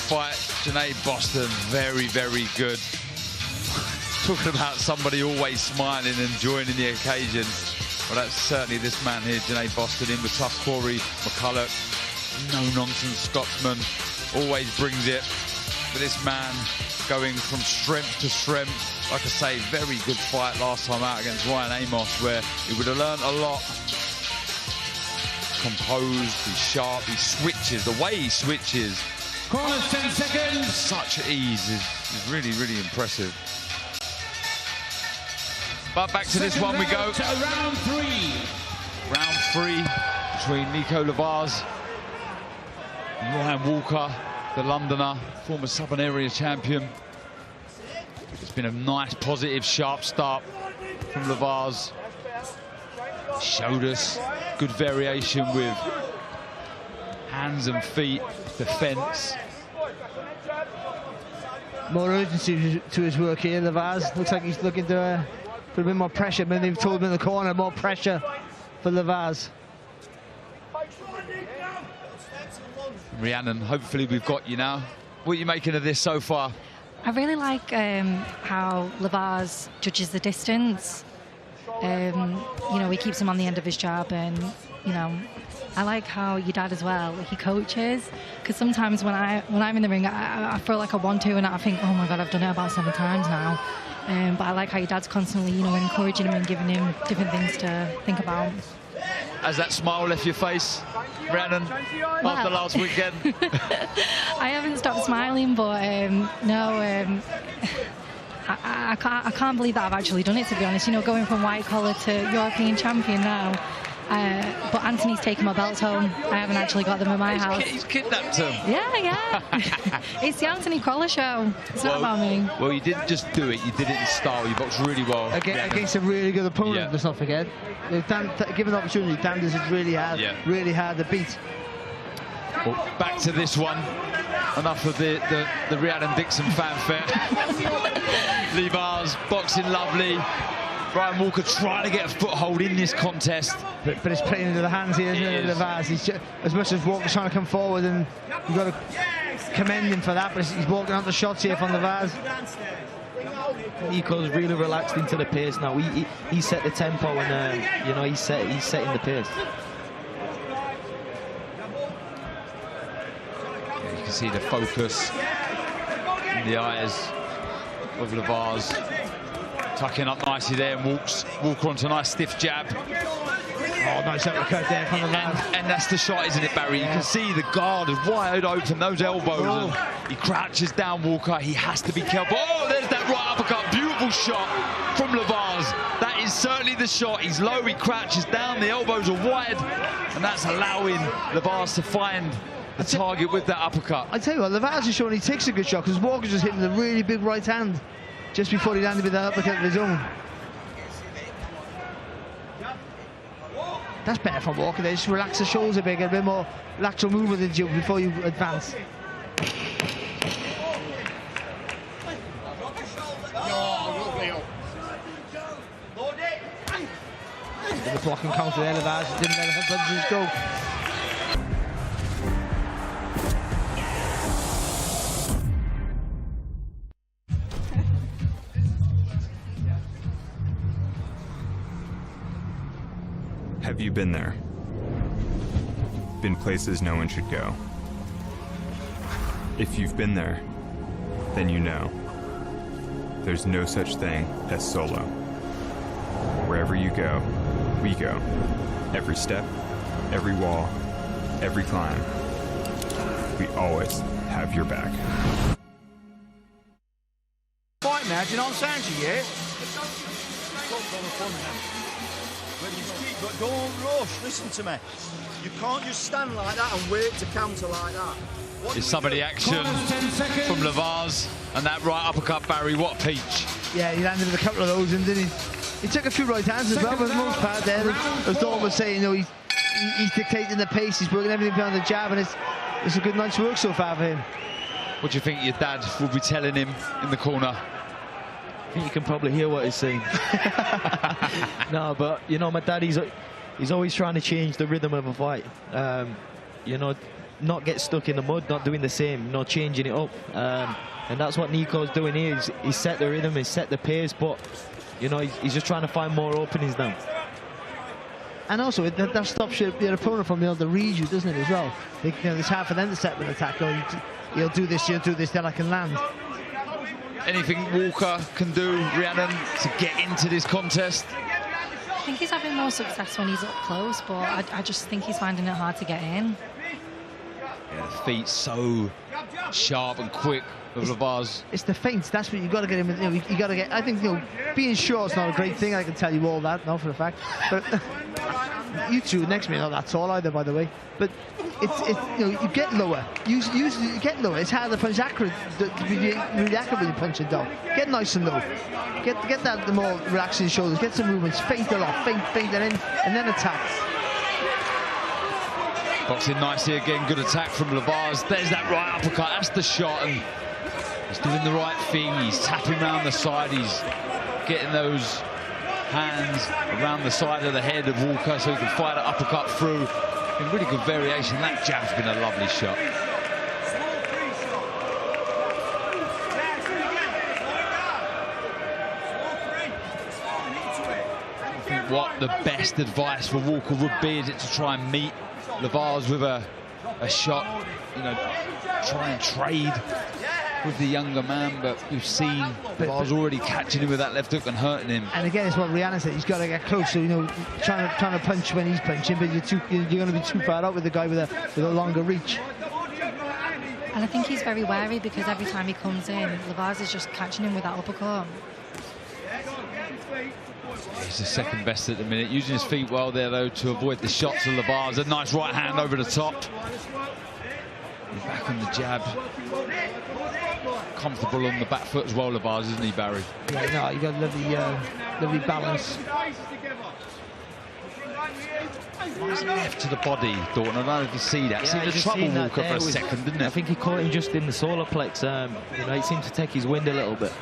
fight. Janae Boston, very, very good. Talking about somebody always smiling and joining the occasion. Well, that's certainly this man here, Janae Boston, in with tough Corey McCulloch. No-nonsense Scotsman, always brings it. But this man going from strength to strength. Like I say, very good fight last time out against Ryan Amos, where he would have learned a lot. Composed, he's sharp, he switches. The way he switches. Corners, 10 seconds. Such ease is really, really impressive. But back to this one we go. To round 3. Round 3 between Nico Levars and Ryan Walker, the Londoner, former Southern Area champion. It's been a nice, positive, sharp start from Levars. Showed us good variation with hands and feet, defense, more urgency to his work here. Levaz looks like he's looking to put a bit more pressure. But they've told him in the corner, more pressure for Levaz. Rhiannon, hopefully we've got you now. What are you making of this so far? I really like how Levaz judges the distance. You know, he keeps him on the end of his jab, and you know, I like how your dad as well, he coaches, because sometimes when I'm in the ring, I feel like I want to, and I think, oh my God, I've done it about 7 times now. But I like how your dad's constantly, you know, encouraging him and giving him different things to think about. Has that smile left your face, Rhiannon, after last weekend? I haven't stopped smiling, but no, I can't believe that I've actually done it, to be honest. You know, going from white collar to European champion now. But Anthony's taken my belts home. I haven't actually got them in my house. He's kidnapped them. Yeah. It's the Anthony Crawler show. It's not about me. Well, you didn't just do it, you did it in style. You boxed really well. Against a really good opponent, let's not forget. Given the opportunity, Danders is really hard to beat. Well, back to this one. Enough of the Rhiannon Dixon fanfare. Levaz boxing lovely. Brian Walker trying to get a foothold in this contest. But it's playing into the hands here, isn't it, Levaz? He's just, as much as Walker's trying to come forward, and you've got to commend him for that, but he's walking out the shots here from Levaz. Nico's really relaxed into the pace now. He set the tempo, and you know, he's setting the pace. You can see the focus in the eyes of Levaz. Tucking up nicely there, and Walker onto a nice stiff jab. Oh, nice uppercut there from Levaz. And that's the shot, isn't it, Barry? You can see the guard is wide open, those elbows. And he crouches down, Walker. He has to be careful. Oh, there's that right uppercut. Beautiful shot from Levaz. That is certainly the shot. He's low, he crouches down, the elbows are wide, and that's allowing Levaz to find the target with that uppercut. I tell you what, Levaz is showing he takes a good shot, because Walker's just hitting the really big right hand just before he landed with that uppercut of his own. That's better from Walker. They just relax the shoulders a bit, get a bit more lateral movement than you before you advance. The blocking counter there, Levaz didn't let the punches go. Have you been there? Been places no one should go? If you've been there, then you know. There's no such thing as solo. Wherever you go, we go. Every step, every wall, every climb. We always have your back. Fight match, you know what I'm saying to you? But don't rush, listen to me. You can't just stand like that and wait to counter like that. Is some of the action from Levaz, and that right uppercut, Barry, what a peach. Yeah, he landed with a couple of those, and didn't he? He took a few right hands as well, but for the most part there, as Dawn was saying, you know, he's dictating the pace, he's working everything behind the jab, and it's a good night's work so far for him. What do you think your dad will be telling him in the corner? I think you can probably hear what he's saying. No, but you know, my dad, he's always trying to change the rhythm of a fight. You know, not get stuck in the mud, not doing the same, not changing it up. And that's what Nico's doing here. He's set the rhythm, he's set the pace, but you know, he's just trying to find more openings now. And also, that stops your opponent from being able to read you, doesn't it, as well? You know, it's hard for them to set up an attack. You'll do this, then I can land. Anything Walker can do, Rhiannon, to get into this contest? I think he's having more success when he's up close, but I just think he's finding it hard to get in. Yeah, the feet so sharp and quick of Levaz. It's the feints. That's what you got to get him. You know, you got to get. I think, you know, being short's not a great thing. I can tell you all that, not for a fact. But you two next to me are not that tall either, by the way. But it's you know, you get lower. You get lower. It's harder to punch accurate. To be really accurate when you punch it down. Get nice and low. Get that the more relaxing shoulders. Get some movements. Feint a lot. Feint, and then attack. Boxing nicely again. Good attack from Levaz. There's that right uppercut. That's the shot. And He's doing the right thing. He's tapping around the side. He's getting those hands around the side of the head of Walker so he can fire the uppercut through. Been really good variation. That jab's been a lovely shot. I think what the best advice for Walker would be is to try and meet Lavaz with a shot, you know, try and trade with the younger man, but we've seen Lavaz already catching him with that left hook and hurting him. And again, it's what Rhiannon said. He's got to get closer. You know, trying to punch when he's punching, but you're going to be too far out with the guy with a longer reach. And I think he's very wary because every time he comes in, Lavaz is just catching him with that uppercut. He's the second best at the minute, using his feet well there though to avoid the shots of Lavaz. A nice right hand over the top. He's back on the jab. Comfortable on the back foot as well, Lavaz, isn't he, Barry? Yeah, no, you got lovely balance. Nice left to the body, Thornton. I don't know if you see that. Yeah, See the trouble Walker for a second, didn't it? I think he caught him just in the solar plex. You know, he seemed to take his wind a little bit.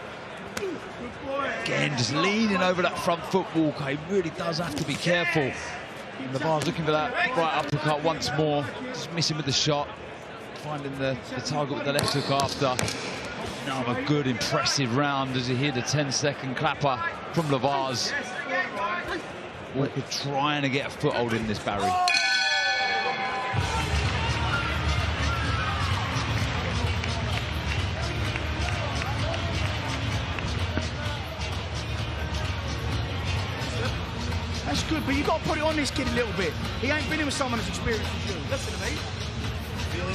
Again, just leaning over that front foot, Walker. He really does have to be careful. And Lavaz looking for that right uppercut once more. Just missing with the shot. Finding the target with the left hook after. Now a good, impressive round as you hear the 10-second clapper from Lavaz. Walker trying to get a foothold in this, Barry. That's good, but you got to put it on this kid a little bit. He ain't been in with someone as experienced as you. Listen to me.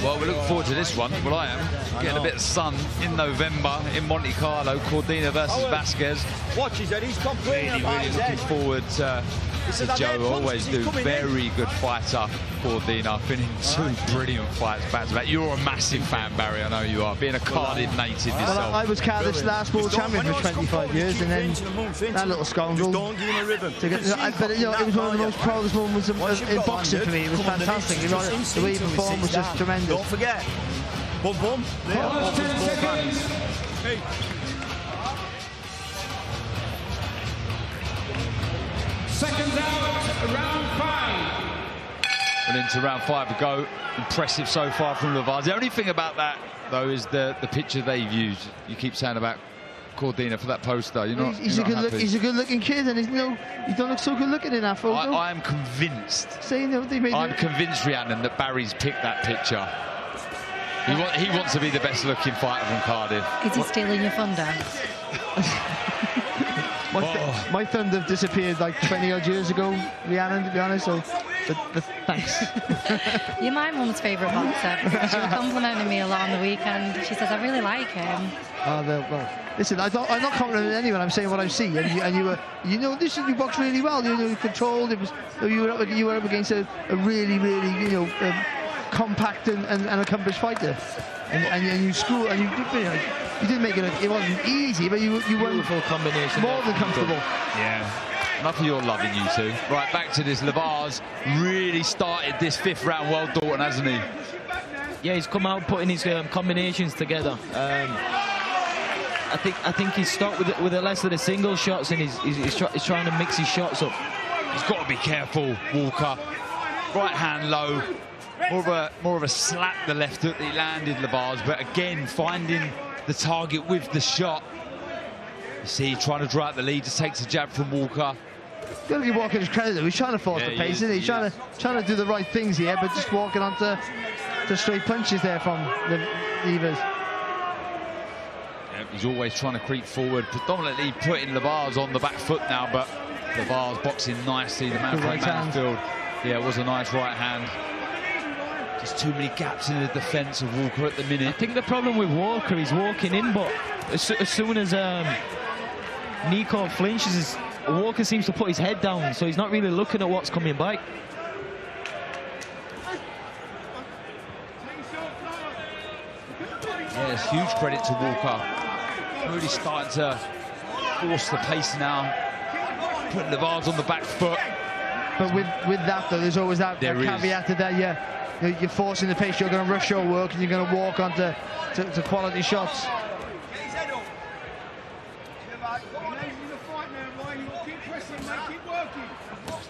Well, we're looking forward to this one. Well, I am. Getting a bit of sun in November in Monte Carlo. Cordina versus Vasquez. Watch his head, he's complaining about Really his looking head. forward to Joe. Always do. Very good fighter, Cordina. Been in two brilliant fights back to back. You're a massive fan, Barry. I know you are. Being a Cardiff native yourself. Well, I was Cardiff's last world champion for 25 years, and then that little scoundrel. Don't give him a rhythm. But you know, it was one of the most proudest moments in boxing for me. It was fantastic. You know, the way he performed was just tremendous. Don't forget. Boom, boom. There, both hands. Hey. Seconds out, round 5. And into round 5 to go. Impressive so far from Lavaz. The only thing about that, though, is the picture they've used. You keep saying about Cordina for that poster. You're not. He's a good-looking kid, and he don't look so good-looking in that photo. I am convinced. I'm convinced, Rhiannon, that Barry's picked that picture. He wants to be the best-looking fighter from Cardiff. Is he stealing your thunder? My thunder disappeared like 20-odd years ago, Rhiannon, to be honest, so thanks. You're my mum's favourite boxer because she was complimenting me a lot on the weekend. She says, I really like him. Well, listen, I'm not complimenting anyone. I'm saying what I see, and you know, you boxed really well. You controlled. It was you were up against a really, compact and accomplished fighter, and you school and you didn't make it. It wasn't easy, but you were beautiful combination. More than comfortable. Yeah. Enough of your loving, you two. Right, back to this. Lavaz really started this 5th round well, Dalton, hasn't he? Yeah, he's come out putting his combinations together. I think he's stuck with the less of the single shots, and he's trying to mix his shots up. He's got to be careful, Walker. Right hand low. More of a slap the left hook that he landed, Lavaz, but again finding the target with the shot. You see, trying to draw out the lead, just takes a jab from Walker. Got to give Walker his credit though. He's trying to force the pace, isn't he? He's trying to do the right things here, but just walking onto straight punches there from the levers. He's always trying to creep forward, predominantly putting Lavaz on the back foot now, but Lavaz boxing nicely, the man from Mansfield. Yeah, it was a nice right hand. Just too many gaps in the defence of Walker at the minute. I think the problem with Walker, he's walking in, but as soon as Nico flinches, Walker seems to put his head down, so he's not really looking at what's coming by. Yes, huge credit to Walker. Really starting to force the pace now. Putting Lavaz on the back foot. But with that, though, there's always that caveat to that. You're forcing the pace, you're going to rush your work, and you're going to walk onto quality shots.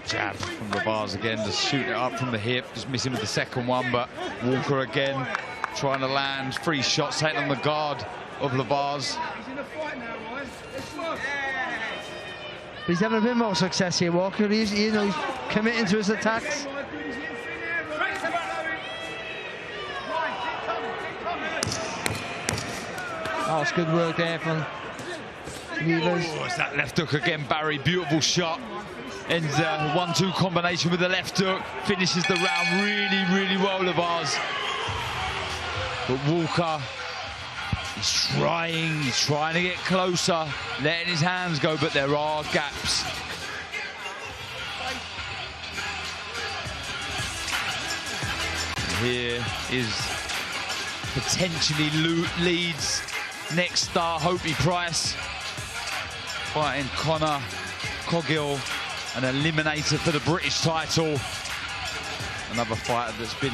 Jab from Lavaz again, just shooting it up from the hip, just missing with the second one, but Walker again trying to land 3 shots, taking on the guard of Lavaz. But he's having a bit more success here, Walker. He's committing to his attacks. Oh, it's good work there from Levers. Oh, it's that left hook again, Barry. Beautiful shot. And 1-2 combination with the left hook. Finishes the round really, really well, Lavaz. But Walker, he's trying to get closer, letting his hands go, but there are gaps. Here is potentially Leeds' next star, Hopey Price, fighting Conor Coggill, an eliminator for the British title. Another fighter that's been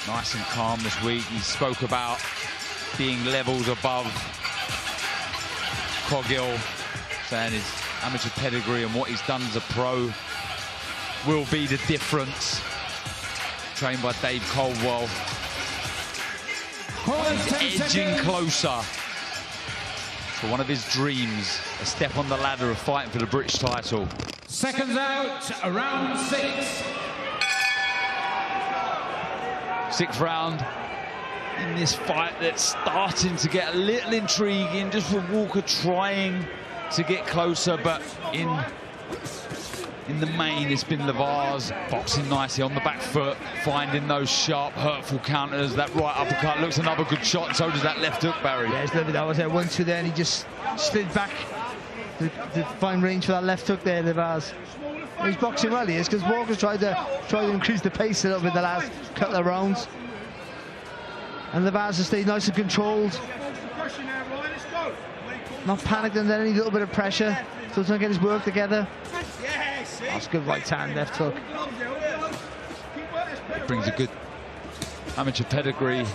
nice and calm this week. He spoke about being levels above Coggill, saying his amateur pedigree and what he's done as a pro will be the difference. Trained by Dave Caldwell. He's edging closer to one of his dreams, a step on the ladder of fighting for the British title. Seconds out, round 6. 6th round in this fight that's starting to get a little intriguing, just with Walker trying to get closer, but in the main it's been Lavaz boxing nicely on the back foot, finding those sharp, hurtful counters. That right uppercut looks another good shot, and so does that left hook, Barry. Yeah, it's lovely. That was there 1-2 there, and he just slid back to find range for that left hook there, Lavaz. He's boxing well, he is, because Walker's tried to increase the pace a little bit the last couple of rounds. And Lavaz has stayed nice and controlled. Not panicked under any little bit of pressure. Still trying to get his work together. That's good right hand, left hook. It brings a good amateur pedigree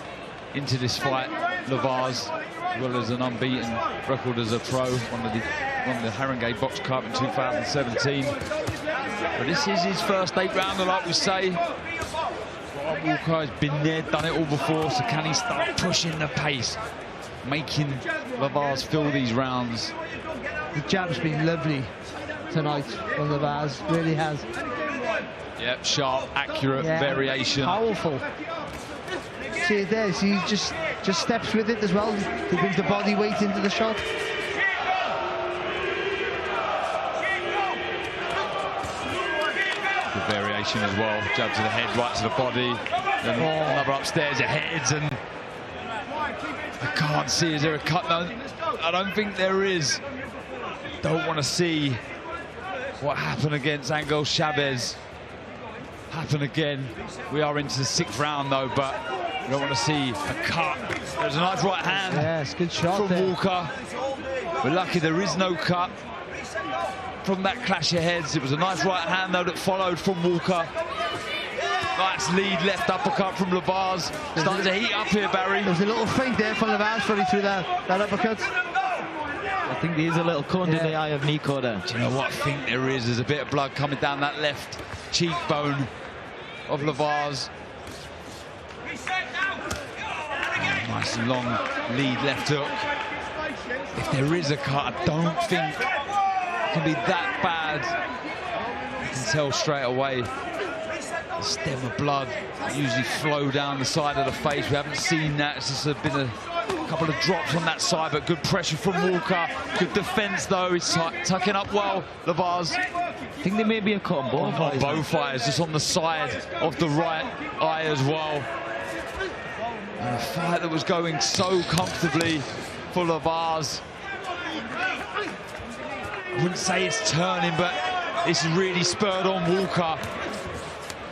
into this fight, Lavaz, as well as an unbeaten record as a pro, won the Haringey Box Cup in 2017. But this is his first 8-rounder, like we say. Walker has been there, done it all before, so can he start pushing the pace, making Lavaz fill these rounds? The jab's been lovely tonight from Lavaz, really has. Yep, sharp, accurate, variation. Powerful. See it there, see he just steps with it as well. He brings the body weight into the shot. Good variation as well. Jab to the head, right to the body. Then another upstairs, it heads, and I can't see, is there a cut? No, I don't think there is. Don't want to see what happened against Angel Chavez happen again. We are into the 6th round though, but we don't want to see a cut. There's a nice right hand. Yes, good shot from there. Walker. We're lucky there is no cut from that clash of heads. It was a nice right hand though that followed from Walker. Nice lead left uppercut from Lavaz. Starting to heat up here, Barry. There was a little feint there from Lavaz before he threw that uppercut. I think there is a little cut in the eye of Nico there. Do you know what I think there is? There's a bit of blood coming down that left cheekbone of Lavaz. Nice long lead left hook. If there is a cut, I don't think it can be that bad. You can tell straight away. The stem of blood usually flow down the side of the face. We haven't seen that. It's just been a couple of drops on that side, but good pressure from Walker. Good defense though. He's tucking up well, Lavaz. I think there may be a cut on both eyes. Both fighters, just on the side of the right eye as well. And a fight that was going so comfortably for Lavaz. I wouldn't say it's turning, but it's really spurred on Walker.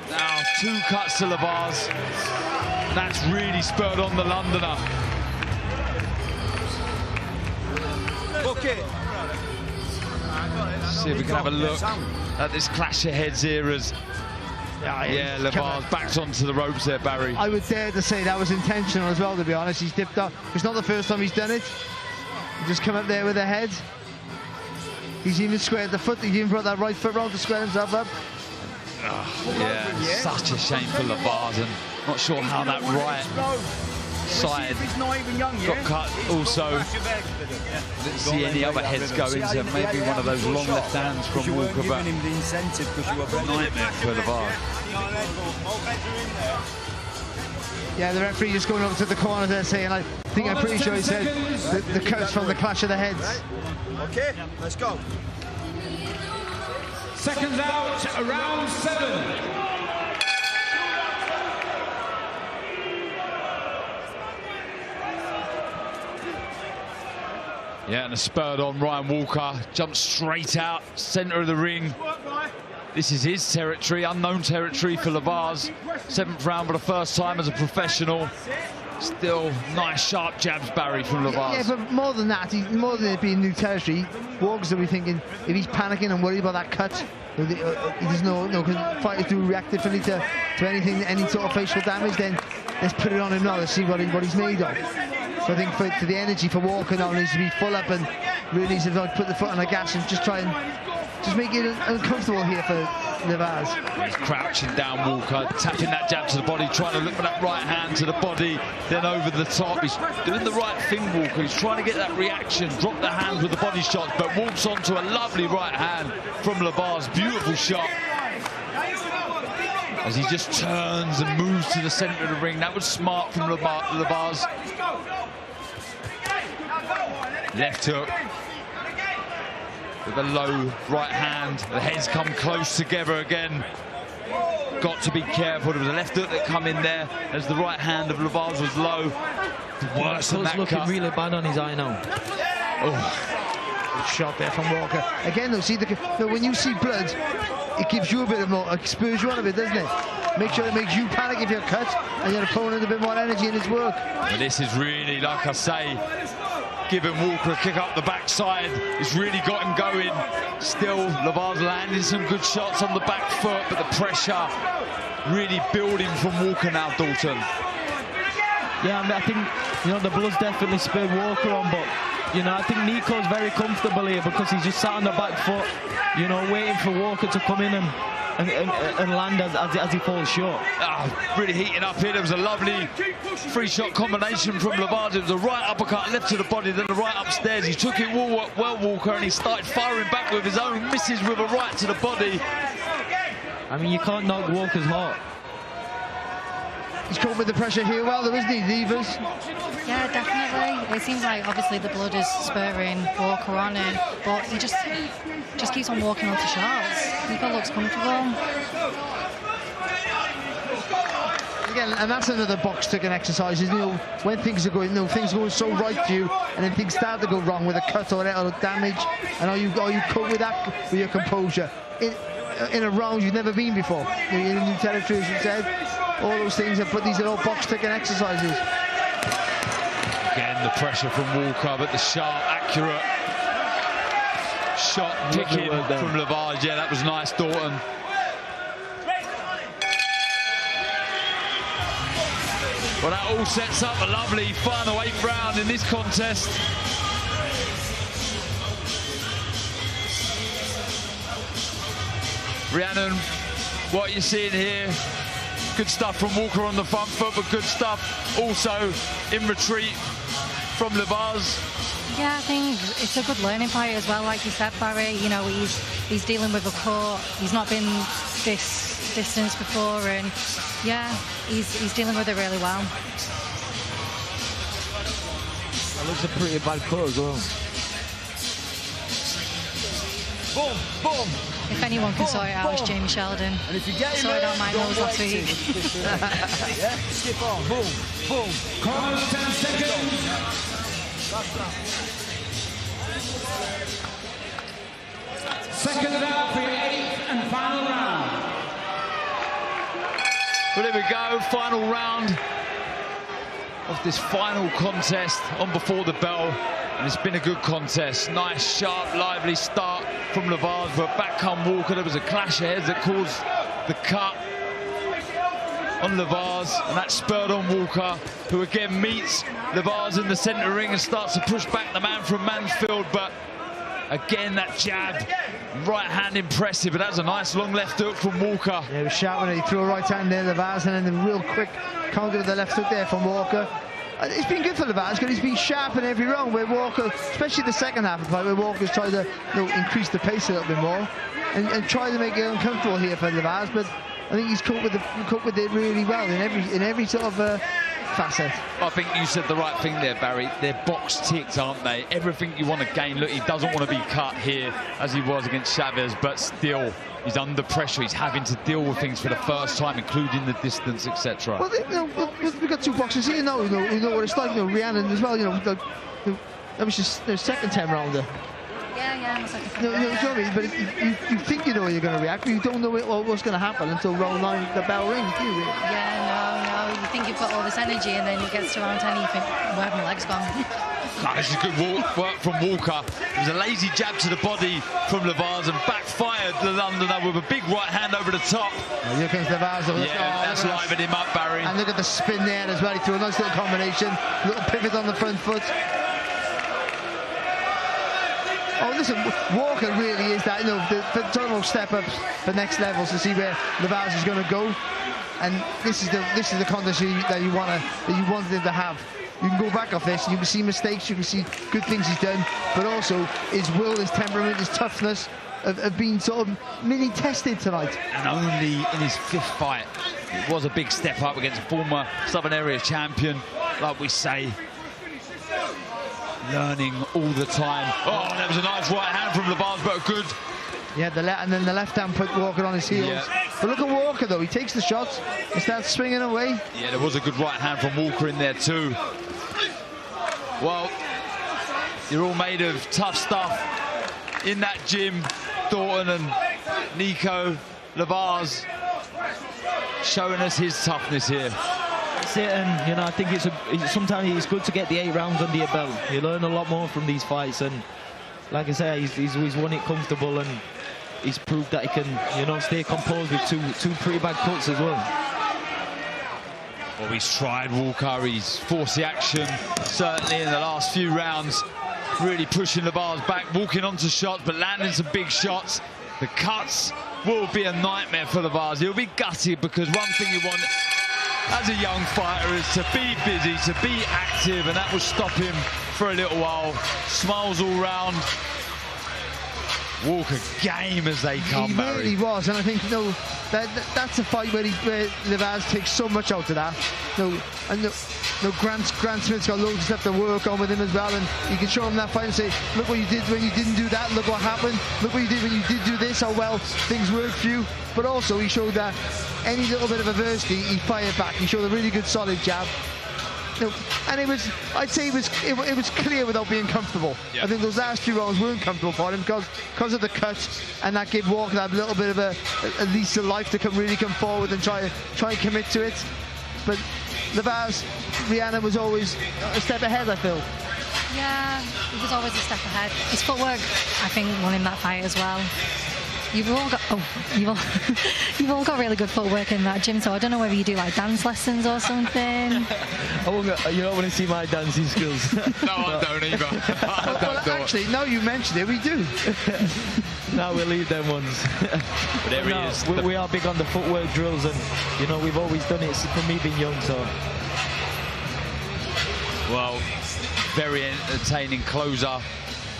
Now 2 cuts to Lavaz. That's really spurred on the Londoner. See if we can have a look at this clash of heads here as Lavaz backs onto the ropes there, Barry. I would dare to say that was intentional as well, to be honest. He's dipped up. It's not the first time he's done it. He just come up there with a head. He's even squared the foot. He even brought that right foot round to square himself up. Yeah, such a shame for Levar's. Not sure how that right side got cut. Also, didn't see any other heads go into maybe one of those long left hands from Walker, but nightmare for Levar. Yeah, the referee just going over to the corner there saying, I'm pretty sure he said the cuts from the clash of the heads. Okay, let's go. Seconds out, round 7. Yeah, and a spurred on Ryan Walker, jumps straight out, centre of the ring. This is his territory, unknown territory for Levar's. 7th round for the first time as a professional. Still nice sharp jabs, Barry, from Levar's. Yeah, but more than that, more than it being new territory, Walker's will be thinking if he's panicking and worried about that cut, there's no, because fighters do react differently to anything, any sort of facial damage. Then let's put it on him now. Let's see what he's made of. So I think for the energy for Walker now needs to be full up and really needs to put the foot on the gas and just try and make it uncomfortable here for Levar's. He's crouching down, Walker, tapping that jab to the body, trying to look for that right hand to the body, then over the top. He's doing the right thing, Walker. He's trying to get that reaction, drop the hands with the body shots, but walks onto a lovely right hand from Levar's. Beautiful shot. As he just turns and moves to the centre of the ring. That was smart from Levar's. Left hook with a low right hand. The heads come close together again. Got to be careful. There was a left hook that come in there as the right hand of Levar's was low. Worse than that looking cut. really bad on his eye now. Oh, good shot there from Walker. Again, though, see when you see blood, it gives you a bit of more, spurs you on a bit, doesn't it? Make sure it makes you panic if you're cut and your opponent a bit more energy in his work. But this is really, like I say, giving Walker a kick up the backside. It's really got him going. Still, Levar's landing some good shots on the back foot, but the pressure really building from Walker now, Dalton. Yeah, I think, the blood's definitely spurred Walker on, but, I think Nico's very comfortable here because he's just sat on the back foot, waiting for Walker to come in and land as he falls short. Really heating up here. There was a lovely three-shot combination from Levar. It was a right uppercut left to the body, then a right upstairs. He took it well, Walker, and he started firing back with his own, misses with a right to the body. I mean, you can't knock Walker's heart. He's caught with the pressure here well, though, isn't he, Levers? Yeah, definitely. It seems like obviously the blood is spurring Walker on, but he just keeps on walking onto shots. Nico looks comfortable. Again, and that's another box ticking exercise, isn't it? When things are going, things are going so right for you, and then things start to go wrong with a cut or damage, and are you cope with that with your composure in a round you've never been before, in a new territory, as you said. All those things, but these are all box ticking exercises. Again, the pressure from Walker, but the sharp, accurate shot picking from Levar. Yeah, that was nice, Dalton. Well, that all sets up a lovely final 8th round in this contest. Rhiannon, what you're seeing here, good stuff from Walker on the front foot, but good stuff also in retreat from Levar's. Yeah, I think it's a good learning fight as well, like you said, Barry. He's dealing with a cut. He's not been this distance before, and yeah, he's dealing with it really well. That looks a pretty bad cut as well. Boom, boom. If anyone can sort it out, it's Jamie Sheldon. And if you get sorted out my nose last week. Yeah, skip on, boom, boom. Corners 10 seconds. Second out for your 8th and final round. Well, here we go, final round of this final contest on Before the Bell. And it's been a good contest. Nice, sharp, lively start from Levar's, but back come Walker. There was a clash of heads that caused the cut on Levar's, and that spurred on Walker, who again meets Levar's in the centre ring and starts to push back the man from Mansfield, but Again, that jab, right hand impressive, but that's a nice long left hook from Walker. Yeah, it was sharp when he threw a right hand there, Livaz, and then the real quick counter with the left hook there from Walker. It's been good for Livaz because he's been sharp in every round where Walker, especially the second half of the fight, where Walker's tried to increase the pace a little bit more and try to make it uncomfortable here for Livaz, but I think he's coped with it really well in every sort of facet. I think you said the right thing there, Barry. They're box ticked, aren't they? Everything you want to gain. Look, he doesn't want to be cut here as he was against Chavez, but still, he's under pressure. He's having to deal with things for the first time, including the distance, etc. Well, we've got two boxers here now. You know what it's like. Rhiannon as well. That was just their second 10-rounder. Yeah, I'm second. You know what I mean? But you think you know you're going to react, but you don't know what's going to happen until round 9, the bell rings, do you really? Yeah, no. You think you've got all this energy, and then it gets to round 10, and you think, where have my legs gone? This is good work from Walker. It was a lazy jab to the body from Livaz and backfired the Londoner with a big right hand over the top. Well, here comes Livaz. That's livened him up, Barry. And look at the spin there as well. He threw a nice little combination, little pivot on the front foot. Oh, listen, Walker really is that, the total step up for next levels to see where Livaz is going to go, and this is the contest that you wanted him to have. You can go back off this, you can see mistakes, you can see good things he's done, but also his will, his temperament, his toughness have been sort of mini tested tonight. And only in his 5th fight, it was a big step up against a former Southern Area champion, like we say. Learning all the time. Oh, that was a nice right hand from Livaz, but good. Yeah, and then the left hand put Walker on his heels. Yeah. But look at Walker though, he takes the shots and starts swinging away. Yeah, there was a good right hand from Walker in there too. Well, you're all made of tough stuff in that gym. Thornton and Nico Livaz showing us his toughness here. That's it, and I think sometimes it's good to get the 8 rounds under your belt. You learn a lot more from these fights, and like I say, he's won it comfortable, and he's proved that he can, stay composed with two pretty bad cuts as well. Well, he's tried Walker, he's forced the action, certainly in the last few rounds, really pushing Livaz back, walking onto shots, but landing some big shots. The cuts will be a nightmare for Livaz. He'll be gutted because one thing you want as a young fighter is to be busy, to be active, and that will stop him for a little while. Smiles all round. Walker game as they come, Barry. He really was, and I think that's a fight where Livaz takes so much out of that. Grant Smith's got loads of stuff to work on with him as well, and you can show him that fight and say, look what you did when you didn't do that, look what happened, look what you did when you did do this, how well things worked for you. But also he showed that any little bit of adversity, he fired back. He showed a really good solid jab. And I'd say it was clear without being comfortable. Yeah. I think those last 2 rounds weren't comfortable for him because of the cut, and that gave Walker that little bit of a lease of life to really come forward and try and commit to it. But Livaz, Rhiannon was always a step ahead, I feel. Yeah, he was always a step ahead. His footwork, I think, won him that fight as well. You've all got really good footwork in that gym, so I don't know whether you do like dance lessons or something. You don't want to see my dancing skills. No, I don't either. Well, actually, now you mention it, we do. No, we'll leave them ones. But there he is. We are big on the footwork drills, and we've always done it for me being young. So, well, very entertaining closer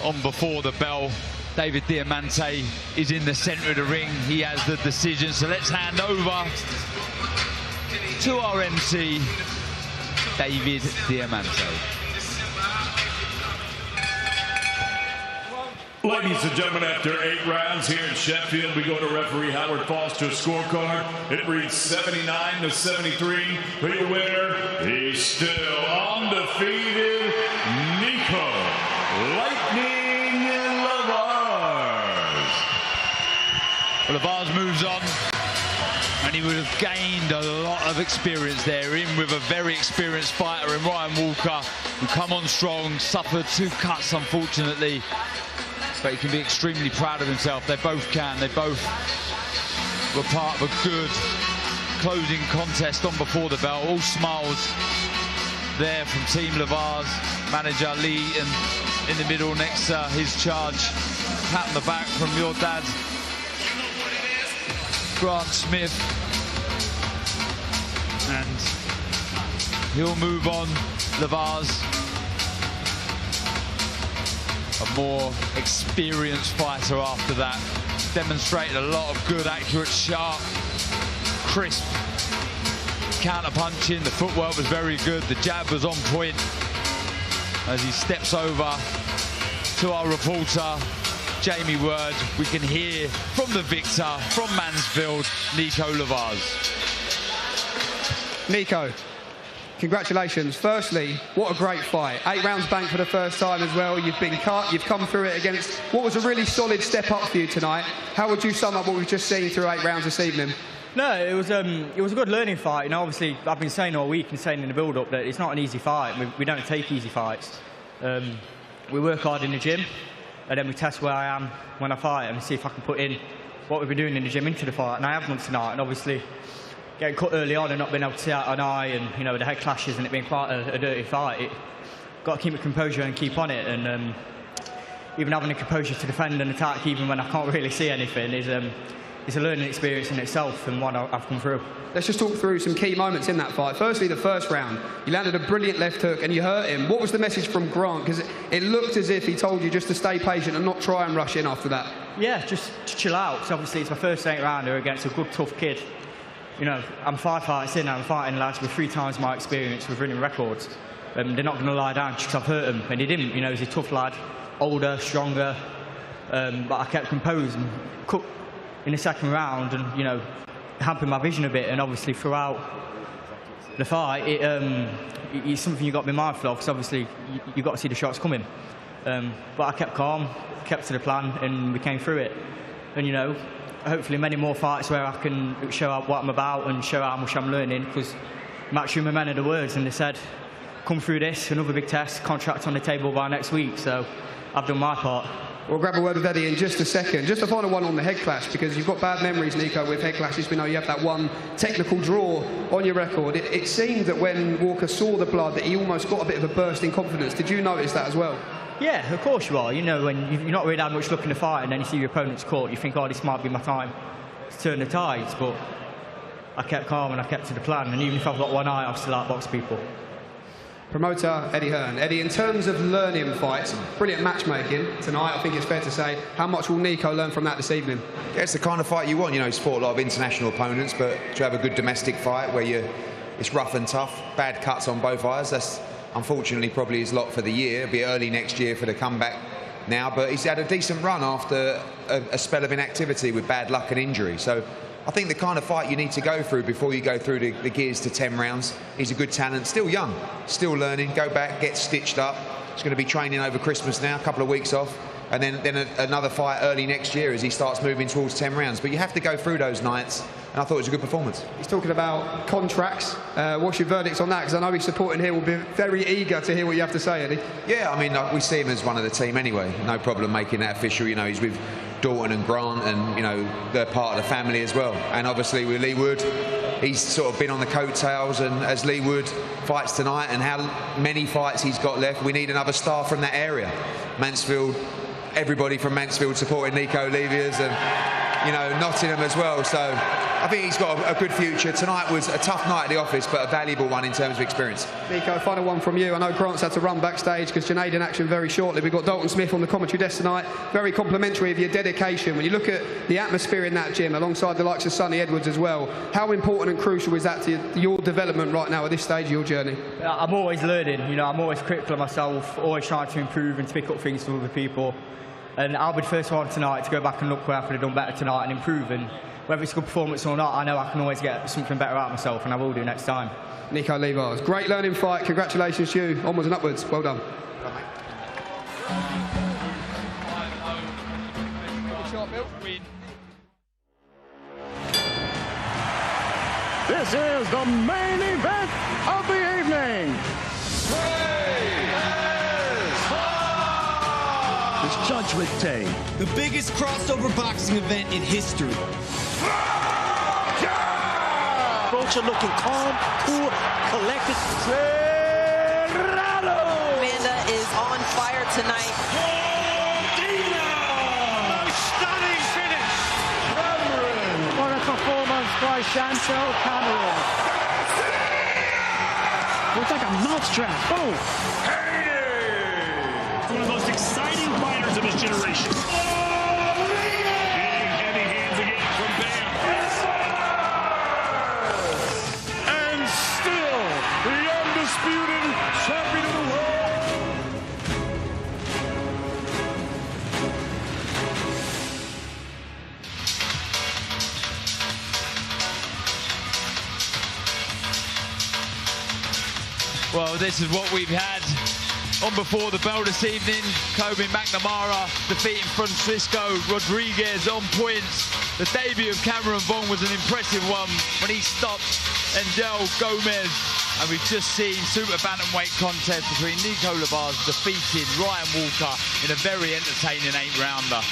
on before the bell. David Diamante is in the centre of the ring. He has the decision. So let's hand over to our MC, David Diamante. Ladies and gentlemen, after 8 rounds here in Sheffield, we go to referee Howard Foster's scorecard. It reads 79-73. But your winner, he's still undefeated, Nico Lightning Livaz. Well, Livaz moves on, and he would have gained a lot of experience there, in with a very experienced fighter in Ryan Walker, who come on strong, suffered 2 cuts, unfortunately. But he can be extremely proud of himself. They both can. They both were part of a good closing contest on before the bell. All smiles there from Team Livaz. Manager Leigh in the middle next to his charge. pat on the back from your dad, Grant Smith. And he'll move on, Levars. A more experienced fighter after that. Demonstrated a lot of good, accurate, sharp, crisp counter-punching. The footwork was very good. The jab was on point. As he steps over to our reporter, Jamie Word, we can hear from the victor, from Mansfield, Nico Levars. Nico, congratulations. Firstly, what a great fight. 8 rounds banked for the first time as well. You've been cut, you've come through it against what was a really solid step up for you tonight. How would you sum up what we've just seen through 8 rounds this evening? No, it was a good learning fight. You know, obviously, I've been saying all week and saying in the build-up that it's not an easy fight. We don't take easy fights. We work hard in the gym, and then we test where I am when I fight and see if I can put in what we've been doing in the gym into the fight. And I have done tonight, and obviously, getting cut early on and not being able to see out an eye, and you know the head clashes and it being quite a dirty fight. Got to keep my composure and keep on it, and even having the composure to defend and attack even when I can't really see anything is a learning experience in itself, and one I've come through. Let's just talk through some key moments in that fight. Firstly, the first round, you landed a brilliant left hook and you hurt him. What was the message from Grant? Because it looked as if he told you just to stay patient and not try and rush in after that. Yeah, just to chill out. So obviously it's my first 8 rounder against a good, tough kid. You know, I'm 5 fights in, I'm fighting lads with 3 times my experience with winning records. They're not going to lie down because I've hurt him, and he didn't. You know, he's a tough lad, older, stronger, but I kept composed and cooked in the second round, and you know, hampered my vision a bit. And obviously throughout the fight, it's something you've got to be mindful of, because obviously you've got to see the shots coming. But I kept calm, kept to the plan, and we came through it. And you know, hopefully many more fights where I can show out what I'm about and show how much I'm learning, because Matchroom my men of the words, and they said, come through this, another big test, contract on the table by next week. So I've done my part. We'll grab a word with Eddie in just a second. Just a final one on the head clash, because you've got bad memories, Nico, with head clashes. We know you have that one technical draw on your record. It seemed that when Walker saw the blood that he almost got a bit of a burst in confidence. Did you notice that as well? Yeah, of course you are. You know, when you're not really had much luck in the fight and then you see your opponent's caught, you think, oh, this might be my time to turn the tides. But I kept calm and I kept to the plan. And even if I've got one eye, I've still outboxed people. Promoter Eddie Hearn. Eddie, in terms of learning fights, brilliant matchmaking tonight, I think it's fair to say. How much will Nico learn from that this evening? Yeah, it's the kind of fight you want. You know, he's fought a lot of international opponents, but to have a good domestic fight where it's rough and tough, bad cuts on both eyes, that's unfortunately probably his lot for the year. It'll be early next year for the comeback now, but he's had a decent run after a spell of inactivity with bad luck and injury. So I think the kind of fight you need to go through before you go through the gears to 10 rounds. He's a good talent, still young, still learning. Go back, get stitched up. He's going to be training over Christmas now, a couple of weeks off, and then another fight early next year as he starts moving towards 10 rounds. But you have to go through those nights, and I thought it was a good performance. He's talking about contracts. What's your verdict on that? Because I know he's supporting here will be very eager to hear what you have to say, Eddie. Yeah, I mean, we see him as one of the team anyway. No problem making that official. You know, he's with Dalton and Grant, and you know, they're part of the family as well. And obviously with Leigh Wood, he's sort of been on the coattails, and as Leigh Wood fights tonight and how many fights he's got left, we need another star from that area. Mansfield, everybody from Mansfield supporting Nico Levars, and you know, Nottingham as well. So I think he's got a good future. Tonight was a tough night at the office, but a valuable one in terms of experience. Nico, final one from you. I know Grant's had to run backstage because Junaid in action very shortly. We've got Dalton Smith on the commentary desk tonight. Very complimentary of your dedication. When you look at the atmosphere in that gym, alongside the likes of Sonny Edwards as well, how important and crucial is that to your development right now at this stage of your journey? I'm always learning. You know, I'm always critical of myself, always trying to improve and to pick up things from other people. And I'll be the first one tonight to go back and look where I could have done better tonight and improve. And whether it's a good performance or not, I know I can always get something better out of myself, and I will do next time. Nico Levars, great learning fight. Congratulations to you. Onwards and upwards. Well done. This is the main event of the evening. It's Judgment Day. The biggest crossover boxing event in history. Rocha looking calm, cool, collected. Amanda is on fire tonight. Chantel Cameron. Looks like a mousetrap. Oh! One of the most exciting fighters of his generation. Oh, big heavy hands again from Bam. And still, the undisputed champion of the world. Well, this is what we've had on before the bell this evening. Kobe McNamara defeating Francisco Rodriguez on points. The debut of Cameron Vong was an impressive one when he stopped Endel Gomez. And we've just seen super bantamweight contest between Nico Lavaz defeating Ryan Walker in a very entertaining 8-rounder.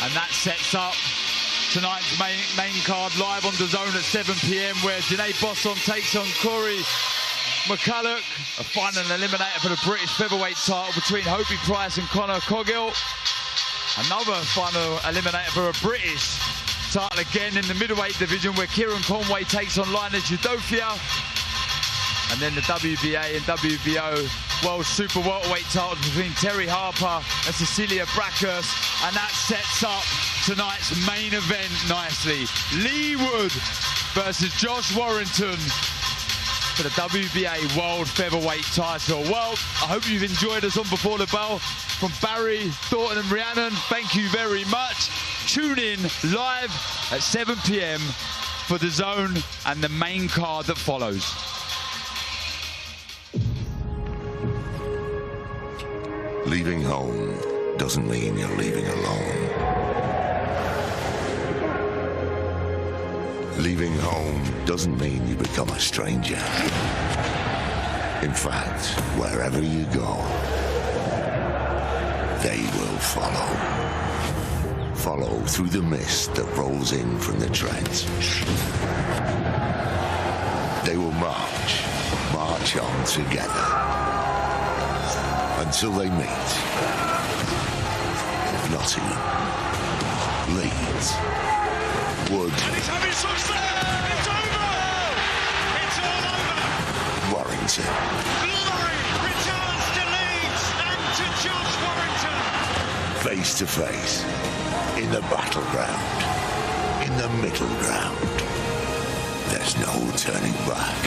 And that sets up tonight's main card live on DAZN at 7 p.m. where Janae Bosson takes on Corey McCulloch, a final eliminator for the British featherweight title between Hobie Price and Conor Coghill. Another final eliminator for a British title again in the middleweight division where Kieran Conway takes on Linus Udofia. And then the WBA and WBO World Super Welterweight titles between Terry Harper and Cecilia Brackhurst. And that sets up tonight's main event nicely. Leigh Wood versus Josh Warrington for the WBA World Featherweight title. Well, I hope you've enjoyed us on Before the Bell. From Barry, Thornton and Rhiannon, thank you very much. Tune in live at 7 p.m. for DAZN and the main card that follows. Leaving home doesn't mean you're leaving alone. Leaving home doesn't mean you become a stranger. In fact, wherever you go, they will follow. Follow through the mist that rolls in from the trench. They will march on together. Until they meet Nottingham, Leeds, Wood, He's having success! It's over! It's all over! Warrington. Glory returns to Leeds and to Josh Warrington. Face to face, in the battleground, in the middle ground. There's no turning back.